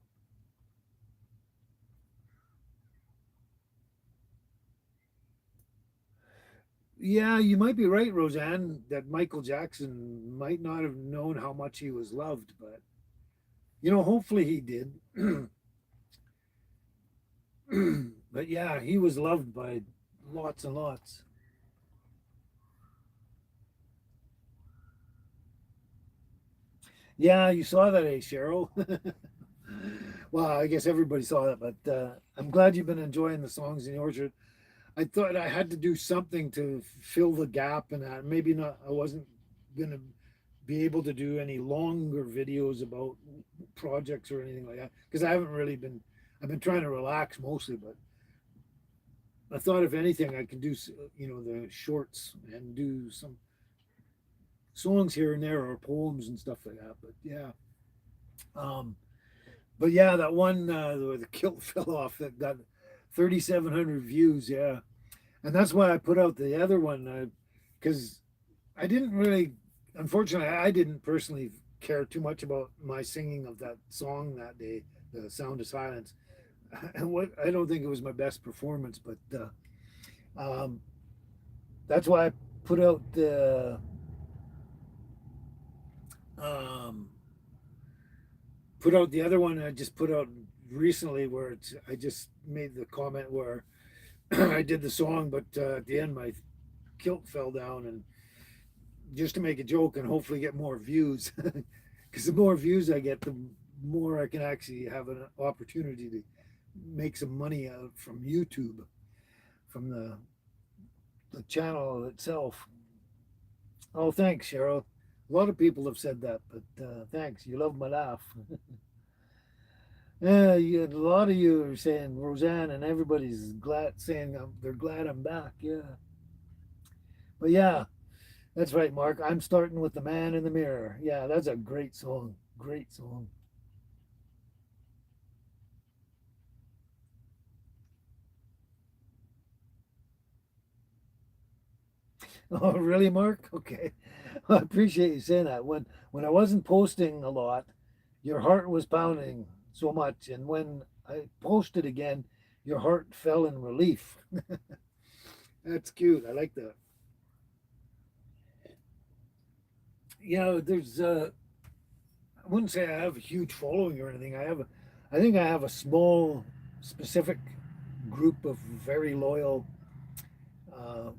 Yeah, you might be right, Roseanne, that Michael Jackson might not have known how much he was loved, but hopefully he did. But yeah, he was loved by lots and lots. Yeah, you saw that, eh, Cheryl? Well, I guess everybody saw that, but I'm glad you've been enjoying the songs in the orchard. I thought I had to do something to fill the gap, and maybe not. I wasn't gonna be able to do any longer videos about projects or anything like that because I haven't really been. I've been trying to relax mostly, but I thought if anything, I could do the shorts and do some songs here and there or poems and stuff like that. But yeah, um, but yeah, that one where the kilt fell off that got 3,700 views. Yeah, and that's why I put out the other one because I didn't really, unfortunately, I didn't personally care too much about my singing of that song that day, "The Sound of Silence." And what I don't think it was my best performance, but um, that's why I put out the um, other one. I just put out recently where I just made the comment where I did the song, but at the end my kilt fell down, and just to make a joke and hopefully get more views, because the more views I get, the more I can actually have an opportunity to make some money out from YouTube, from the channel itself. Oh, thanks, Cheryl. A lot of people have said that, but thanks. You love my laugh. Yeah, a lot of you are saying Roseanne, and everybody's glad saying they're glad I'm back. Yeah, but yeah, that's right, Mark. I'm starting with the man in the mirror. Yeah, that's a great song. Great song. Oh, really, Mark? Okay. I appreciate you saying that. When I wasn't posting a lot, your heart was pounding so much, and when I posted again, your heart fell in relief. That's cute. I like that. Yeah, there's I wouldn't say I have a huge following or anything. I think I have a small, specific group of very loyal uh,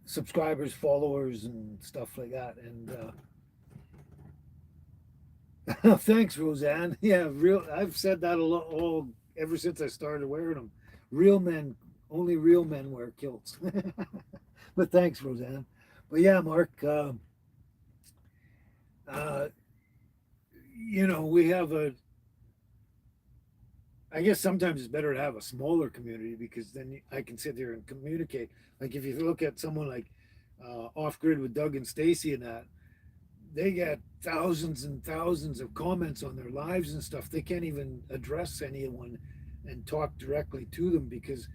subscribers, followers, and stuff like that. And thanks, Roseanne. Yeah, real. I've said that a lot all ever since I started wearing them. Real men, only real men wear kilts. But thanks, Roseanne. But yeah, Mark. Uh, we have a. I guess sometimes it's better to have a smaller community because then I can sit there and communicate. Like if you look at someone like Off Grid with Doug and Stacy and that, they get thousands and thousands of comments on their lives and stuff. They can't even address anyone and talk directly to them because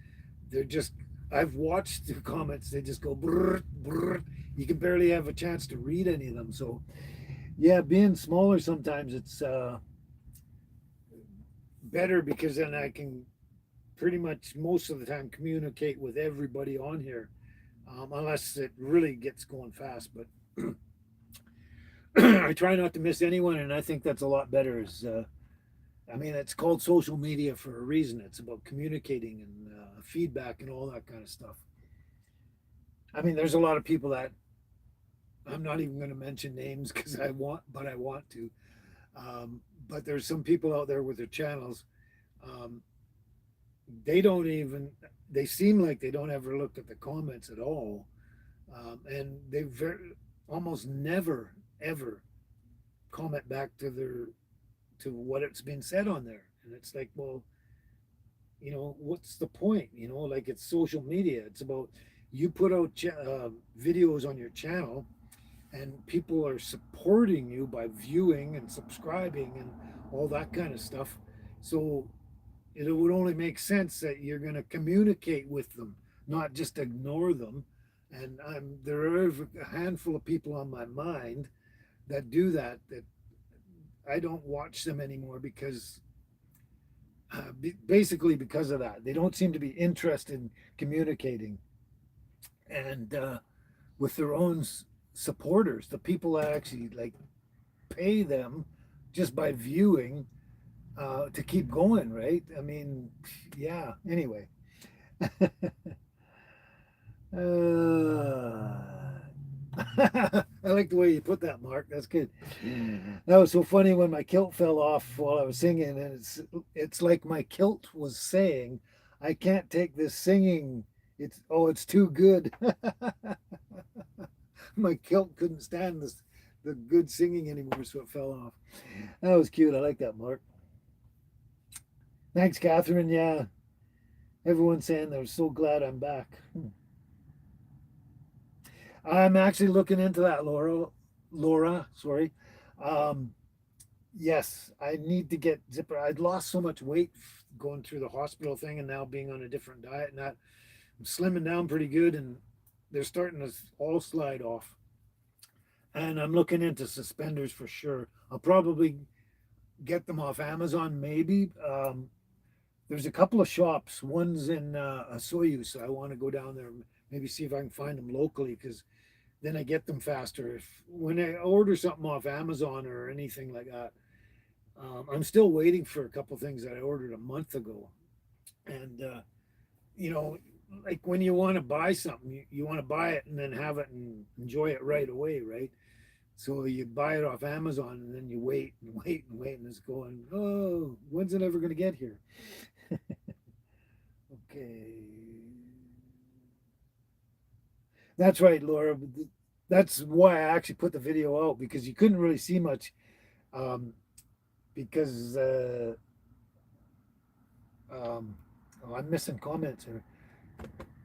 they're just. I've watched the comments; they just go brrr, brrr. You can barely have a chance to read any of them. So, yeah, being smaller sometimes it's better because then I can pretty much most of the time communicate with everybody on here, unless it really gets going fast. But I try not to miss anyone, and I think that's a lot better. I mean, it's called social media for a reason. It's about communicating and feedback and all that kind of stuff. I mean, there's a lot of people that I'm not even going to mention names because but I want to. But there's some people out there with their channels. Um, they don't even. They seem like they don't ever look at the comments at all, and they almost never ever comment back to what it's been said on there. And it's like, well, what's the point? Like it's social media. It's about you put out videos on your channel and people are supporting you by viewing and subscribing and all that kind of stuff. So it would only make sense that you're going to communicate with them, not just ignore them. And there are a handful of people on my mind that do that. That I don't watch them anymore because basically because of that. They don't seem to be interested in communicating and with their own supporters, the people that actually like pay them just by viewing to keep going, right? I mean, yeah. Anyway, I like the way you put that, Mark. That's good. That was so funny when my kilt fell off while I was singing, and it's like my kilt was saying, "I can't take this singing. It's too good." My kilt couldn't stand the good singing anymore, so it fell off. That was cute. I like that, Mark. Thanks, Catherine. Yeah, everyone's saying they're so glad I'm back. I'm actually looking into that, Laura. Laura, sorry. Um, yes, I need to get zipper. I'd lost so much weight going through the hospital thing, and now being on a different diet, and that I'm slimming down pretty good, and they're starting to all slide off. And I'm looking into suspenders for sure. I'll probably get them off Amazon, maybe. There's a couple of shops. One's in Soyuz. So I want to go down there, and maybe see if I can find them locally because then I get them faster. If when I order something off Amazon or anything like that, I'm still waiting for a couple of things that I ordered a month ago. And you know, like when you want to buy something, you want to buy it and then have it and enjoy it right away, right? So you buy it off Amazon and then you wait and wait and wait and it's going, oh, when's it ever going to get here? Okay. That's right, Laura. That's why I actually put the video out because you couldn't really see much um, because um, oh, I'm missing comments here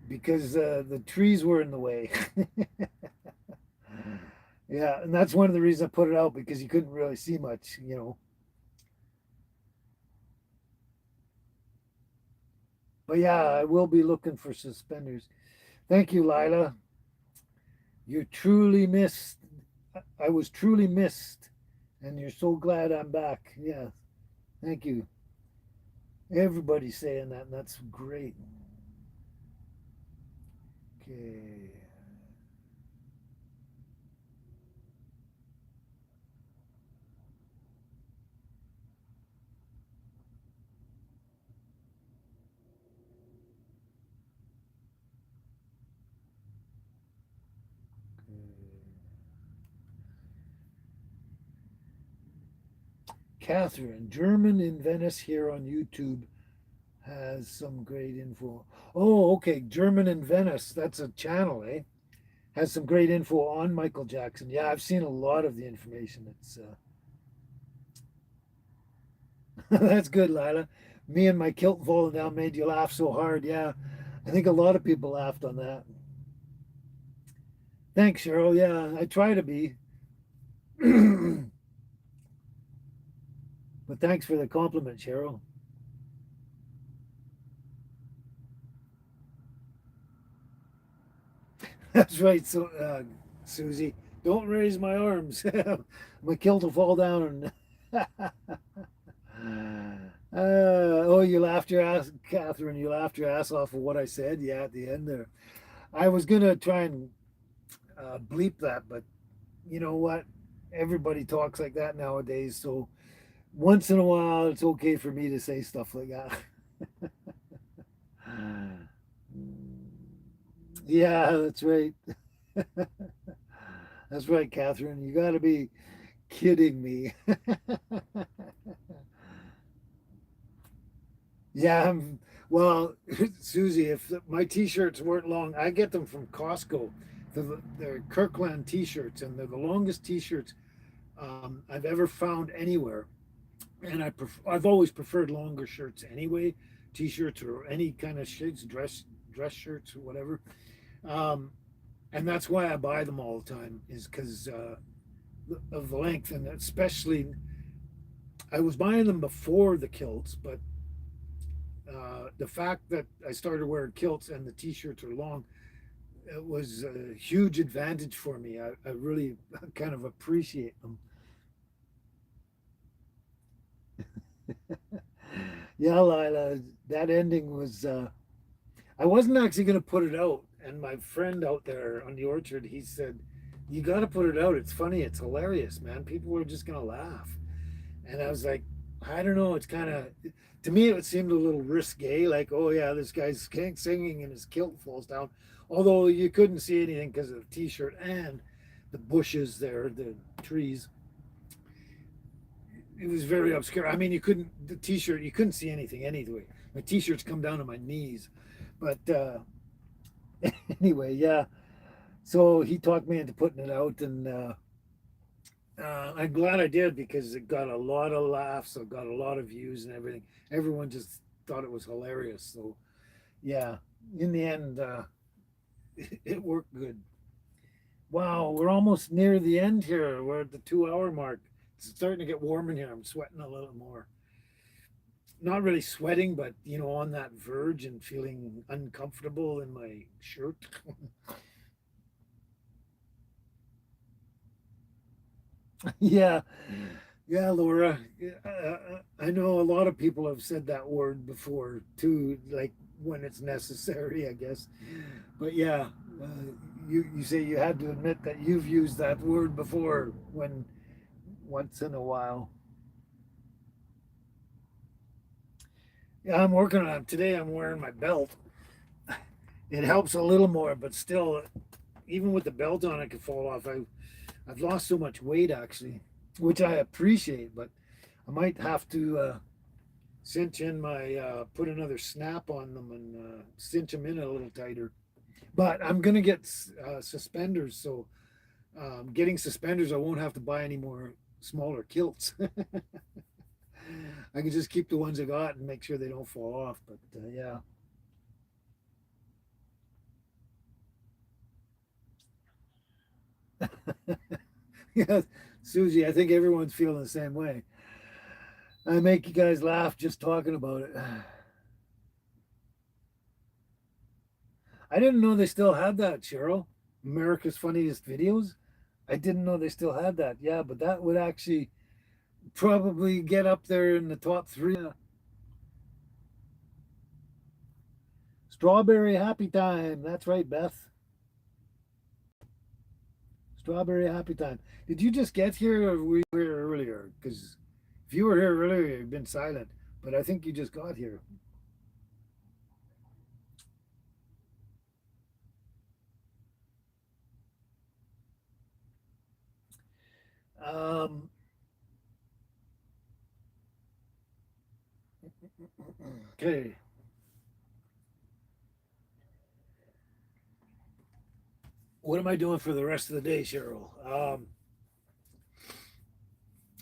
because the trees were in the way. Yeah, and that's one of the reasons I put it out because you couldn't really see much, you know. But yeah, I will be looking for suspenders. Thank you, Lila. You're truly missed. I was truly missed, and you're so glad I'm back. Yeah, thank you. Everybody's saying that, and that's great. Okay. Catherine, German in Venice here on YouTube has some great info. Oh, okay. German in Venice. That's a channel, eh? Has some great info on Michael Jackson. Yeah, I've seen a lot of the information. It's that's good, Lila. Me and my kilt falling down made you laugh so hard. Yeah, I think a lot of people laughed on that. Thanks, Cheryl. Yeah, I try to be. But thanks for the compliment, Cheryl. That's right, so Susie. Don't raise my arms. My kilt will fall down. Oh, you laughed your ass, Catherine. You laughed your ass off of what I said. Yeah, at the end there. I was gonna try and bleep that, but you know what? Everybody talks like that nowadays. So once in a while, it's okay for me to say stuff like that. Yeah, that's right. That's right, Catherine. You got to be kidding me. Yeah, well, Susie, if my t-shirts weren't long, I get them from Costco. They're Kirkland t-shirts, and they're the longest t-shirts I've ever found anywhere. And I've always preferred longer shirts anyway, t-shirts or any kind of shirts, dress shirts or whatever. Um, and that's why I buy them all the time is because of the length, and especially I was buying them before the kilts, but the fact that I started wearing kilts and the t-shirts are long, it was a huge advantage for me. I really kind of appreciate them. Yeah, Lila, that ending was. I wasn't actually going to put it out, and my friend out there on the orchard, he said, "You got to put it out. It's funny. It's hilarious, man. People are just going to laugh." And I was like, I don't know. It's kind of, to me, it seemed a little risque. Like, oh yeah, this guy's singing and his kilt falls down. Although you couldn't see anything because of the t-shirt and the bushes there, the trees. It was very obscure. I mean, you couldn't the t-shirt. You couldn't see anything anyway. My t-shirts come down to my knees. But anyway, yeah. So he talked me into putting it out, and I'm glad I did because it got a lot of laughs, it got a lot of views and everything. Everyone just thought it was hilarious. So yeah, in the end, it worked good. Wow, we're almost near the end here. We're at the 2 hour mark. It's starting to get warm in here. I'm sweating a little more. Not really sweating, but on that verge and feeling uncomfortable in my shirt. Yeah, yeah, Laura. I know a lot of people have said that word before too, like when it's necessary, I guess. But yeah, uh, you say you had to admit that you've used that word before when once in a while. Yeah, I'm working on it today. I'm wearing my belt. It helps a little more, but still, even with the belt on, it could fall off. I've lost so much weight actually, which I appreciate, but I might have to cinch in my put another snap on them and cinch them in a little tighter. But I'm gonna get suspenders, so getting suspenders, I won't have to buy any more smaller kilts. I can just keep the ones I got and make sure they don't fall off. But yeah. Yeah, Susie, I think everyone's feeling the same way. I make you guys laugh just talking about it. I didn't know they still had that, Cheryl. America's Funniest Videos. I didn't know they still had that. Yeah, but that would actually probably get up there in the top three. Strawberry Happy Time. That's right, Beth. Strawberry Happy Time. Did you just get here or were you here earlier? Because if you were here earlier, you've been silent. But I think you just got here. Um, okay. What am I doing for the rest of the day, Cheryl?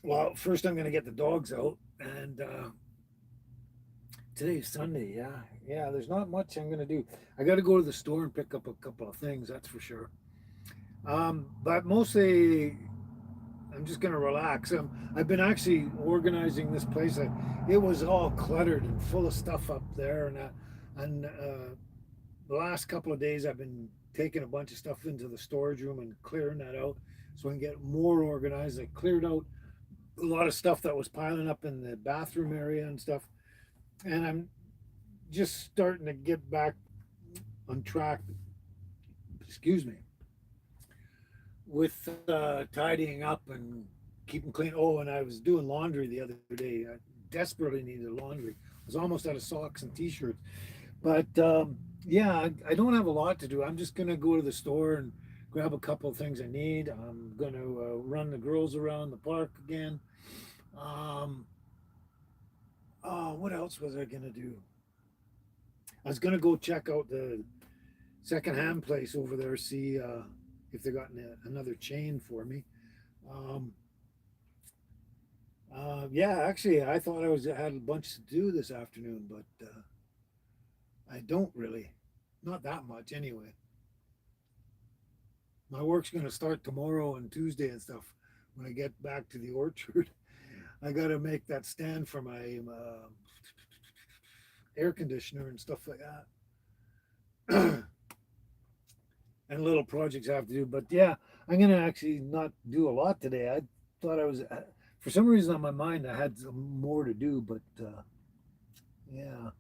Well, first I'm going to get the dogs out, and today's Sunday. Yeah, yeah. There's not much I'm going to do. I got to go to the store and pick up a couple of things. That's for sure. But mostly I'm just going to relax. I've been actually organizing this place. It was all cluttered and full of stuff up there, and the last couple of days I've been taking a bunch of stuff into the storage room and clearing that out so I can get more organized. I cleared out a lot of stuff that was piling up in the bathroom area and stuff, and I'm just starting to get back on track. Excuse me, with tidying up and keeping clean. Oh, and I was doing laundry the other day. I desperately needed laundry. I was almost out of socks and t-shirts, but yeah, I don't have a lot to do. I'm just gonna go to the store and grab a couple of things I need. I'm gonna run the girls around the park again. Um, oh, what else was I gonna do? I was gonna go check out the secondhand place over there, see if they got another chain for me. Um, yeah, actually, I thought I had a bunch to do this afternoon, but I don't really, not that much anyway. My work's going to start tomorrow and Tuesday and stuff. When I get back to the orchard, I got to make that stand for my air conditioner and stuff like that. And little projects I have to do. But yeah, I'm gonna actually not do a lot today. I thought I was, for some reason on my mind, I had some more to do. But yeah,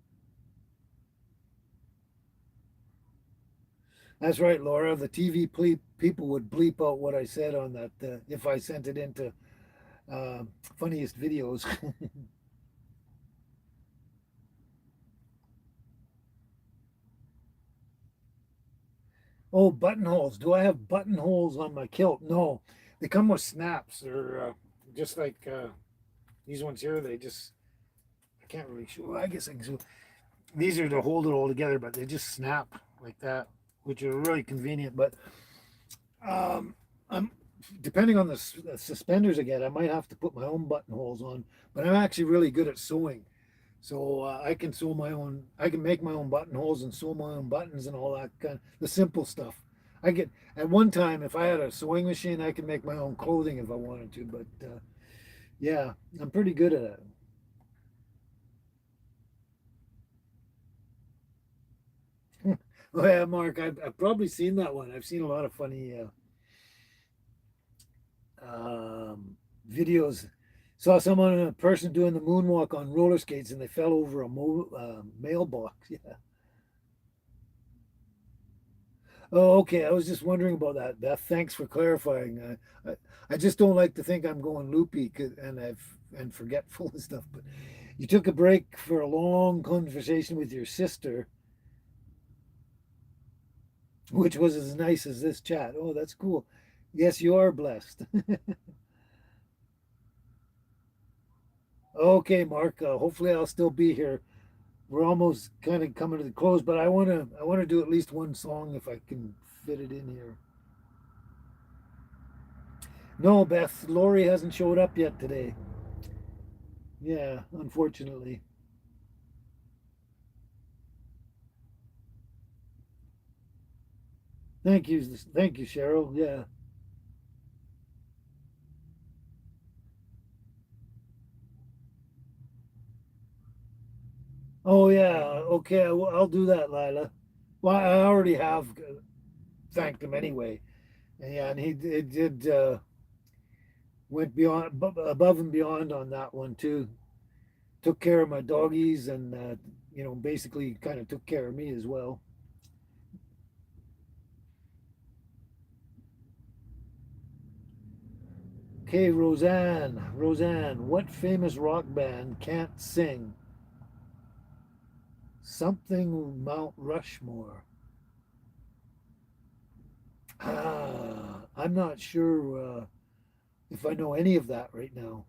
that's right, Laura. The TV people would bleep out what I said on that if I sent it into uh, funniest videos. Oh, buttonholes. Do I have buttonholes on my kilt? No, they come with snaps. They're just like these ones here. They just, I can't really show. Well, I guess I can show. These are to hold it all together, but they just snap like that, which are really convenient. But I'm depending on the suspenders I get, I might have to put my own buttonholes on. But I'm actually really good at sewing, so I can sew my own. I can make my own buttonholes and sew my own buttons and all that kind of the simple stuff. I get at one time if I had a sewing machine, I could make my own clothing if I wanted to. But yeah, I'm pretty good at it. Oh yeah, Mark, I've probably seen that one. I've seen a lot of funny videos. Saw someone, a person doing the moonwalk on roller skates, and they fell over a mailbox. Yeah. Oh, okay. I was just wondering about that, Beth. Thanks for clarifying. I just don't like to think I'm going loopy and forgetful and stuff. But you took a break for a long conversation with your sister, which was as nice as this chat. Oh, that's cool. Yes, you are blessed. Okay, Mark. Hopefully, I'll still be here. We're almost kind of coming to the close, but I wanna do at least one song if I can fit it in here. No, Beth, Lori hasn't showed up yet today. Yeah, unfortunately. Thank you, Cheryl. Yeah. Oh yeah. Okay, I'll do that, Lila. Well, I already have thanked him anyway. Yeah, and he did went beyond above and beyond on that one too. Took care of my doggies and basically kind of took care of me as well. Okay, Roseanne, what famous rock band can't sing something Mount Rushmore? I'm not sure if I know any of that right now.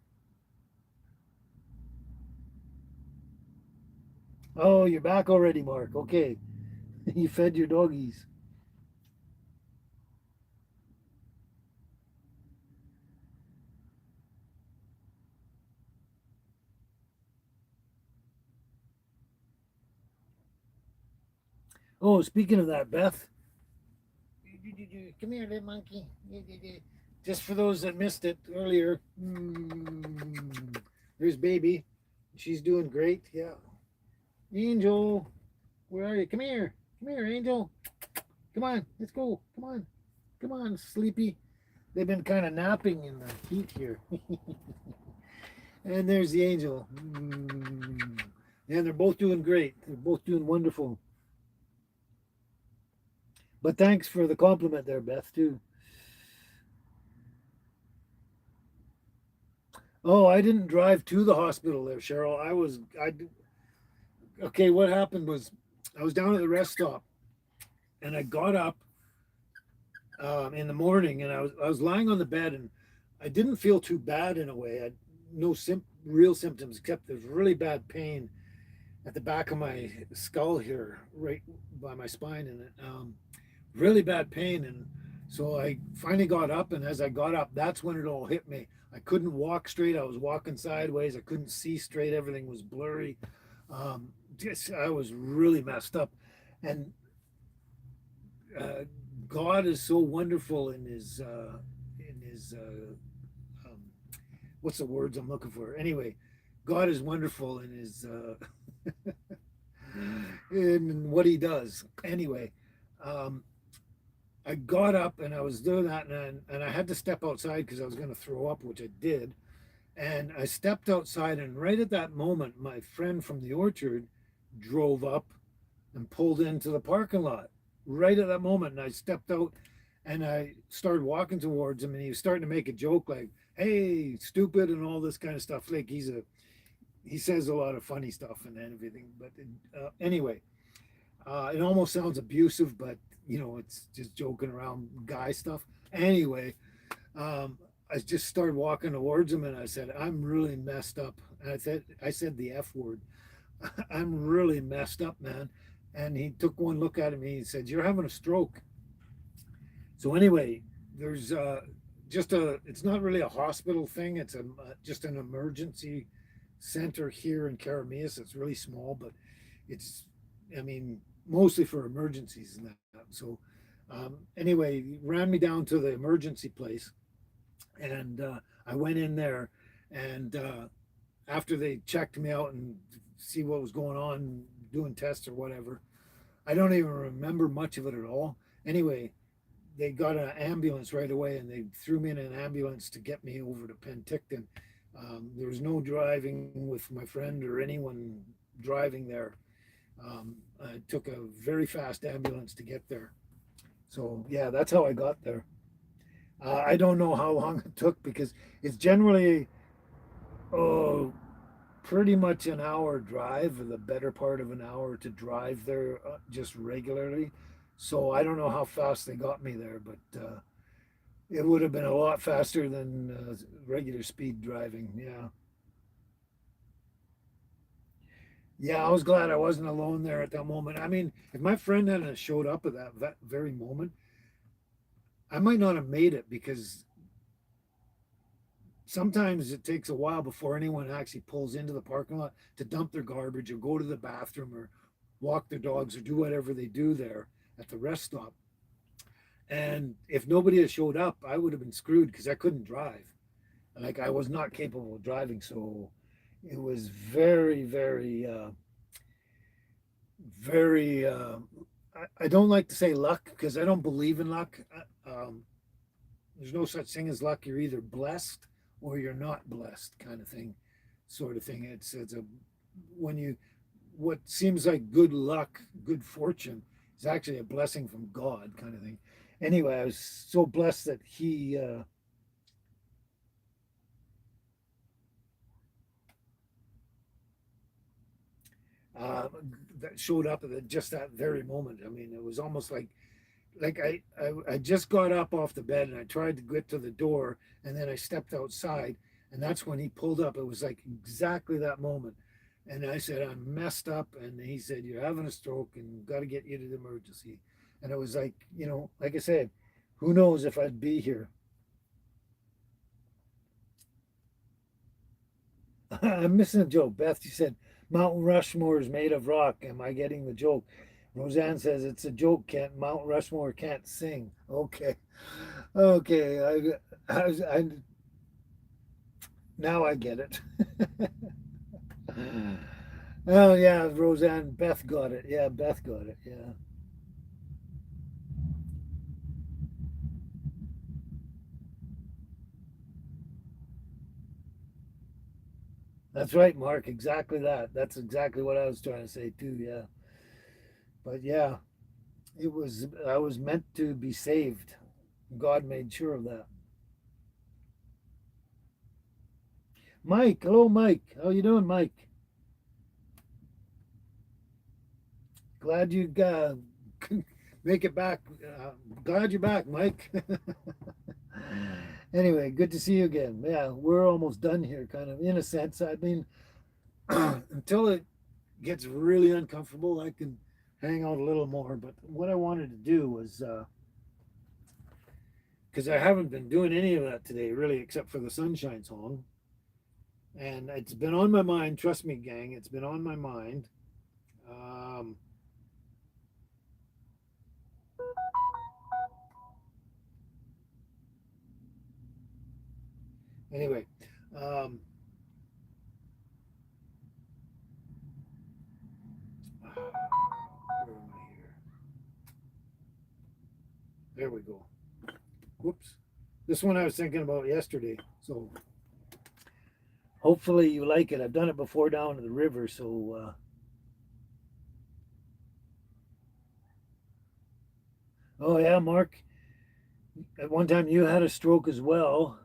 Oh, you're back already, Mark. Okay, you fed your doggies. Oh, speaking of that, Beth, come here, little monkey. Just for those that missed it earlier, there's baby. She's doing great. Yeah, Angel, where are you? Come here, Angel. Come on, let's go. Come on, Sleepy. They've been kind of napping in the heat here. And there's the Angel. And they're both doing great. They're both doing wonderful. But thanks for the compliment there, Beth, too. Oh, I didn't drive to the hospital there, Cheryl. Okay, what happened was I was down at the rest stop and I got up in the morning and I was lying on the bed and I didn't feel too bad in a way. I had no real symptoms except there's really bad pain at the back of my skull here, right by my spine, and really bad pain. And so I finally got up, and as I got up, that's when it all hit me. I couldn't walk straight. I was walking sideways. I couldn't see straight. Everything was blurry. Just I was really messed up, and uh, God is so wonderful in his what's the words I'm looking for? Anyway, God is wonderful in his in what he does. Anyway, um, I got up and I was doing that, and I had to step outside because I was going to throw up, which I did. And I stepped outside, and right at that moment, my friend from the orchard drove up and pulled into the parking lot. Right at that moment, and I stepped out and I started walking towards him, and he was starting to make a joke like, "Hey, stupid," and all this kind of stuff. Like he says a lot of funny stuff and everything. But anyway, it almost sounds abusive, but it's just joking around guy stuff. Anyway, I just started walking towards him and I said, "I'm really messed up." And I said the F word. "I'm really messed up, man." And he took one look at me and he said, "You're having a stroke." So anyway, there's it's not really a hospital thing. It's just an emergency center here in Karameas. It's really small, but it's, I mean, mostly for emergencies and that. So anyway, he ran me down to the emergency place, and I went in there, and after they checked me out and see what was going on, doing tests or whatever, I don't even remember much of it at all. Anyway, they got an ambulance right away and they threw me in an ambulance to get me over to Penticton. There was no driving with my friend or anyone driving there. I took a very fast ambulance to get there. So yeah, that's how I got there. I don't know how long it took because it's generally oh pretty much an hour drive, or the better part of an hour to drive there just regularly. So I don't know how fast they got me there, but It would have been a lot faster than regular speed driving. Yeah. Yeah, I was glad I wasn't alone there at that moment. I mean, if my friend hadn't showed up at that very moment, I might not have made it because sometimes it takes a while before anyone actually pulls into the parking lot to dump their garbage or go to the bathroom or walk their dogs or do whatever they do there at the rest stop. And if nobody had showed up, I would have been screwed because I couldn't drive. Like I was not capable of driving. So it was very, I don't like to say luck because I don't believe in luck. There's no such thing as luck. You're either blessed or you're not blessed, kind of thing, sort of thing. It's a when you what seems like good luck, good fortune is actually a blessing from God, kind of thing. Anyway, I was so blessed that he uh, that showed up at just that very moment. I mean, it was almost like I just got up off the bed and I tried to get to the door and then I stepped outside and that's when he pulled up. It was like exactly that moment. And I said, I'm messed up. And he said, you're having a stroke and got to get you to the emergency. And it was like, like I said, who knows if I'd be here. I'm missing a joke. Beth, you said Mount Rushmore is made of rock. Am I getting the joke? Roseanne says it's a joke. Can't Mount Rushmore can't sing. Okay, okay. I now I get it. Oh yeah, Roseanne. Beth got it. Yeah, Beth got it. Yeah, that's right, Mark. Exactly that. That's exactly what I was trying to say too. Yeah, but yeah, it was. I was meant to be saved. God made sure of that. Mike, hello, Mike. How you doing, Mike? Glad you make it back. Glad you're back, Mike. Anyway, good to see you again. Yeah, we're almost done here, kind of in a sense. I mean, until it gets really uncomfortable, I can hang out a little more. But what I wanted to do was because I haven't been doing any of that today, really, except for the Sunshine song. And it's been on my mind. Trust me, gang, it's been on my mind. Um, anyway, um, where am I here? There we go. Whoops. This one I was thinking about yesterday. So hopefully you like it. I've done it before down to the river. So, oh yeah, Mark. At one time you had a stroke as well,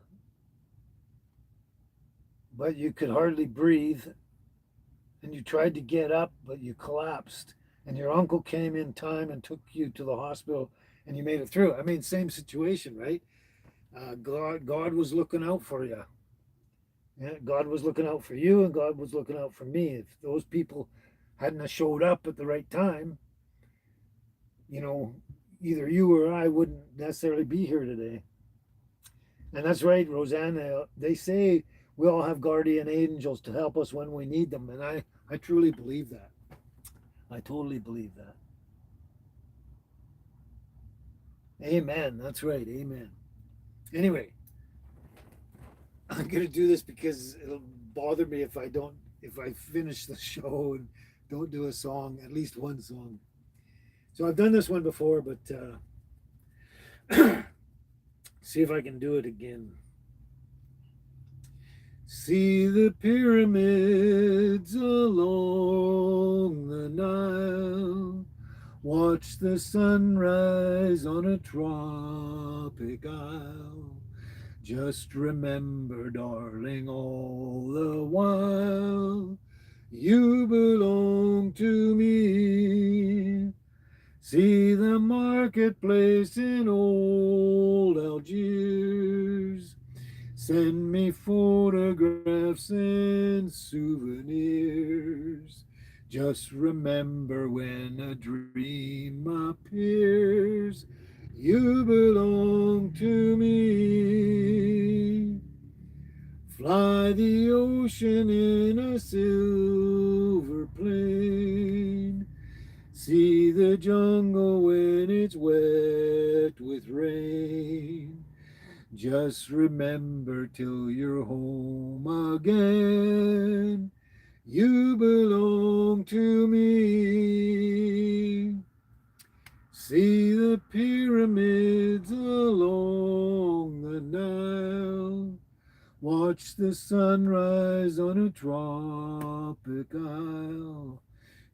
but you could hardly breathe, and you tried to get up, but you collapsed. And your uncle came in time and took you to the hospital, and you made it through. I mean, same situation, right? God was looking out for you. Yeah, God was looking out for you, and God was looking out for me. If those people hadn't have showed up at the right time, you know, either you or I wouldn't necessarily be here today. And that's right, Roseanne. They say we all have guardian angels to help us when we need them, and I truly believe that. I totally believe that. Amen. That's right. Amen. Anyway, I'm gonna do this because it'll bother me if I finish the show and don't do a song, at least one song. So I've done this one before, but see if I can do it again. See the pyramids along the Nile. Watch the sunrise on a tropic isle. Just remember, darling, all the while you belong to me. See the marketplace in old Algiers. Send me photographs and souvenirs. Just remember when a dream appears, you belong to me. Fly the ocean in a silver plane. See the jungle when it's wet with rain. Just remember till you're home again, you belong to me. See the pyramids along the Nile. Watch the sunrise on a tropic isle.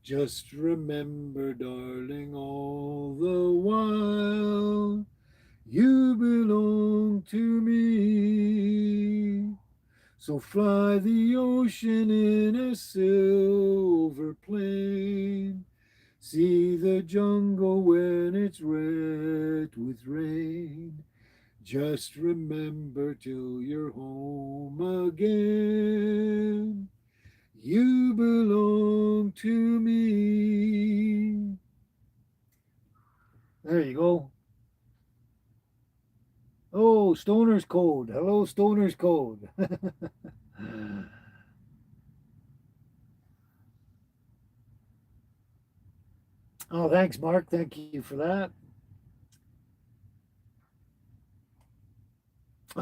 Just remember, darling, all the while, you belong to me. So fly the ocean in a silver plane. See the jungle when it's wet with rain. Just remember till you're home again, you belong to me. There you go. Oh, Stoner's Code. Hello, Stoner's Code. Oh, thanks, Mark. Thank you for that.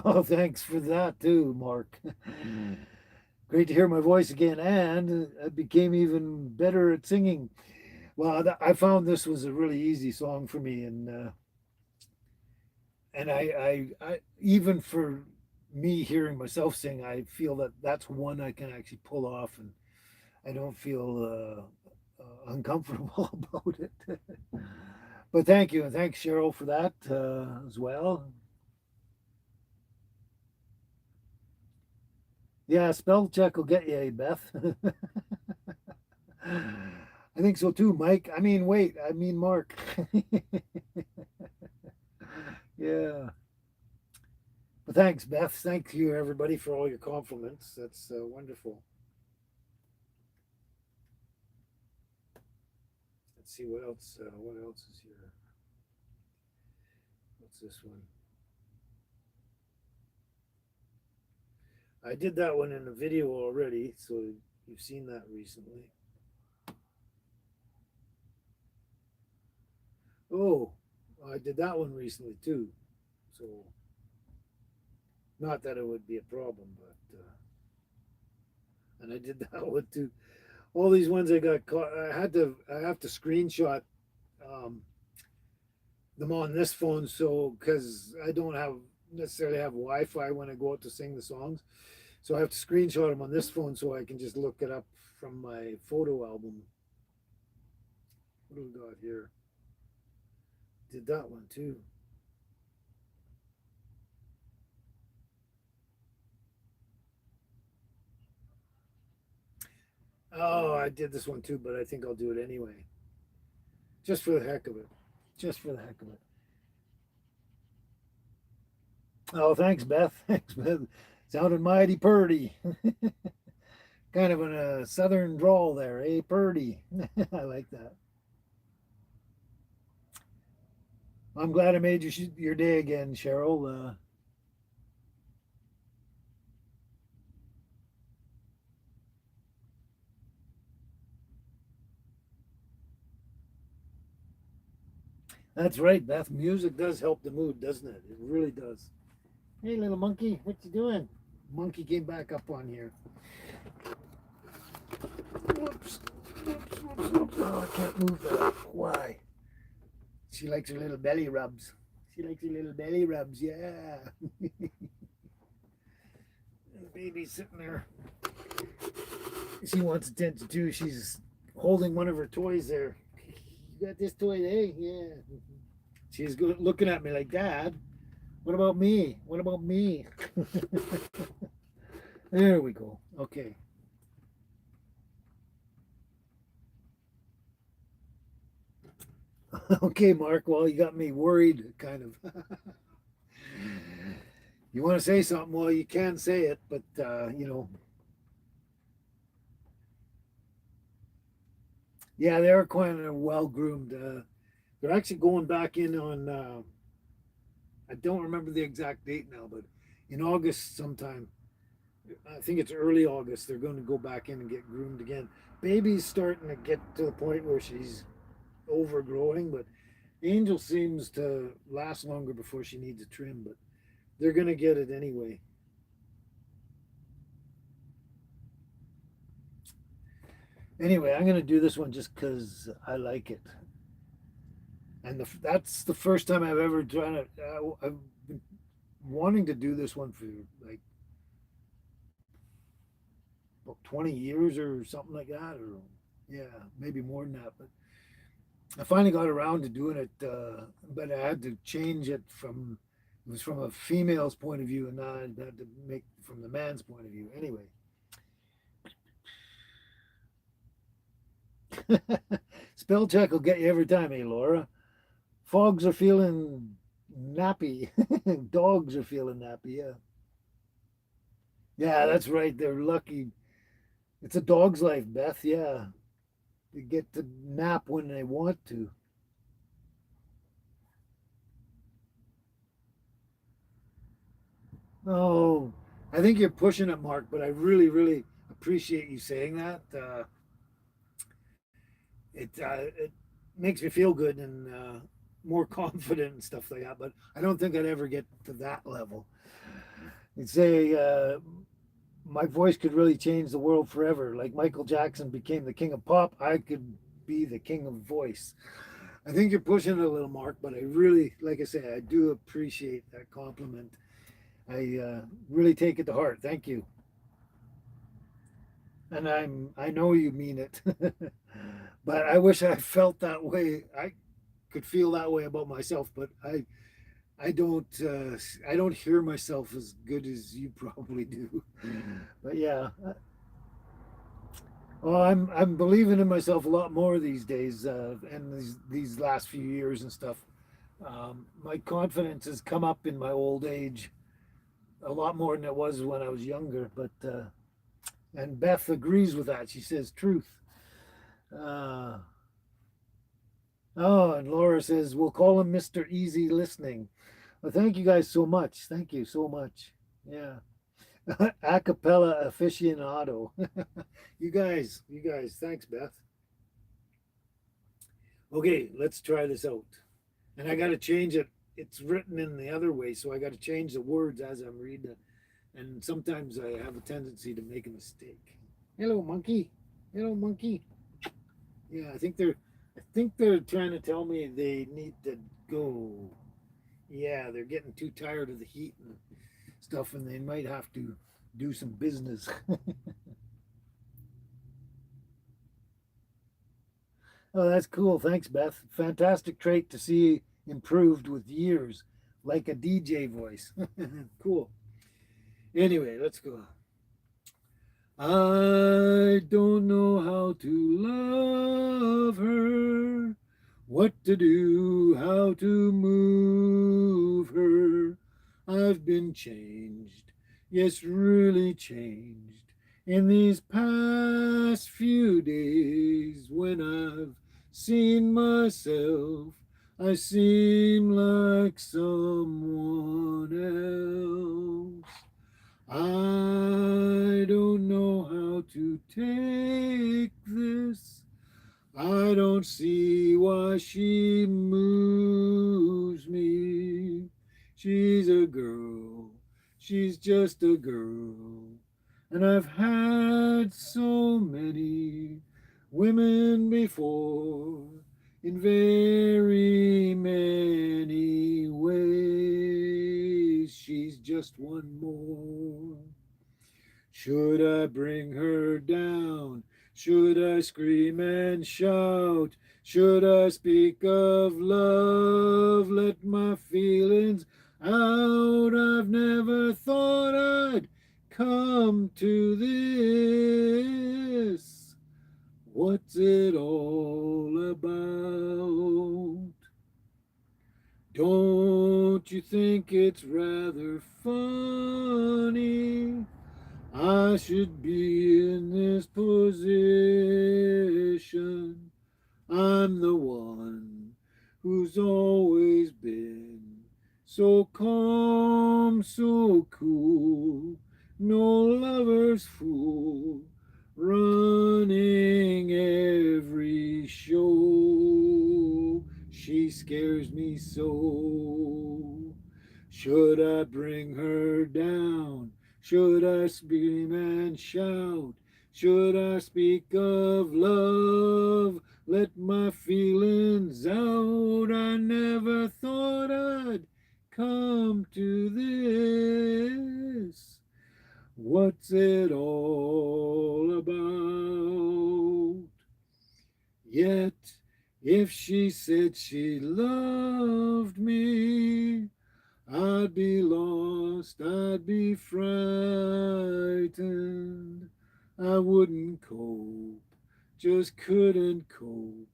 Oh, thanks for that too, Mark. Great to hear my voice again, and I became even better at singing. Well, I found this was a really easy song for me, and I even for me hearing myself sing, I feel that that's one I can actually pull off, and I don't feel uncomfortable about it. But thank you, and thanks Cheryl for that as well. Yeah, spell check will get you, Beth. I think so too, Mike. I mean, wait, I mean Mark. Yeah. But thanks, Beth. Thank you, everybody, for all your compliments. That's wonderful. Let's see what else. What else is here? What's this one? I did that one in a video already, so you've seen that recently. Oh, I did that one recently too. So, not that it would be a problem, but and I did that one too. All these ones I got caught. I have to screenshot um, them on this phone, so because I don't have necessarily have Wi-Fi when I go out to sing the songs, so I have to screenshot them on this phone so I can just look it up from my photo album. What do we got here? Did that one too. Oh, I did this one too, but I think I'll do it anyway, just for the heck of it. Just for the heck of it. Oh, thanks, Beth. Thanks, Beth. Sounded mighty purdy. Kind of in a southern drawl there, eh? Purdy. I like that. I'm glad I made your day again, Cheryl. That's right, Beth. Music does help the mood, doesn't it? It really does. Hey, little monkey, what you doing? Monkey came back up on here. Whoops. Whoops, whoops, whoops. Oh, I can't move that. Why? She likes her little belly rubs. She likes her little belly rubs, yeah. The baby's sitting there. She wants attention too. She's holding one of her toys there. You got this toy, eh? Yeah. She's looking at me like, Dad, what about me? What about me? There we go. Okay. Okay, Mark. Well, you got me worried, kind of. You want to say something? Well, you can say it, but yeah, they're quite well groomed. They're actually going back in on. I don't remember the exact date now, but in August sometime. I think it's early August. They're going to go back in and get groomed again. Baby's starting to get to the point where she's overgrowing, but Angel seems to last longer before she needs a trim. But they're going to get it anyway. Anyway, I'm going to do this one just because I like it. And that's the first time I've ever done it. I've been wanting to do this one for like about 20 years or something like that, or yeah, maybe more than that. But I finally got around to doing it, but I had to change it from it was from a female's point of view, and now I had to make from the man's point of view. Anyway, spell check will get you every time, eh, Laura? Fogs are feeling nappy. Dogs are feeling nappy. Yeah, yeah, that's right. They're lucky. It's a dog's life, Beth. Yeah, they get to nap when they want to. Oh, I think you're pushing it, Mark, but I really, really appreciate you saying that. It makes me feel good and more confident and stuff like that. But I don't think I'd ever get to that level. You'd say my voice could really change the world forever. Like Michael Jackson became the king of pop, I could be the king of voice. I think you're pushing it a little, Mark, but I really, like I say, I do appreciate that compliment. I really take it to heart. Thank you, and I know you mean it, but I wish I felt that way. I could feel that way about myself, but I don't hear myself as good as you probably do. But yeah, well, I'm believing in myself a lot more these days, and these last few years and stuff. My confidence has come up in my old age a lot more than it was when I was younger. But and Beth agrees with that. She says truth. Uh, oh, and Laura says we'll call him Mr. Easy Listening. Well, thank you guys so much. Thank you so much. Yeah. Acapella aficionado. You guys, thanks, Beth. Okay, let's try this out. And I got to change it. It's written in the other way, so I got to change the words as I'm reading it. And sometimes I have a tendency to make a mistake. Hello, monkey. Hello, monkey. Yeah, I think they're trying to tell me they need to go. Yeah, they're getting too tired of the heat and stuff, and they might have to do some business. Oh, that's cool. Thanks, Beth. Fantastic trait to see improved with years, like a DJ voice. Cool. Anyway, let's go. I don't know how to love her, what to do, how to move her. I've been changed, yes, really changed in these past few days when I've seen myself. I seem like someone else. I don't know how to take this. I don't see why she moves me. She's a girl, she's just a girl. And I've had so many women before in very many ways. She's just one more. Should I bring her down? Should I scream and shout? Should I speak of love? Let my feelings out. I've never thought I'd come to this. What's it all about? Don't you think it's rather funny? I should be in this position. I'm the one who's always been so calm, so cool, no lover's fool, running every show. She scares me so. Should I bring her down? Should I scream and shout? Should I speak of love? Let my feelings out. I never thought I'd come to this. What's it all about? Yet, if she said she loved me, I'd be lost, I'd be frightened. I wouldn't cope, just couldn't cope.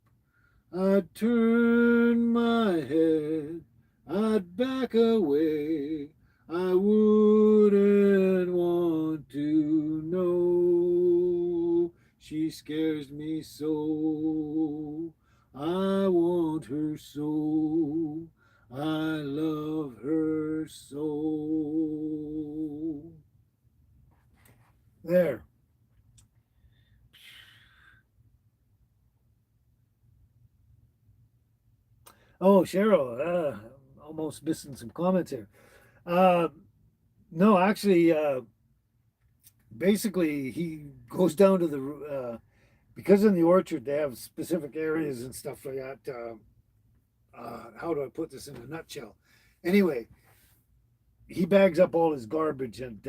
I'd turn my head, I'd back away. I wouldn't want to know. She scares me so. I want her so. I love her so. There. Oh, Cheryl, almost missing some comments here. Uh, no, actually, basically, he goes down to the because in the orchard they have specific areas and stuff like that. How do I put this in a nutshell? Anyway, he bags up all his garbage and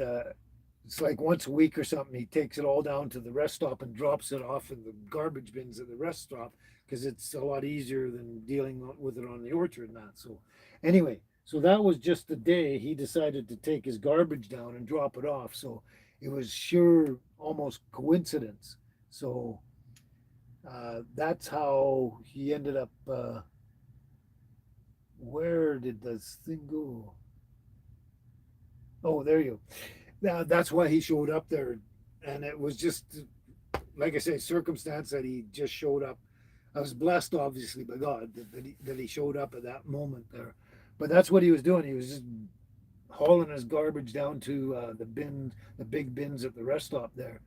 it's like once a week or something. He takes it all down to the rest stop and drops it off in the garbage bins at the rest stop because it's a lot easier than dealing with it on the orchard and that. So, anyway, so that was just the day he decided to take his garbage down and drop it off. So it was sure almost coincidence. So that's how he ended up. Where did this thing go? Oh, there you go. That's why he showed up there, and it was just like I say, circumstance that he just showed up. I was blessed, obviously, by God that he showed up at that moment there. But that's what he was doing. He was just hauling his garbage down to the bin, the big bins at the rest stop there,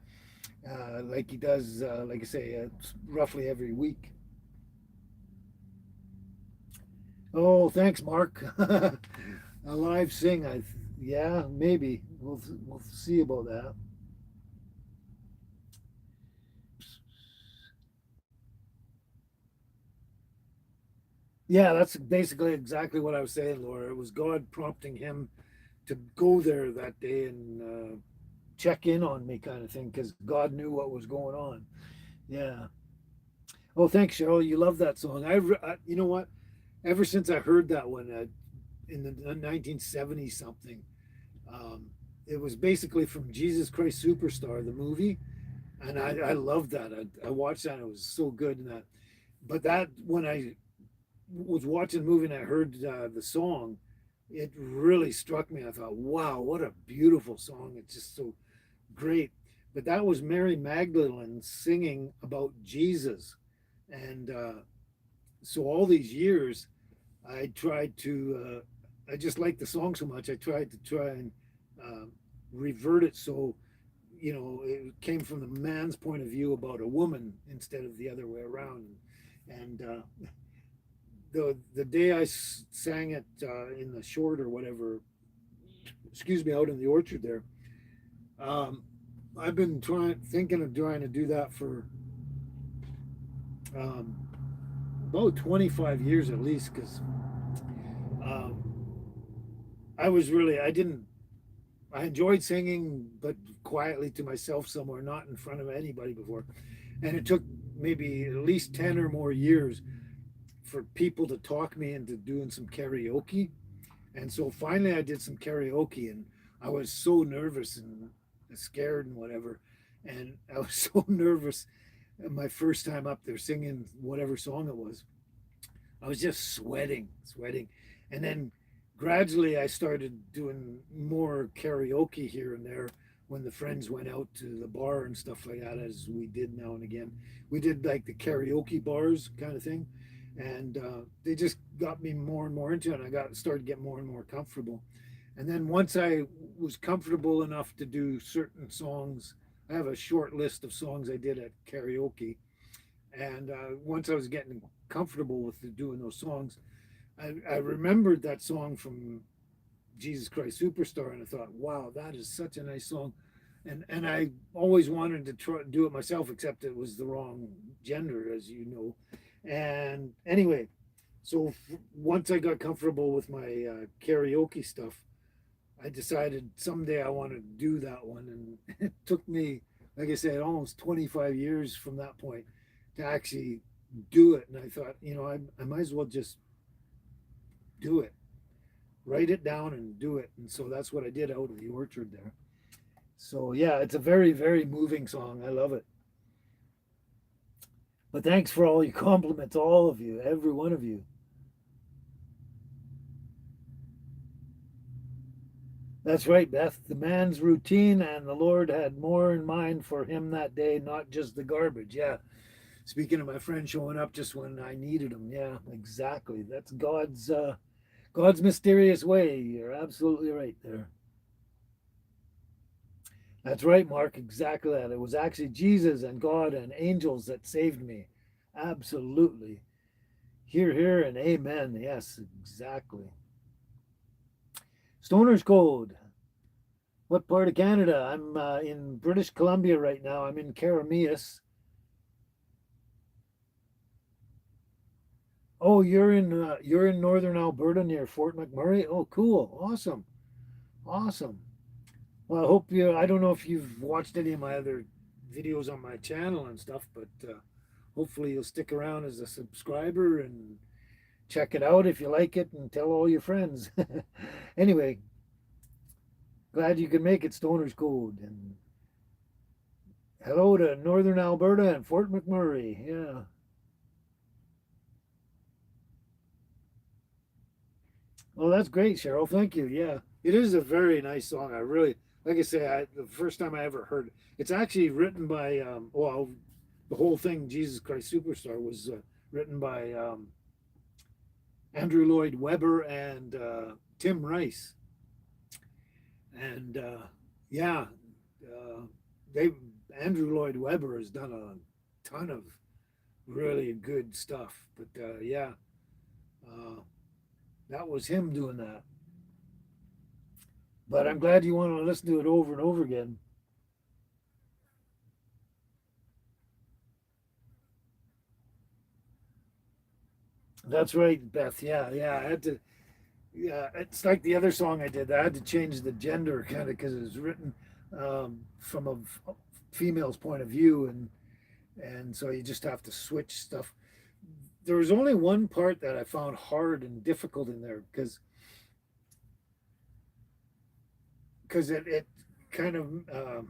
like he does. Like I say, roughly every week. Oh, thanks, Mark. A live sing. Yeah, maybe we'll see about that. Yeah, that's basically exactly what I was saying, Laura. It was God prompting him to go there that day and check in on me, kind of thing, because God knew what was going on. Yeah. Oh, thanks, Cheryl. You love that song. You know what? Ever since I heard that one in the 1970s something, um, it was basically from Jesus Christ Superstar, the movie, and I loved that. I watched that. It was so good. And that, but that when I was watching the movie and I heard the song, it really struck me. I thought, wow, what a beautiful song. It's just so great. But that was Mary Magdalene singing about Jesus. And so all these years, I tried to, I just liked the song so much. I tried to try and uh, revert it so, it came from the man's point of view about a woman instead of the other way around. And the day I sang it in the short or whatever, excuse me, out in the orchard there, um, I've been thinking of trying to do that for um, about 25 years at least, because um, I didn't, I enjoyed singing, but quietly to myself somewhere, not in front of anybody before. And it took maybe at least 10 or more years for people to talk me into doing some karaoke. And so finally I did some karaoke and I was so nervous and scared and whatever. And I was so nervous my first time up there singing whatever song it was. I was just sweating, sweating. And then gradually I started doing more karaoke here and there when the friends went out to the bar and stuff like that, as we did now and again. We did like the karaoke bars kind of thing. And they just got me more and more into it. And I got started getting more and more comfortable. And then once I was comfortable enough to do certain songs, I have a short list of songs I did at karaoke. And once I was getting comfortable with doing those songs, I remembered that song from Jesus Christ Superstar, and I thought, wow, that is such a nice song. And I always wanted to try do it myself, except it was the wrong gender, as you know. And anyway, so once I got comfortable with my karaoke stuff, I decided someday I wanted to do that one. And it took me, like I said, almost 25 years from that point to actually do it. And I thought, I might as well just do it, write it down and do it. And so that's what I did out of the orchard there. So yeah, it's a very, very moving song. I love it. But thanks for all your compliments, all of you, every one of you. That's right, Beth. The man's routine, and the Lord had more in mind for him that day, not just the garbage. Yeah. Speaking of my friend showing up just when I needed him. Yeah, exactly. That's God's mysterious way. You're absolutely right there. That's right, Mark. Exactly that. It was actually Jesus and God and angels that saved me. Absolutely. Hear, hear, and amen. Yes, exactly. Stoner's Code. What part of Canada? I'm in British Columbia right now. I'm in Carameus. Oh, you're in northern Alberta near Fort McMurray. Oh, cool. Awesome. Awesome. Well, I hope you. I don't know if you've watched any of my other videos on my channel and stuff, but hopefully you'll stick around as a subscriber and check it out if you like it and tell all your friends. Anyway, glad you could make it, Stoner's Code. And hello to Northern Alberta and Fort McMurray. Yeah. Oh, that's great, Cheryl. Thank you. Yeah, it is a very nice song. I really, like I say, the first time I ever heard it, it's actually written by, well, the whole thing, Jesus Christ Superstar, was written by Andrew Lloyd Webber and Tim Rice. And yeah, uh, they Andrew Lloyd Webber has done a ton of really good stuff. But yeah, uh, that was him doing that. But I'm glad you want to listen to it over and over again. That's right, Beth. Yeah, yeah. I had to. Yeah, it's like the other song I did. I had to change the gender kind of because it was written from a female's point of view, and so you just have to switch stuff. There was only one part that I found hard and difficult in there because it kind of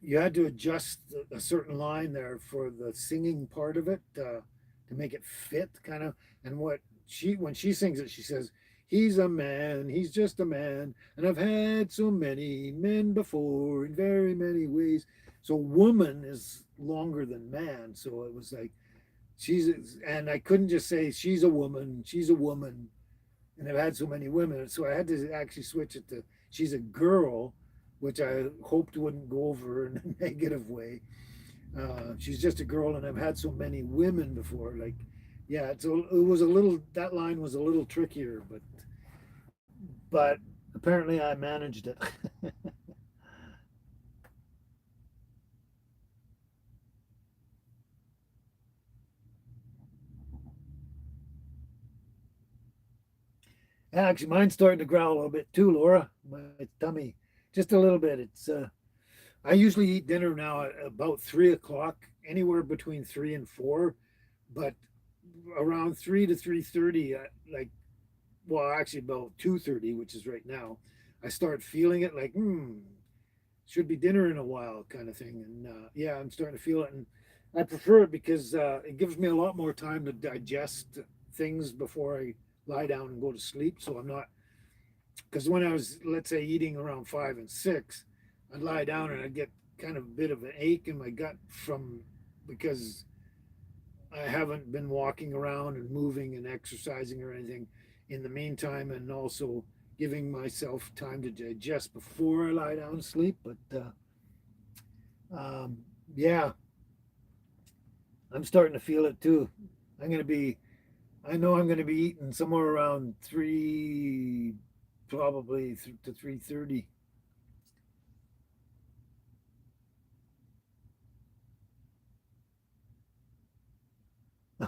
you had to adjust a certain line there for the singing part of it to make it fit kind of. And what she when she sings it, she says, "He's a man, he's just a man, and I've had so many men before in very many ways." So woman is longer than man, so it was like and I couldn't just say she's a woman, and I've had so many women, so I had to actually switch it to she's a girl, which I hoped wouldn't go over in a negative way. She's just a girl, and I've had so many women before. Like, yeah, so it was a little that line was a little trickier, but apparently I managed it. Actually, mine's starting to growl a little bit too, Laura. My tummy, just a little bit. I usually eat dinner now at about 3 o'clock, anywhere between 3 and 4, but around 3 to 3:30, like, well, actually about 2:30, which is right now, I start feeling it like, should be dinner in a while, kind of thing. And yeah, I'm starting to feel it, and I prefer it because it gives me a lot more time to digest things before I lie down and go to sleep. So I'm not, because when I was, let's say, eating around 5 and 6, I'd lie down and I'd get kind of a bit of an ache in my gut from, because I haven't been walking around and moving and exercising or anything in the meantime, and also giving myself time to digest before I lie down and sleep. But um, yeah, I'm starting to feel it too. I'm going to be, I know I'm going to be eating somewhere around 3, probably to 3:30.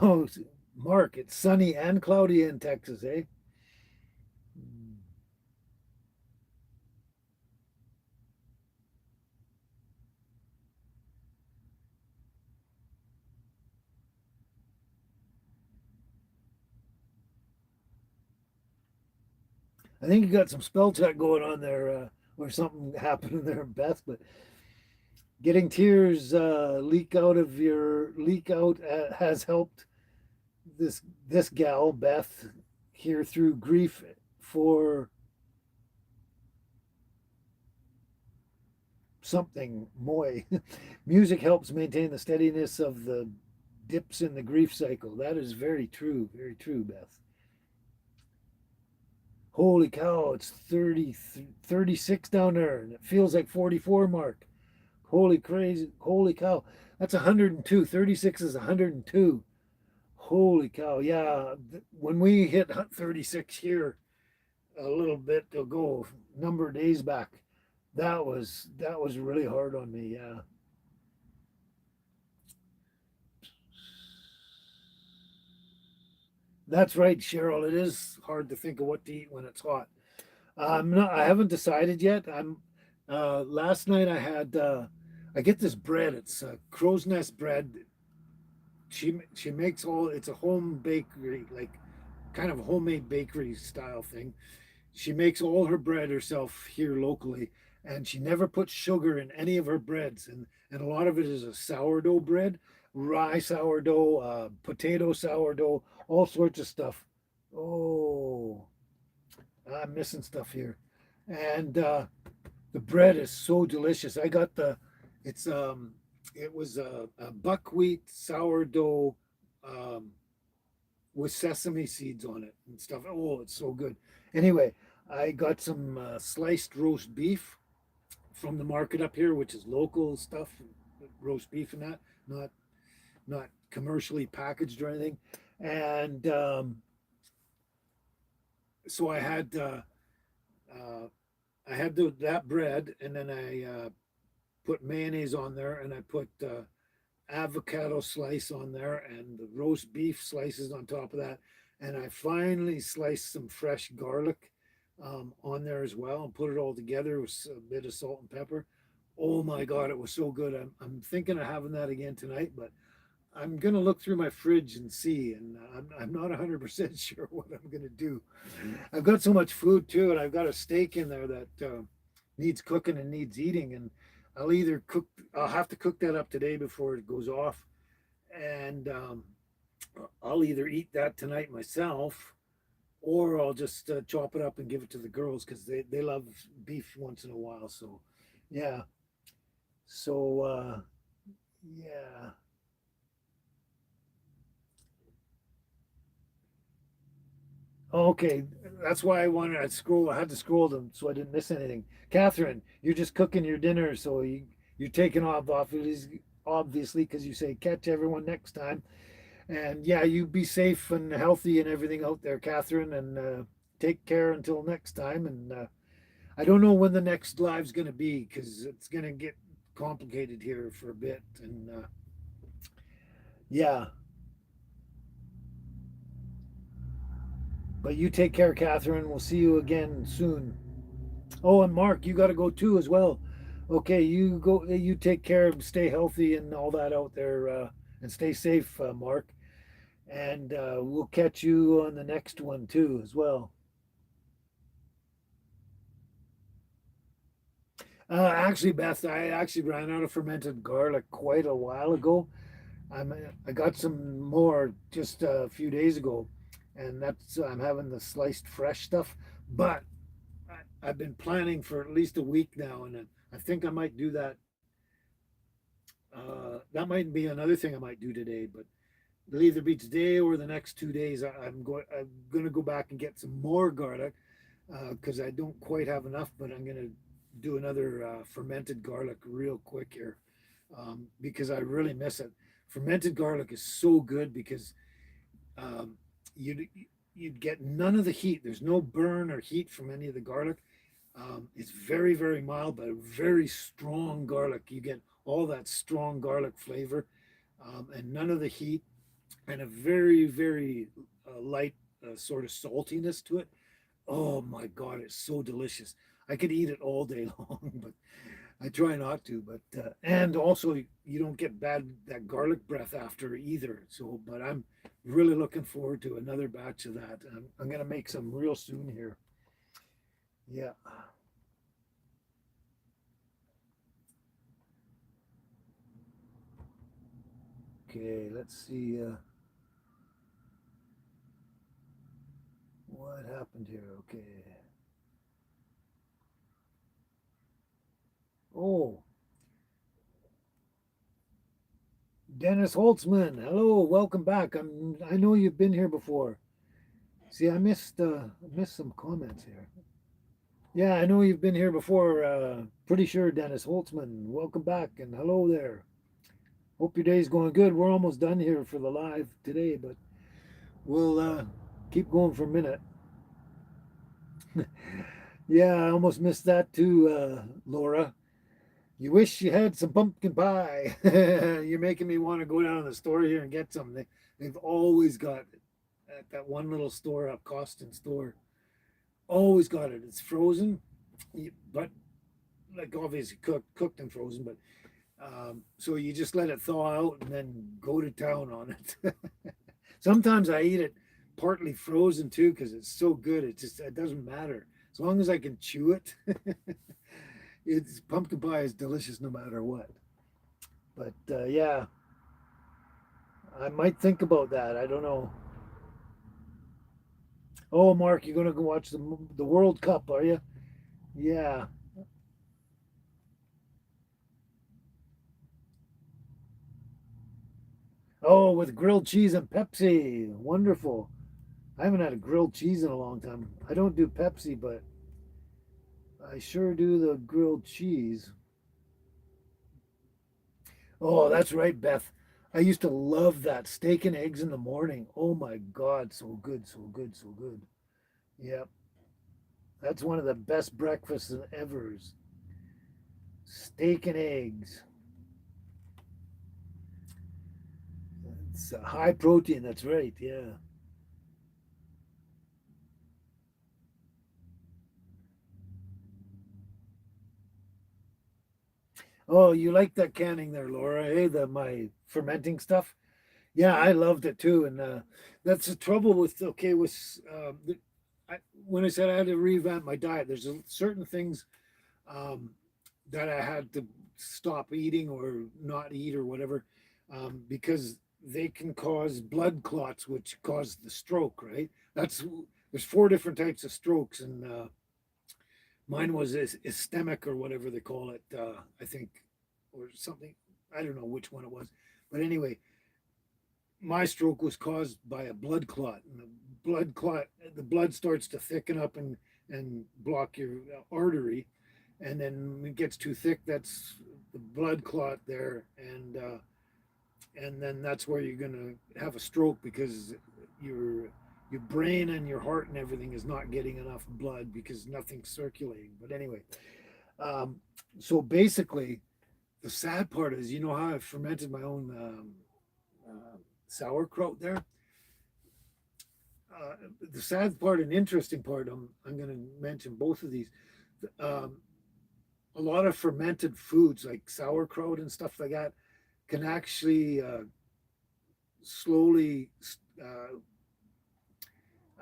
Oh, Mark, it's sunny and cloudy in Texas, eh? I think you got some spell check going on there, or something happened there, Beth. But getting tears leak out has helped this gal Beth here through grief for something moy. Music helps maintain the steadiness of the dips in the grief cycle. That is very true, Beth. Holy cow, it's 36 down there, and it feels like 44, Mark. Holy crazy, holy cow. That's 102. 36 is 102. Holy cow. Yeah, when we hit 36 here a little bit ago, number of days back, that was really hard on me. Yeah. That's right, Cheryl. It is hard to think of what to eat when it's hot. I haven't decided yet. Last night I get this bread. It's crow's nest bread. She makes all. It's a home bakery, like kind of homemade bakery style thing. She makes all her bread herself here locally, and she never puts sugar in any of her breads. And a lot of it is a sourdough bread, rye sourdough, potato sourdough, all sorts of stuff. Oh, I'm missing stuff here, and the bread is so delicious. I got it's it was a buckwheat sourdough, um, with sesame seeds on it and stuff. Oh, it's so good. Anyway, I got some sliced roast beef from the market up here, which is local stuff, roast beef and that, not not commercially packaged or anything. And so uh, I had that bread, and then I put mayonnaise on there, and I put avocado slice on there, and the roast beef slices on top of that. And I finally sliced some fresh garlic on there as well, and put it all together with a bit of salt and pepper. Oh my God, it was so good. I'm thinking of having that again tonight, but I'm gonna look through my fridge and see, and I'm not 100% sure what I'm gonna do. I've got so much food too, and I've got a steak in there that needs cooking and needs eating, and I'll have to cook that up today before it goes off, and I'll either eat that tonight myself, or I'll just chop it up and give it to the girls because they love beef once in a while. So, yeah. So, yeah. Okay, that's why I wanted to scroll. I had to scroll them so I didn't miss anything. Catherine, you're just cooking your dinner, so you're taking off obviously because you say catch everyone next time. And yeah, you be safe and healthy and everything out there, Catherine, and take care until next time. And I don't know when the next live's going to be because it's going to get complicated here for a bit. And yeah, but you take care, Catherine. We'll see you again soon. Oh, and Mark, you got to go too as well. Okay, you go. You take care. Stay healthy and all that out there, and stay safe, Mark. And we'll catch you on the next one too as well. Actually, Beth, I actually ran out of fermented garlic quite a while ago. I'm I got some more just a few days ago, and that's I'm having the sliced fresh stuff. But I've been planning for at least a week now, and I think I might do that. That might be another thing I might do today, but it'll either be today or the next 2 days. I'm going to go back and get some more garlic because I don't quite have enough, but I'm going to do another fermented garlic real quick here because I really miss it. Fermented garlic is so good because um, you'd you'd get none of the heat. There's no burn or heat from any of the garlic. It's very, very mild, but a very strong garlic. You get all that strong garlic flavor and none of the heat, and a very, very light sort of saltiness to it. Oh my God, it's so delicious. I could eat it all day long, but I try not to. But and also you don't get bad that garlic breath after either. So, but I'm really looking forward to another batch of that. I'm gonna make some real soon here. Yeah. Okay, let's see what happened here. Okay. Oh, Dennis Holtzman. Hello, welcome back. I know you've been here before. See, I missed some comments here. Yeah, I know you've been here before. Pretty sure, Dennis Holtzman. Welcome back and hello there. Hope your day's going good. We're almost done here for the live today, but we'll keep going for a minute. Yeah, I almost missed that too, Laura. You wish you had some pumpkin pie. You're making me want to go down to the store here and get some. They've always got it at that one little store up Costin store. Always got it. It's frozen, but like obviously cooked and frozen. But so you just let it thaw out and then go to town on it. Sometimes I eat it partly frozen too because it's so good. It doesn't matter as long as I can chew it. It's pumpkin pie is delicious no matter what. But yeah, I might think about that. I don't know. Oh, Mark, you're gonna go watch the World Cup, are you? Yeah. Oh, with grilled cheese and Pepsi. Wonderful. I haven't had a grilled cheese in a long time. I don't do Pepsi, but I sure do the grilled cheese. Oh, that's right, Beth. I used to love that steak and eggs in the morning. Oh my God, so good, so good, so good. Yep, that's one of the best breakfasts ever. Steak and eggs. It's high protein. That's right. Yeah. Oh, you like that canning there, Laura? Hey, the my fermenting stuff. Yeah, I loved it too, and that's the trouble with I, when I said I had to revamp my diet. There's certain things um, that I had to stop eating or not eat or whatever because they can cause blood clots, which cause the stroke. Right? That's there's four different types of strokes, and mine was ischemic or whatever they call it. I think or something. I don't know which one it was, but anyway, my stroke was caused by a blood clot, and the blood starts to thicken up and block your artery, and then when it gets too thick, that's the blood clot there, and then that's where you're gonna have a stroke because your your brain and your heart and everything is not getting enough blood because nothing's circulating. But anyway, um, so basically, the sad part is, you know how I fermented my own sauerkraut there. The sad part and interesting part, I'm going to mention both of these. Um, a lot of fermented foods like sauerkraut and stuff like that can actually slowly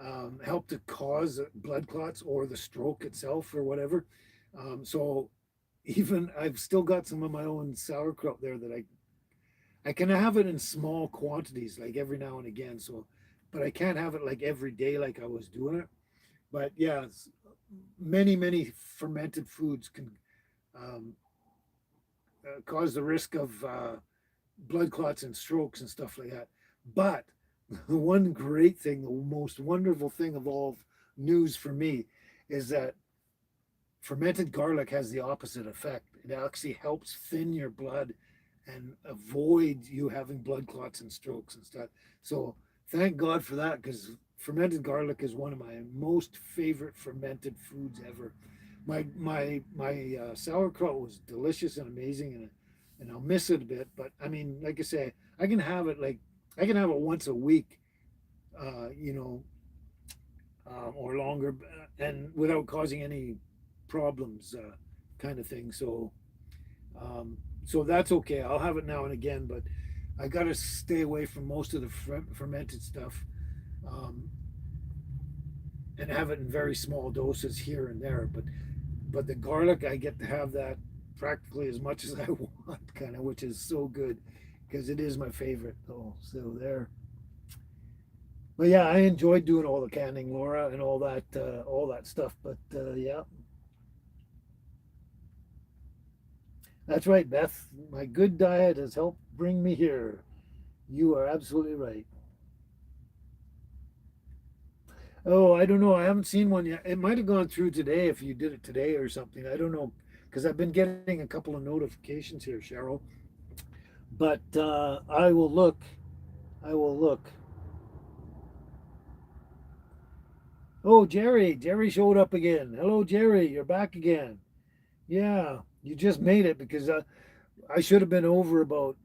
uh, help to cause blood clots or the stroke itself or whatever. So even I've still got some of my own sauerkraut there that I can have it in small quantities, like every now and again. So but I can't have it like every day like I was doing it. But yeah, many fermented foods can um, cause the risk of blood clots and strokes and stuff like that. But the one great thing, the most wonderful thing of all news for me, is that fermented garlic has the opposite effect. It actually helps thin your blood and avoid you having blood clots and strokes and stuff. So thank God for that, because fermented garlic is one of my most favorite fermented foods ever. My sauerkraut was delicious and amazing, and I'll miss it a bit. But I mean, like I say, I can have it like I can have it once a week, you know, or longer, and without causing any problems, kind of thing. Um, so that's okay. I'll have it now and again, but I got to stay away from most of the fermented stuff, um, and have it in very small doses here and there. But the garlic, I get to have that practically as much as I want, kind of, which is so good because it is my favorite. Oh, so there. But yeah, I enjoyed doing all the canning, Laura, and all that stuff. But yeah, that's right, Beth. My good diet has helped bring me here. You are absolutely right. Oh, I don't know. I haven't seen one yet. It might have gone through today if you did it today or something. I don't know because I've been getting a couple of notifications here, Cheryl. But I will look. I will look. Oh, Jerry. Jerry showed up again. Hello, Jerry. You're back again. Yeah, you just made it because I should have been over about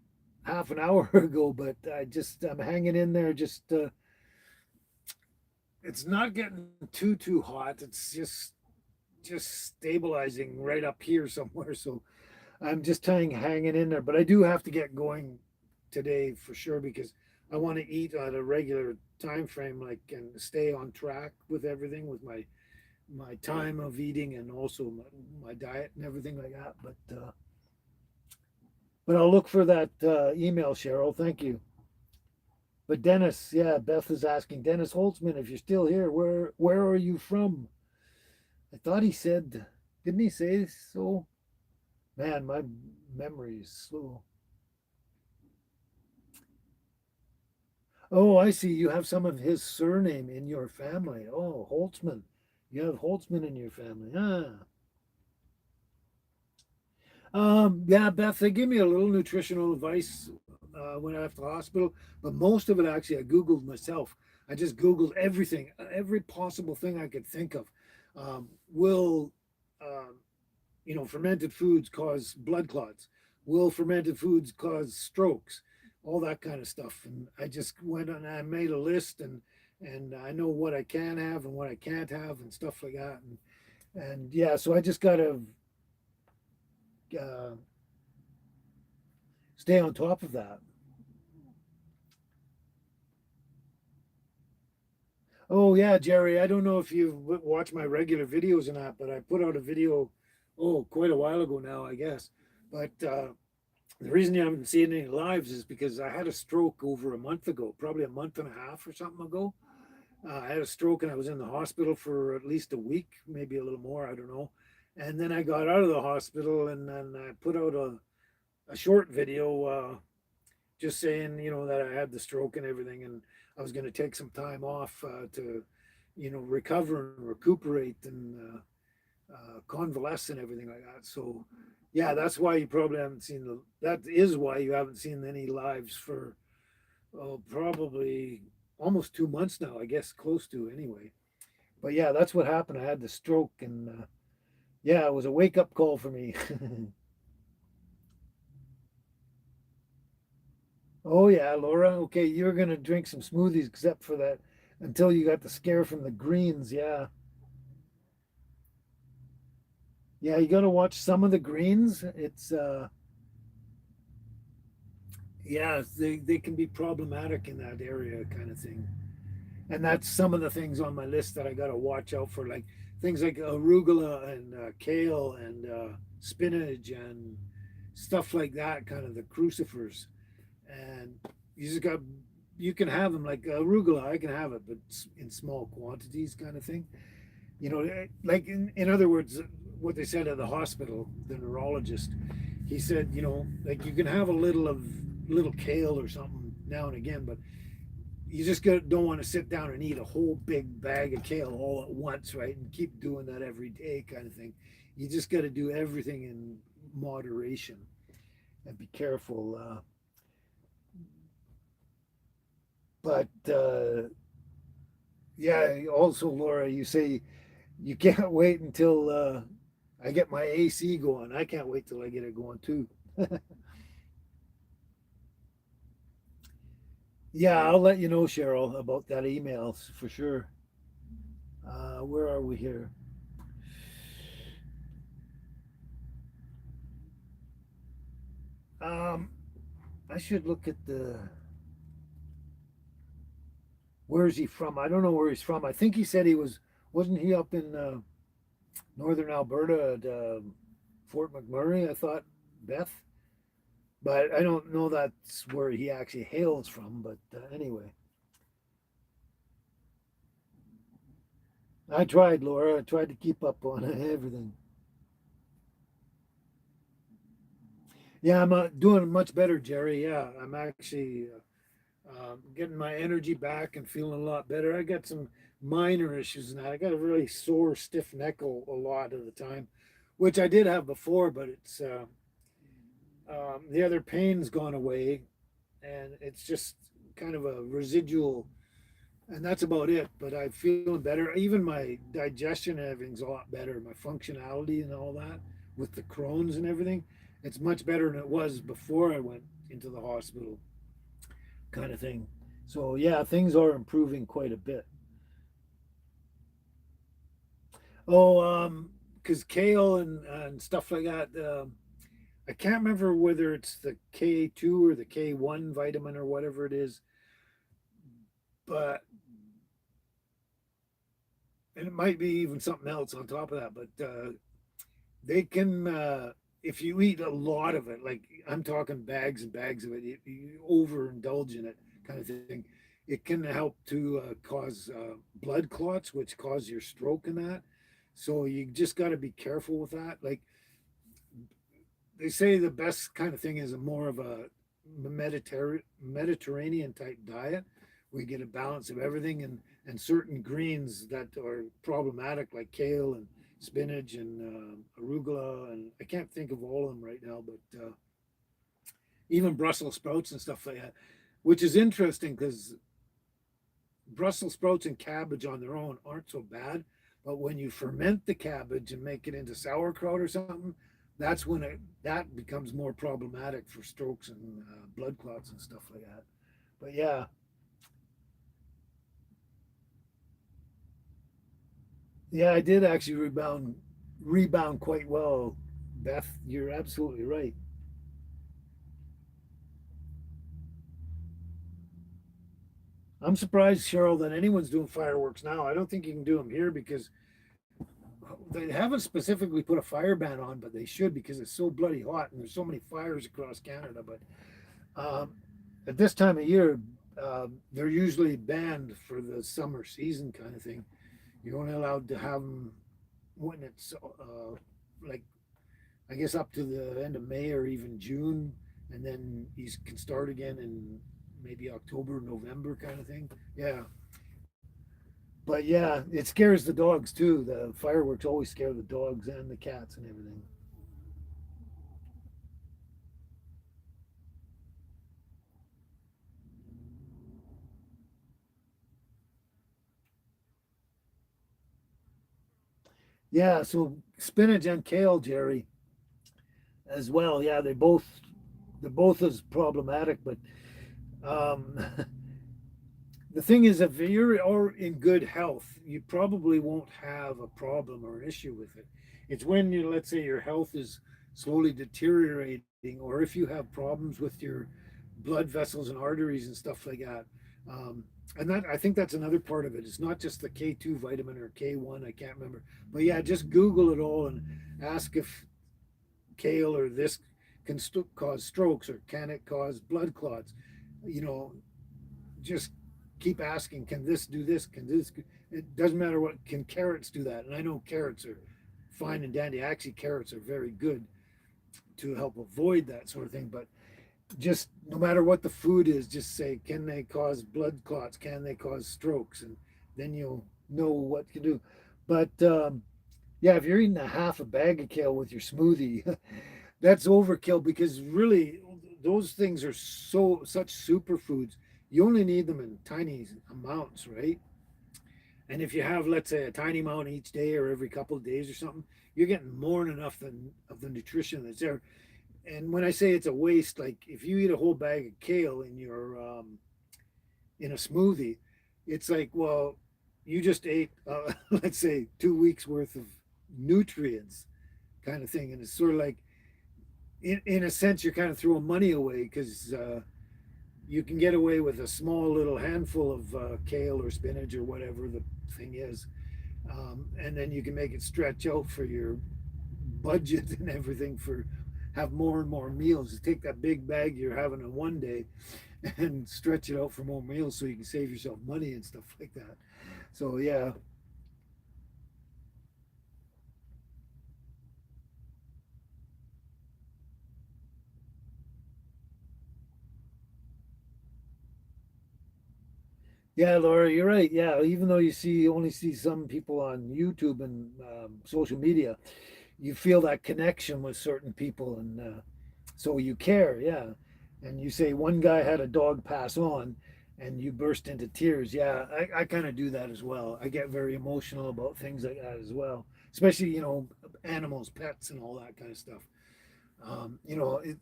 half an hour ago, but I'm hanging in there. It's not getting too hot. It's just stabilizing right up here somewhere. So I'm just hanging in there. But I do have to get going today for sure because I want to eat at a regular time frame, like, and stay on track with everything with my time of eating and also my diet and everything like that. But I'll look for that email, Cheryl. Thank you. But Dennis, yeah, Beth is asking Dennis Holtzman, if you're still here, where are you from? I thought he said, didn't he say so? Man, my memory is slow. Oh, I see. You have some of his surname in your family. Oh, Holtzman. You have Holtzman in your family. Ah. Yeah, Beth, they give me a little nutritional advice when I left the hospital, but most of it actually I Googled myself. I just Googled everything, every possible thing I could think of. Will um, fermented foods cause blood clots? Will fermented foods cause strokes? All that kind of stuff. And I just went and I made a list, and I know what I can have and what I can't have and stuff like that. And yeah, so I just gotta uh, stay on top of that. Oh yeah, Jerry. I don't know if you've watched my regular videos or not, but I put out a video, quite a while ago now, I guess. But the reason you haven't seen any lives is because I had a stroke over a month ago, probably a month and a half or something ago. I had a stroke and I was in the hospital for at least a week, maybe a little more, I don't know. And then I got out of the hospital, and then I put out a short video, just saying, that I had the stroke and everything, and I was going to take some time off to, recover and recuperate and convalesce and everything like that. So, yeah, that's why you probably haven't seen that is why you haven't seen any lives for, probably almost 2 months now, I guess, close to anyway. But yeah, that's what happened. I had the stroke, and yeah, it was a wake up call for me. Oh yeah, Laura. Okay, you're gonna drink some smoothies except for that until you got the scare from the greens. Yeah. Yeah, you gotta watch some of the greens. It's yeah, they can be problematic in that area kind of thing. And that's some of the things on my list that I gotta watch out for, like things like arugula and kale and spinach and stuff like that, kind of the crucifers. And you just got you can have them like arugula. I can have it, but in small quantities, kind of thing. Like in other words, what they said at the hospital, the neurologist, he said, like you can have a little kale or something now and again, but you just don't want to sit down and eat a whole big bag of kale all at once, right? And keep doing that every day, kind of thing. You just got to do everything in moderation and be careful. But yeah, also, Laura, you say you can't wait until I get my AC going. I can't wait till I get it going too. Yeah, I'll let you know, Cheryl, about that email for sure. Where are we here? Um, I should look at the. Where is he from? I don't know where he's from. I think he said he wasn't he up in northern Alberta at Fort McMurray? I thought, Beth, but I don't know that's where he actually hails from. But anyway, I tried, Laura. I tried to keep up on everything. Yeah, I'm doing much better, Jerry. Yeah, I'm actually getting my energy back and feeling a lot better. I got some minor issues now. I got a really sore, stiff neck a lot of the time, which I did have before, but it's the other pain's gone away, and it's just kind of a residual, and that's about it. But I'm feeling better. Even my digestion and everything's a lot better. My functionality and all that with the Crohn's and everything, it's much better than it was before I went into the hospital, kind of thing. So yeah, things are improving quite a bit. Oh, because kale and stuff like that. I can't remember whether it's the K2 or the K1 vitamin or whatever it is, but and it might be even something else on top of that. But they can, if you eat a lot of it, like I'm talking bags and bags of it, you overindulge in it, kind of thing. It can help to cause blood clots, which cause your stroke and that. So you just got to be careful with that. Like they say the best kind of thing is a more of a Mediterranean type diet. We get a balance of everything and certain greens that are problematic, like kale and spinach and arugula, and I can't think of all of them right now, but even Brussels sprouts and stuff like that, which is interesting because Brussels sprouts and cabbage on their own aren't so bad, but when you ferment the cabbage and make it into sauerkraut or something, that's when that becomes more problematic for strokes and blood clots and stuff like that. But yeah, yeah, I did actually rebound quite well, Beth. You're absolutely right. I'm surprised, Cheryl, that anyone's doing fireworks now. I don't think you can do them here because they haven't specifically put a fire ban on, but they should because it's so bloody hot and there's so many fires across Canada. But um, at this time of year, they're usually banned for the summer season kind of thing. You're only allowed to have them when it's like I guess up to the end of May or even June, and then you can start again in maybe October, November kind of thing. Yeah, but yeah, it scares the dogs too. The fireworks always scare the dogs and the cats and everything. Yeah, so spinach and kale, Jerry, as well. Yeah, they're both as problematic, but um, the thing is, if you're in good health, you probably won't have a problem or an issue with it. It's when you, let's say, your health is slowly deteriorating, or if you have problems with your blood vessels and arteries and stuff like that. Um, and that I think that's another part of it. It's not just the K2 vitamin or K1. I can't remember, but yeah, just Google it all and ask if kale or this can cause strokes or can it cause blood clots. You know, just keep asking, can this do this? Can this? It doesn't matter what. Can carrots do that? And I know carrots are fine and dandy. Actually, carrots are very good to help avoid that sort of thing. But just no matter what the food is, just say, can they cause blood clots? Can they cause strokes? And then you'll know what to do. But yeah, if you're eating a half a bag of kale with your smoothie, that's overkill because really those things are such superfoods. You only need them in tiny amounts, right? And if you have, let's say, a tiny amount each day or every couple of days or something, you're getting more than enough than of the nutrition that's there. And when I say it's a waste, like if you eat a whole bag of kale in your in a smoothie, it's like, well, you just ate let's say 2 weeks worth of nutrients, kind of thing. And it's sort of like, in a sense, you're kind of throwing money away because you can get away with a small little handful of kale or spinach or whatever the thing is, and then you can make it stretch out for your budget and everything for have more and more meals. You take that big bag you're having in one day and stretch it out for more meals so you can save yourself money and stuff like that. So yeah, yeah, Laura, you're right. Yeah, even though you only see some people on YouTube and social media, you feel that connection with certain people, and so you care. Yeah, and you say one guy had a dog pass on, and you burst into tears. Yeah, I kind of do that as well. I get very emotional about things like that as well, especially animals, pets, and all that kind of stuff.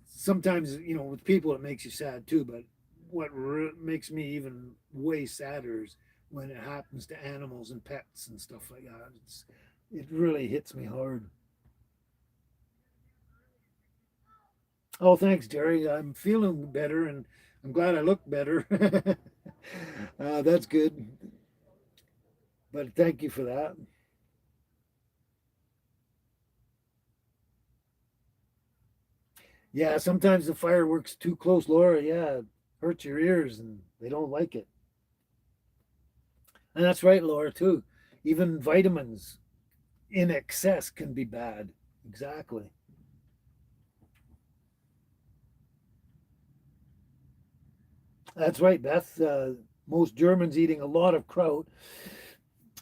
Sometimes with people it makes you sad too, but makes me even way sadder is when it happens to animals and pets and stuff like that. It really hits me hard. Oh, thanks, Jerry. I'm feeling better, and I'm glad I look better. That's good. But thank you for that. Yeah, sometimes the fireworks too close, Laura. Yeah, it hurts your ears, and they don't like it. And that's right, Laura, too. Even vitamins in excess can be bad. Exactly. That's right, Beth. Most Germans eating a lot of kraut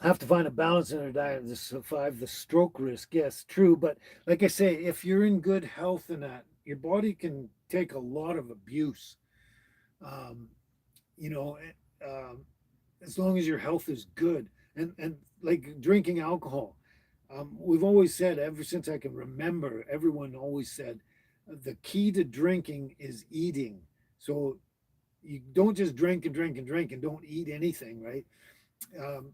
have to find a balance in their diet to survive the stroke risk. Yes, true. But like I say, if you're in good health and that, your body can take a lot of abuse. Um, you know, um, as long as your health is good, and like drinking alcohol. We've always said, ever since I can remember, everyone always said the key to drinking is eating. So you don't just drink and drink and drink and don't eat anything, right? Um,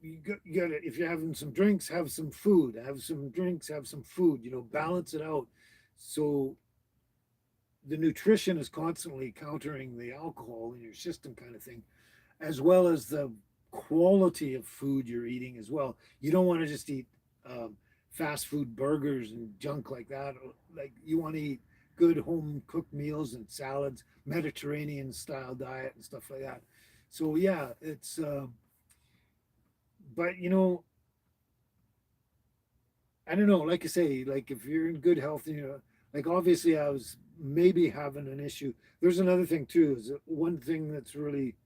you got to, if you're having some drinks, have some food, have some drinks, have some food, balance it out. So the nutrition is constantly countering the alcohol in your system, kind of thing, as well as the quality of food you're eating as well. You don't want to just eat fast food burgers and junk like that. Like you want to eat good home cooked meals and salads, Mediterranean style diet and stuff like that. So yeah, it's but I don't know. Like I say, like if you're in good health, like obviously I was maybe having an issue. There's another thing too. Is one thing that's really,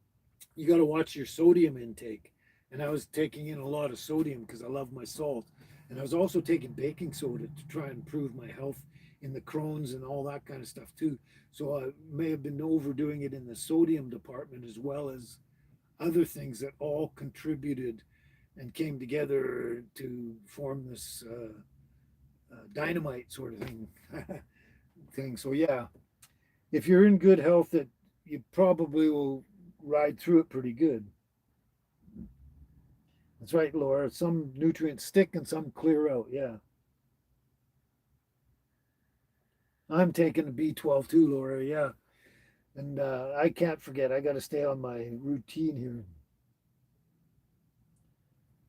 you got to watch your sodium intake. And I was taking in a lot of sodium because I love my salt. And I was also taking baking soda to try and improve my health in the Crohn's and all that kind of stuff too. So I may have been overdoing it in the sodium department as well as other things that all contributed and came together to form this dynamite sort of thing. So yeah, if you're in good health, that you probably will ride through it pretty good. That's right, Laura. Some nutrients stick and some clear out. Yeah. I'm taking a B12 too, Laura. Yeah. And I can't forget, I got to stay on my routine here.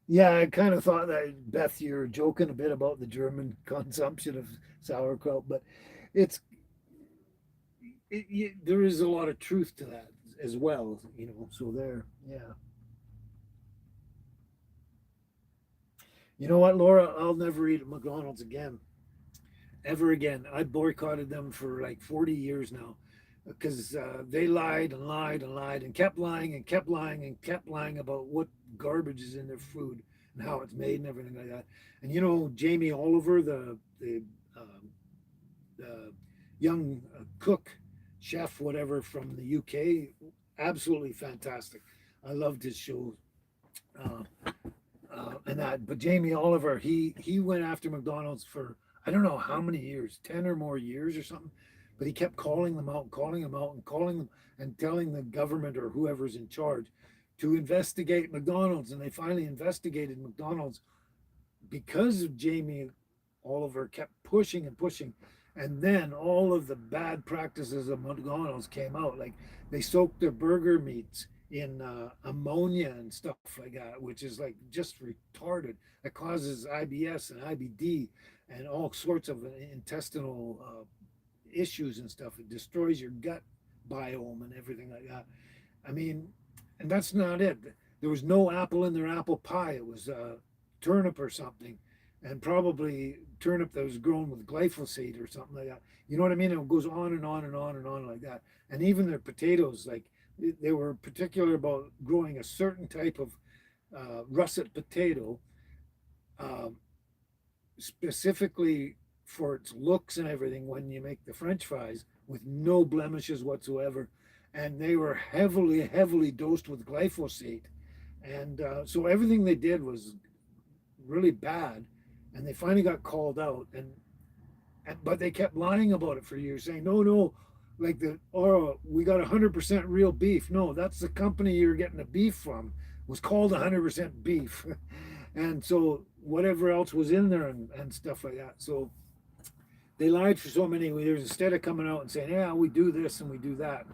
Yeah, I kind of thought that, Beth, you're joking a bit about the German consumption of sauerkraut, but it's there is a lot of truth to that. as well, you know. So there, yeah. You know what, Laura? I'll never eat at McDonald's again, ever again. I boycotted them for like 40 years now because they lied and lied and lied and kept lying and kept lying and kept lying about what garbage is in their food and how it's made and everything like that. And you know, Jamie Oliver, um, the young cook, chef, whatever from the UK, absolutely fantastic. I loved his show. Uh, and that. But Jamie Oliver, he went after McDonald's for I don't know how many years, 10 or more years or something. But he kept calling them out, calling them out, and calling them and telling the government or whoever's in charge to investigate McDonald's. And they finally investigated McDonald's because of Jamie Oliver kept pushing and pushing. And then all of the bad practices of McDonald's came out. Like they soaked their burger meats in ammonia and stuff like that, which is like just retarded. That causes IBS and IBD and all sorts of intestinal issues and stuff. It destroys your gut biome and everything like that. I mean, and that's not it. There was no apple in their apple pie. It was turnip or something, and probably turnip that was grown with glyphosate or something like that. You know what I mean? It goes on and on and on and on like that. And even their potatoes, like they were particular about growing a certain type of russet potato, um, specifically for its looks and everything when you make the French fries with no blemishes whatsoever. And they were heavily, heavily dosed with glyphosate. And so everything they did was really bad. And they finally got called out. And but they kept lying about it for years, saying, no, no, like we got 100% real beef. No, that's the company you're getting the beef from was called 100% beef. And so whatever else was in there and stuff like that. So they lied for so many years instead of coming out and saying, yeah, we do this and we do that,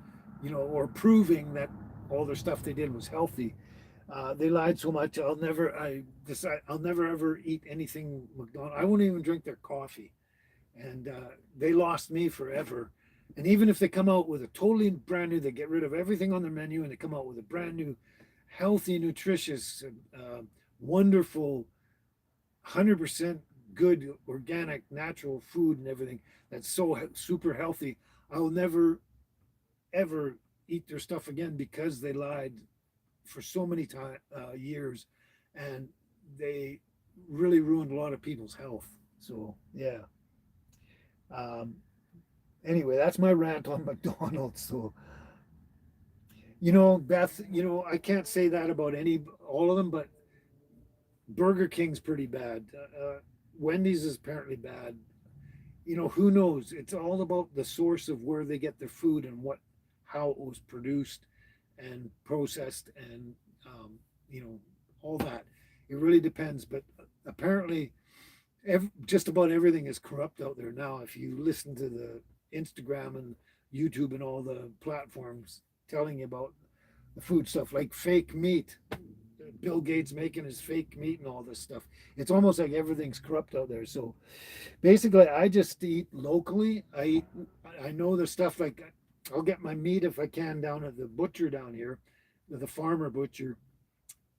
you know, or proving that all their stuff they did was healthy. They lied so much. I decide I'll never ever eat anything McDonald's. I won't even drink their coffee. And they lost me forever. And even if they come out with a totally brand new, they get rid of everything on their menu and they come out with a brand new, healthy, nutritious, wonderful, 100% good, organic, natural food and everything that's so super healthy, I'll never, ever eat their stuff again because they lied for so many years and they really ruined a lot of people's health. So, yeah. Um, anyway, that's my rant on McDonald's. So, you know, Beth, you know, I can't say that about all of them, but Burger King's pretty bad. Wendy's is apparently bad. You know, who knows? It's all about the source of where they get their food and how it was produced and processed and, you know, all that. It really depends. But apparently, just about everything is corrupt out there now. If you listen to the Instagram and YouTube and all the platforms telling you about the food stuff, like fake meat, Bill Gates making his fake meat and all this stuff. It's almost like everything's corrupt out there. So basically, I just eat locally. I know the stuff like I'll get my meat if I can down at the butcher down here, the farmer butcher,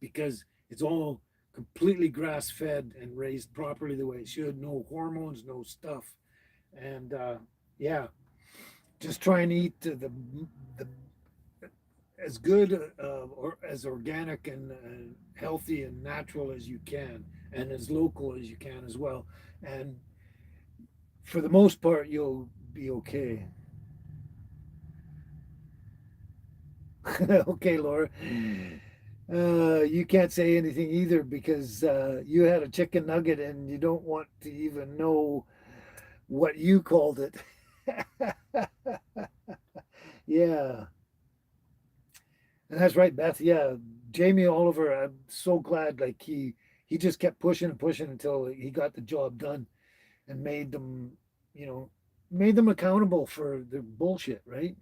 because it's all completely grass fed and raised properly the way it should. No hormones, no stuff. And yeah, just try and eat the as good or as organic and healthy and natural as you can, and as local as you can as well. And for the most part, you'll be okay. Okay, Laura. You can't say anything either because you had a chicken nugget and you don't want to even know what you called it. Yeah. And that's right, Beth. Yeah, Jamie Oliver. I'm so glad. Like he just kept pushing and pushing until he got the job done and made them, you know, made them accountable for their bullshit. Right?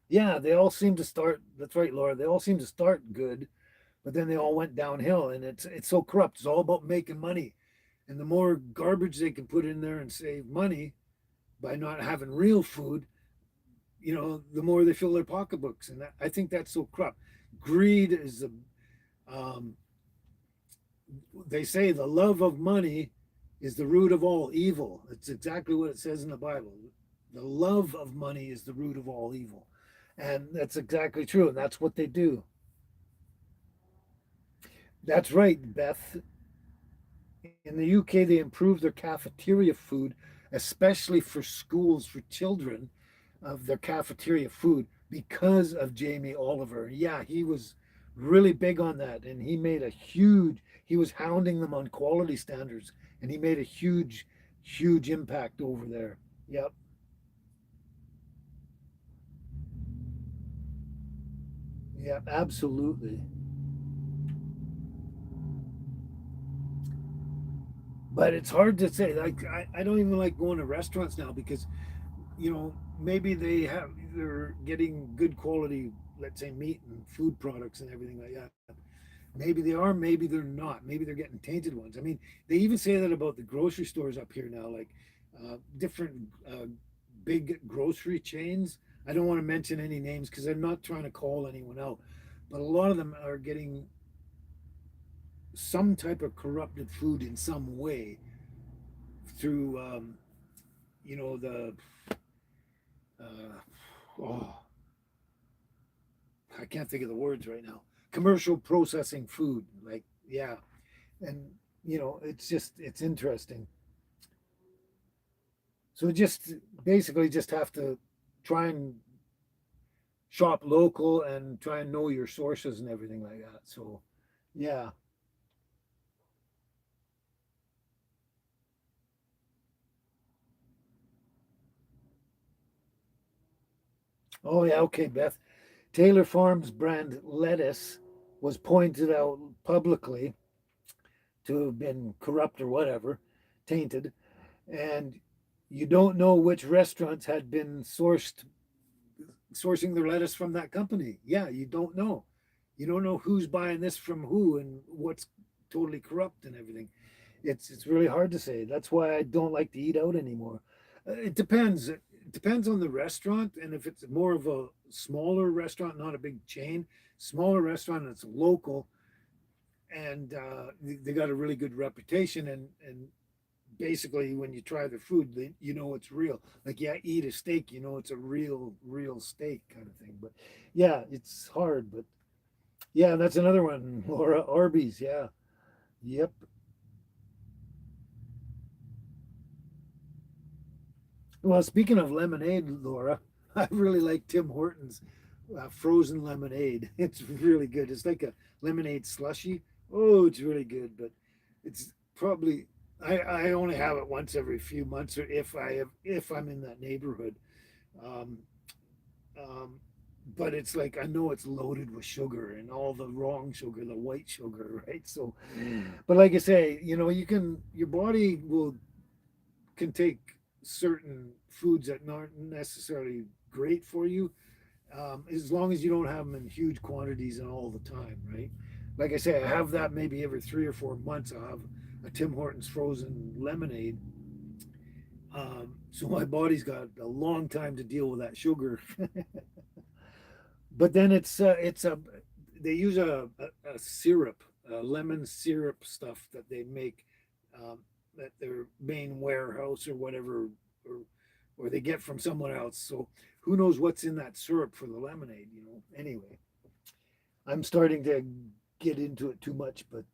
Yeah, they all seem to start. That's right, Laura. They all seem to start good, but then they all went downhill, and it's so corrupt. It's all about making money, and the more garbage they can put in there and save money by not having real food, the more they fill their pocketbooks, and I think that's so corrupt. Greed is a um, they say the love of money is the root of all evil. It's exactly what it says in the Bible. The love of money is the root of all evil. And that's exactly true. And that's what they do. That's right, Beth. In the UK, they improved their cafeteria food, especially for schools for children, of their cafeteria food because of Jamie Oliver. Yeah, he was really big on that, and he made a huge. He was hounding them on quality standards, and he made a huge, huge impact over there. Yep, yep, absolutely. But it's hard to say. Like I don't even like going to restaurants now because maybe they're getting good quality, let's say meat and food products and everything like that. Maybe they are, maybe they're not. Maybe they're getting tainted ones. I mean, they even say that about the grocery stores up here now, like different big grocery chains. I don't want to mention any names because I'm not trying to call anyone out, but a lot of them are getting some type of corrupted food in some way through, the uh, oh, I can't think of the words right now. Commercial processing food, like yeah, and it's interesting. So just basically just have to try and shop local and try and know your sources and everything like that. So yeah. Oh yeah, okay, Beth. Taylor Farms brand lettuce was pointed out publicly to have been corrupt or whatever, tainted, and you don't know which restaurants had been sourcing their lettuce from that company. Yeah, you don't know. You don't know who's buying this from who and what's totally corrupt and everything. It's really hard to say. That's why I don't like to eat out anymore. It depends. It depends on the restaurant, and if it's more of a smaller restaurant, not a big chain, smaller restaurant that's local, and they got a really good reputation, and basically when you try their food, you know it's real. Like yeah, eat a steak, you know it's a real steak kind of thing. But yeah, it's hard. But yeah, that's another one. Laura, Arby's. Yeah, yep. Well, speaking of lemonade, Laura, I really like Tim Hortons frozen lemonade. It's really good. It's like a lemonade slushy. Oh, it's really good, but it's probably I only have it once every few months, or if I'm in that neighborhood. Um, um, but it's like I know it's loaded with sugar and all the wrong sugar, the white sugar, right? So, but like I say, your body can take certain foods that aren't necessarily great for you, as long as you don't have them in huge quantities and all the time, right? Like I say, I have that maybe every 3 or 4 months. I'll have a Tim Hortons frozen lemonade. So my body's got a long time to deal with that sugar. But then it's a they use a syrup, a lemon syrup stuff that they make at their main warehouse or whatever, or or they get from someone else. So who knows what's in that syrup for the lemonade? Anyway, I'm starting to get into it too much, but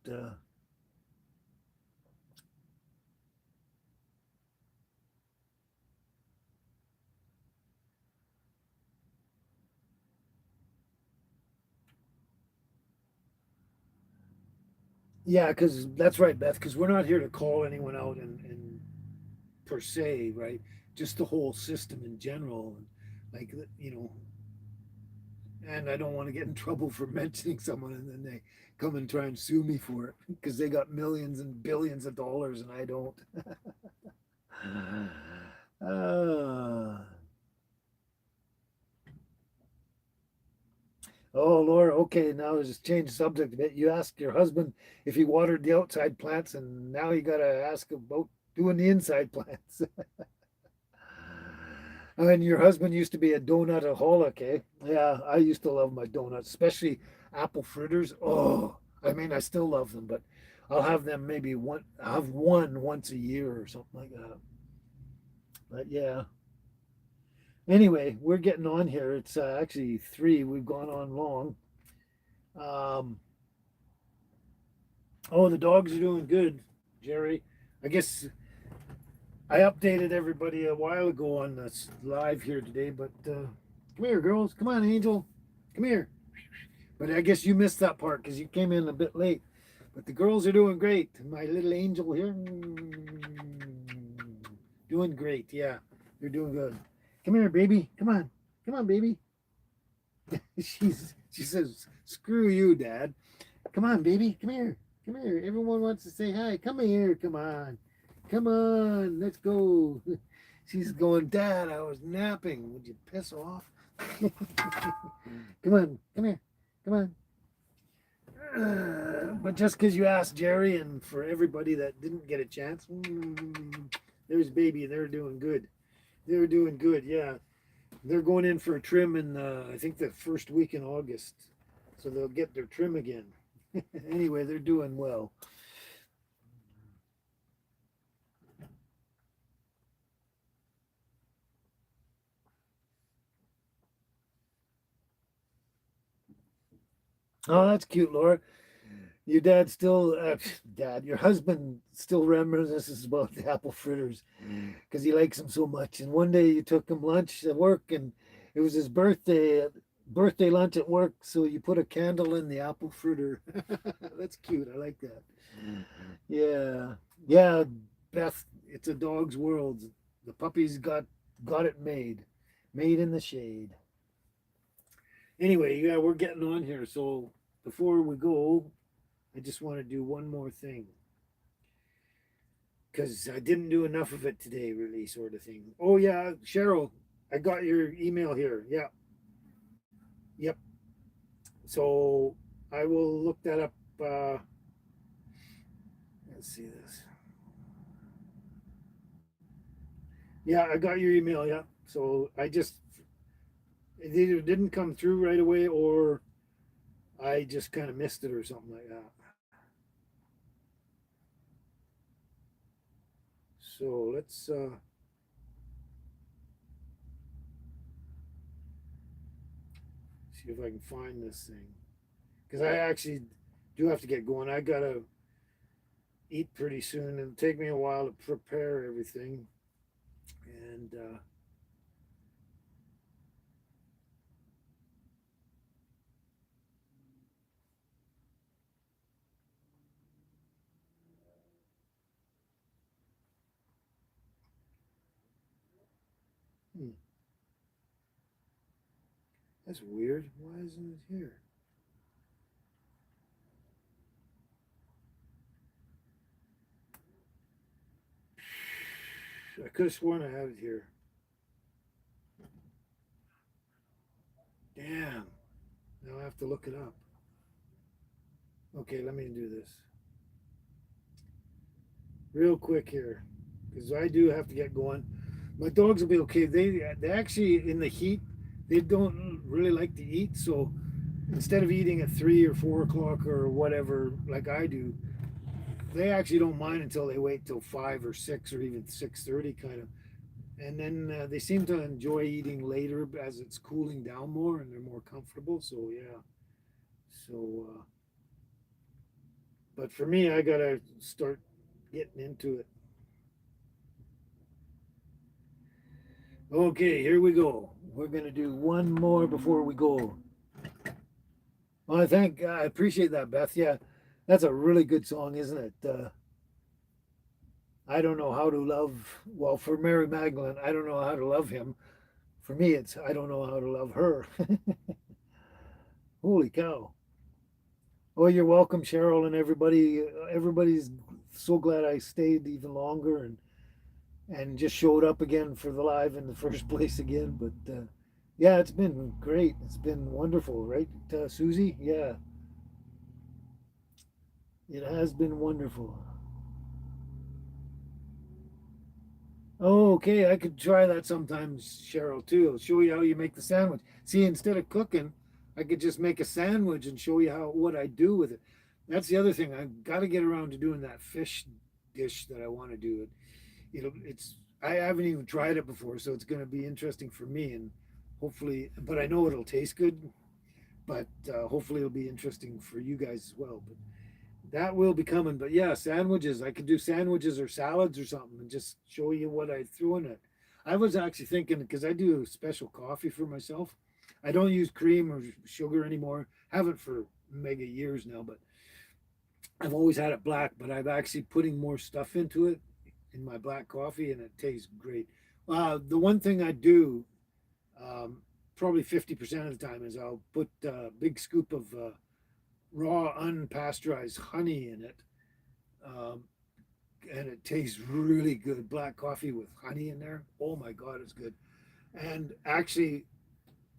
yeah, because that's right, Beth. Because we're not here to call anyone out and per se, right? Just the whole system in general, and like and I don't want to get in trouble for mentioning someone and then they come and try and sue me for it because they got millions and billions of dollars and I don't. uh, oh, Laura. Okay, now just change the subject a bit. You asked your husband if he watered the outside plants, and now you got to ask about doing the inside plants. And your husband used to be a donutaholic, eh? Yeah, I used to love my donuts, especially apple fritters. Oh, I mean, I still love them, but I'll have them maybe one. I'll have one once a year or something like that. But yeah. Anyway, we're getting on here. It's actually three. We've gone on long. Um, oh, the dogs are doing good, Jerry. I guess I updated everybody a while ago on this live here today, but come here, girls. Come on, Angel. Come here. But I guess you missed that part because you came in a bit late. But the girls are doing great. My little angel here, doing great. Yeah, they're doing good. Come here, baby. Come on. Come on, baby. She says, "Screw you, Dad. Come on, baby. Come here. Come here. Everyone wants to say hi. Come here. Come on. Come on. Let's go." She's going, "Dad, I was napping. Would you piss off?" Come on. Come here. Come on. But just because you asked Jerry, and for everybody that didn't get a chance, there's baby. They're doing good. They're doing good. Yeah, they're going in for a trim in I think the first week in August, so they'll get their trim again. Anyway, they're doing well. Oh, that's cute, Laura. Your dad still, dad, your husband still reminisces about the apple fritters because he likes them so much. And one day you took him lunch at work, and it was his birthday lunch at work. So you put a candle in the apple fritter. That's cute. I like that. Yeah, yeah, Beth. It's a dog's world. The puppy's got it made in the shade. Anyway, yeah, we're getting on here. So before we go, I just want to do one more thing because I didn't do enough of it today, really, sort of thing. Oh, yeah, Cheryl, I got your email here. Yeah, yep. So I will look that up. Let's see this. Yeah, I got your email. Yeah. So I just, it either didn't come through right away or I just kind of missed it or something like that. So let's see if I can find this thing because I actually do have to get going. I gotta eat pretty soon. It'll take me a while to prepare everything. And that's weird. Why isn't it here? I could have sworn I had it here. Damn. Now I have to look it up. Okay, let me do this real quick here because I do have to get going. My dogs will be okay. They actually in the heat they don't really like to eat. So instead of eating at 3 or 4 o'clock or whatever like I do, they actually don't mind until they wait till 5 or 6 or even 6:30 kind of. And then they seem to enjoy eating later as it's cooling down more and they're more comfortable. So yeah. So, but for me, I gotta start getting into it. Okay, here we go. We're gonna do one more before we go. Well, I appreciate that, Beth. Yeah, that's a really good song, isn't it? I don't know how to love. Well, for Mary Magdalene, I don't know how to love him. For me, it's I don't know how to love her. Holy cow! Oh, you're welcome, Cheryl, and everybody. Everybody's so glad I stayed even longer and just showed up again for the live in the first place again. But yeah, it's been great. It's been wonderful, right, Susie? Yeah, it has been wonderful. Oh, okay. I could try that sometimes, Cheryl, too. I'll show you how you make the sandwich. See, instead of cooking, I could just make a sandwich and show you how what I do with it. That's the other thing. I've got to get around to doing that fish dish that I want to do. It's I haven't even tried it before, so it's going to be interesting for me and hopefully. But I know it'll taste good. But hopefully it'll be interesting for you guys as well. But that will be coming. But yeah, sandwiches. I could do sandwiches or salads or something and just show you what I threw in it. I was actually thinking because I do special coffee for myself. I don't use cream or sugar anymore. Haven't for mega years now, but I've always had it black. But I've actually putting more stuff into it in my black coffee, and it tastes great. The one thing I do, um, probably 50% of the time, is I'll put a big scoop of raw unpasteurized honey in it, um, and it tastes really good. Black coffee with honey in there. Oh my God, it's good. And actually,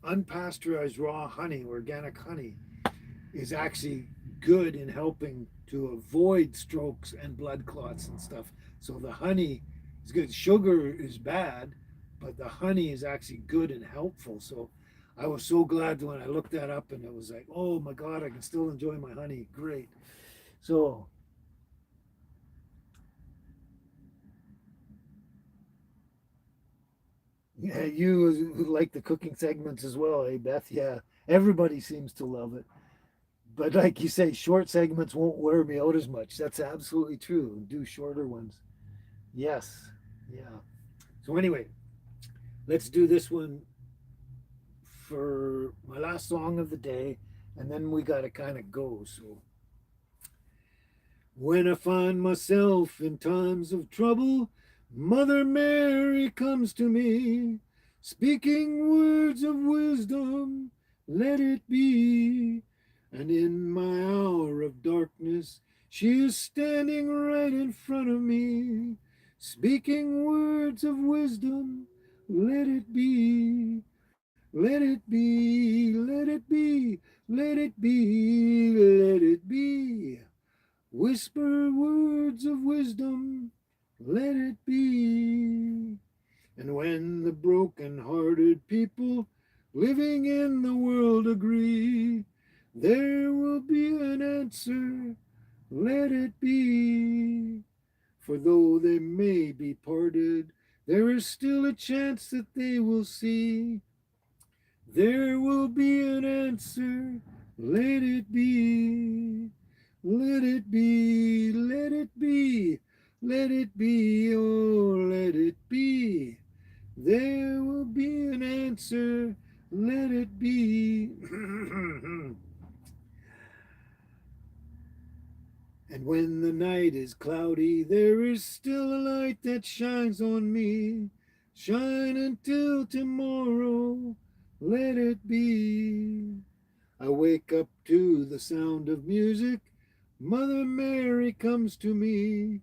unpasteurized raw honey, organic honey, is actually good in helping to avoid strokes and blood clots and stuff. So the honey is good. Sugar is bad, but the honey is actually good and helpful. So I was so glad when I looked that up and it was like, oh my God, I can still enjoy my honey. Great. So yeah, you like the cooking segments as well, eh, Beth? Yeah, everybody seems to love it. But like you say, short segments won't wear me out as much. That's absolutely true. Do shorter ones. Yes. Yeah. So anyway, let's do this one for my last song of the day, and then we got to kind of go. So when I find myself in times of trouble, Mother Mary comes to me, speaking words of wisdom, let it be. And in my hour of darkness, she is standing right in front of me, speaking words of wisdom, let it be. Let it be, let it be, let it be, let it be. Whisper words of wisdom, let it be. And when the broken-hearted people living in the world agree, there will be an answer, let it be. For though they may be parted, there is still a chance that they will see. There will be an answer, let it be. Let it be, let it be, let it be, oh, let it be. There will be an answer, let it be. And when the night is cloudy, there is still a light that shines on me. Shine until tomorrow, let it be. I wake up to the sound of music. Mother Mary comes to me,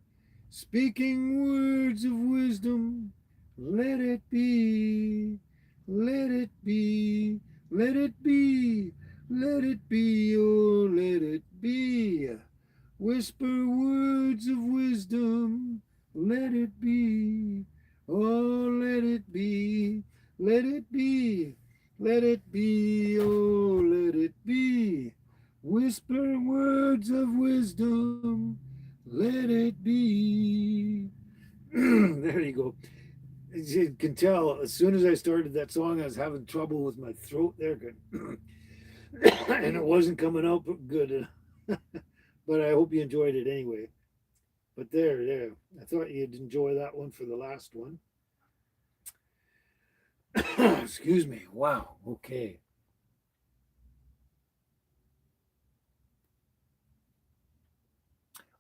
speaking words of wisdom. Let it be, let it be, let it be, let it be, oh, let it be. Whisper words of wisdom, let it be. Oh, let it be, let it be, let it be, oh, let it be. Whisper words of wisdom, let it be. There you go. As you can tell, as soon as I started that song, I was having trouble with my throat there, and it wasn't coming out good. But I hope you enjoyed it anyway. But there. I thought you'd enjoy that one for the last one. Excuse me. Wow. Okay.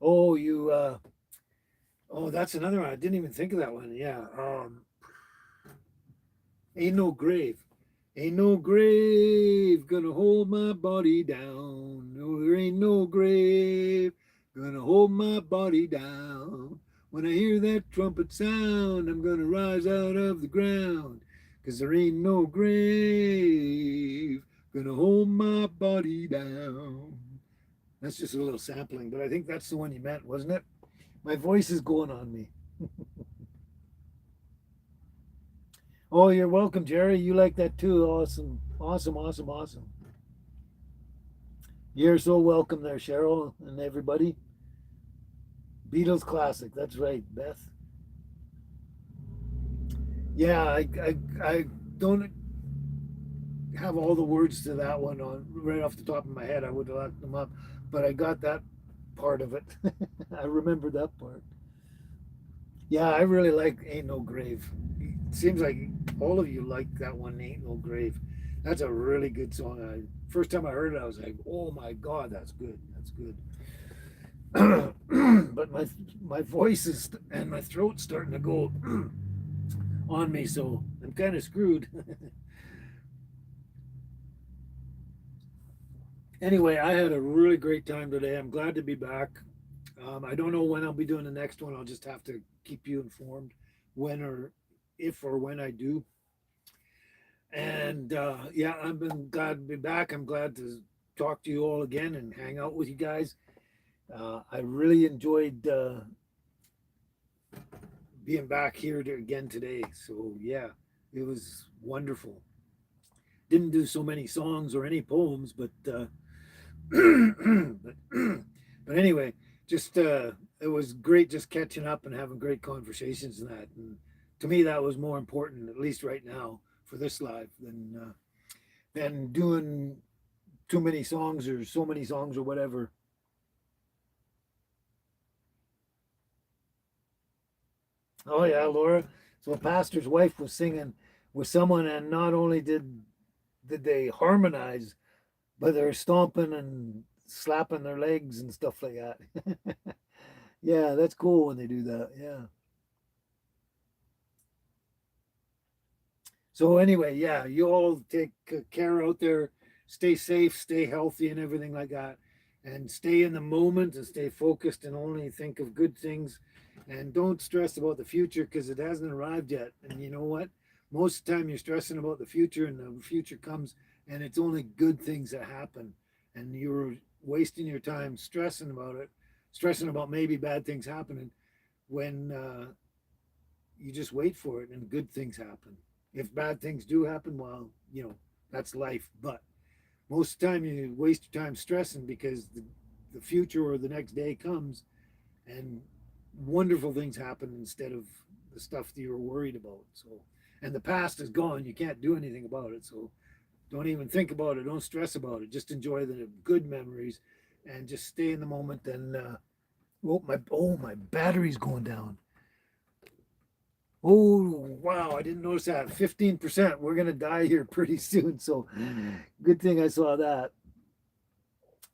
Oh, oh, that's another one. I didn't even think of that one. Yeah. Ain't no grave. Ain't no grave gonna hold my body down. No, there ain't no grave gonna hold my body down. When I hear that trumpet sound, I'm gonna rise out of the ground. 'Cause there ain't no grave gonna hold my body down. That's just a little sampling, but I think that's the one you meant, wasn't it? My voice is going on me. Oh, you're welcome, Jerry. You like that too. Awesome. Awesome, awesome, awesome. You're so welcome there, Cheryl and everybody. Beatles classic. That's right, Beth. Yeah, I don't have all the words to that one on right off the top of my head. I would have looked them up, but I got that part of it. I remember that part. Yeah, I really like Ain't No Grave. It seems like all of you like that one, Ain't No Grave. That's a really good song. First time I heard it, I was like, "Oh my God, that's good. That's good." But my voice is and my throat's starting to go on me, so I'm kind of screwed. Anyway, I had a really great time today. I'm glad to be back. I don't know when I'll be doing the next one. I'll just have to keep you informed when or if or when I do. And yeah, I've been glad to be back. I'm glad to talk to you all again and hang out with you guys. I really enjoyed being back here again today. So yeah, it was wonderful. Didn't do so many songs or any poems, but but anyway, just it was great just catching up and having great conversations and that. And to me, that was more important, at least right now, for this live than doing too many songs or so many songs or whatever. Oh yeah, Laura. So a pastor's wife was singing with someone, and not only did they harmonize, but they're stomping and slapping their legs and stuff like that. Yeah, that's cool when they do that. Yeah. So anyway, yeah, you all take care out there, stay safe, stay healthy, and everything like that, and stay in the moment and stay focused and only think of good things, and don't stress about the future because it hasn't arrived yet. And you know what? Most of the time, you're stressing about the future, and the future comes, and it's only good things that happen, and you're wasting your time stressing about it, stressing about maybe bad things happening when you just wait for it and good things happen. If bad things do happen, well, that's life. But most of the time, you waste your time stressing because the future or the next day comes and wonderful things happen instead of the stuff that you were worried about. So, and the past is gone. You can't do anything about it. So, don't even think about it. Don't stress about it. Just enjoy the good memories and just stay in the moment. And my battery's going down. Oh, wow. I didn't notice that. 15%. We're going to die here pretty soon. So good thing I saw that.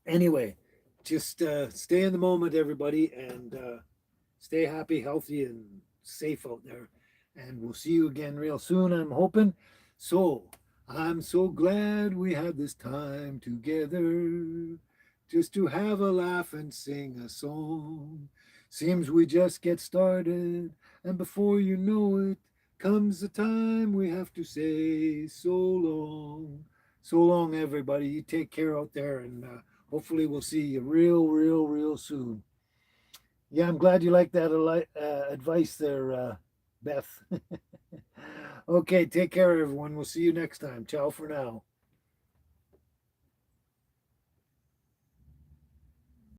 Anyway, just stay in the moment, everybody, and stay happy, healthy, and safe out there. And we'll see you again real soon, I'm hoping. So I'm so glad we had this time together just to have a laugh and sing a song. Seems we just get started, and before you know it, comes the time we have to say so long. So long, everybody. You take care out there, and hopefully we'll see you real soon. Yeah, I'm glad you like that advice there, Beth. Okay, take care, everyone. We'll see you next time. Ciao for now.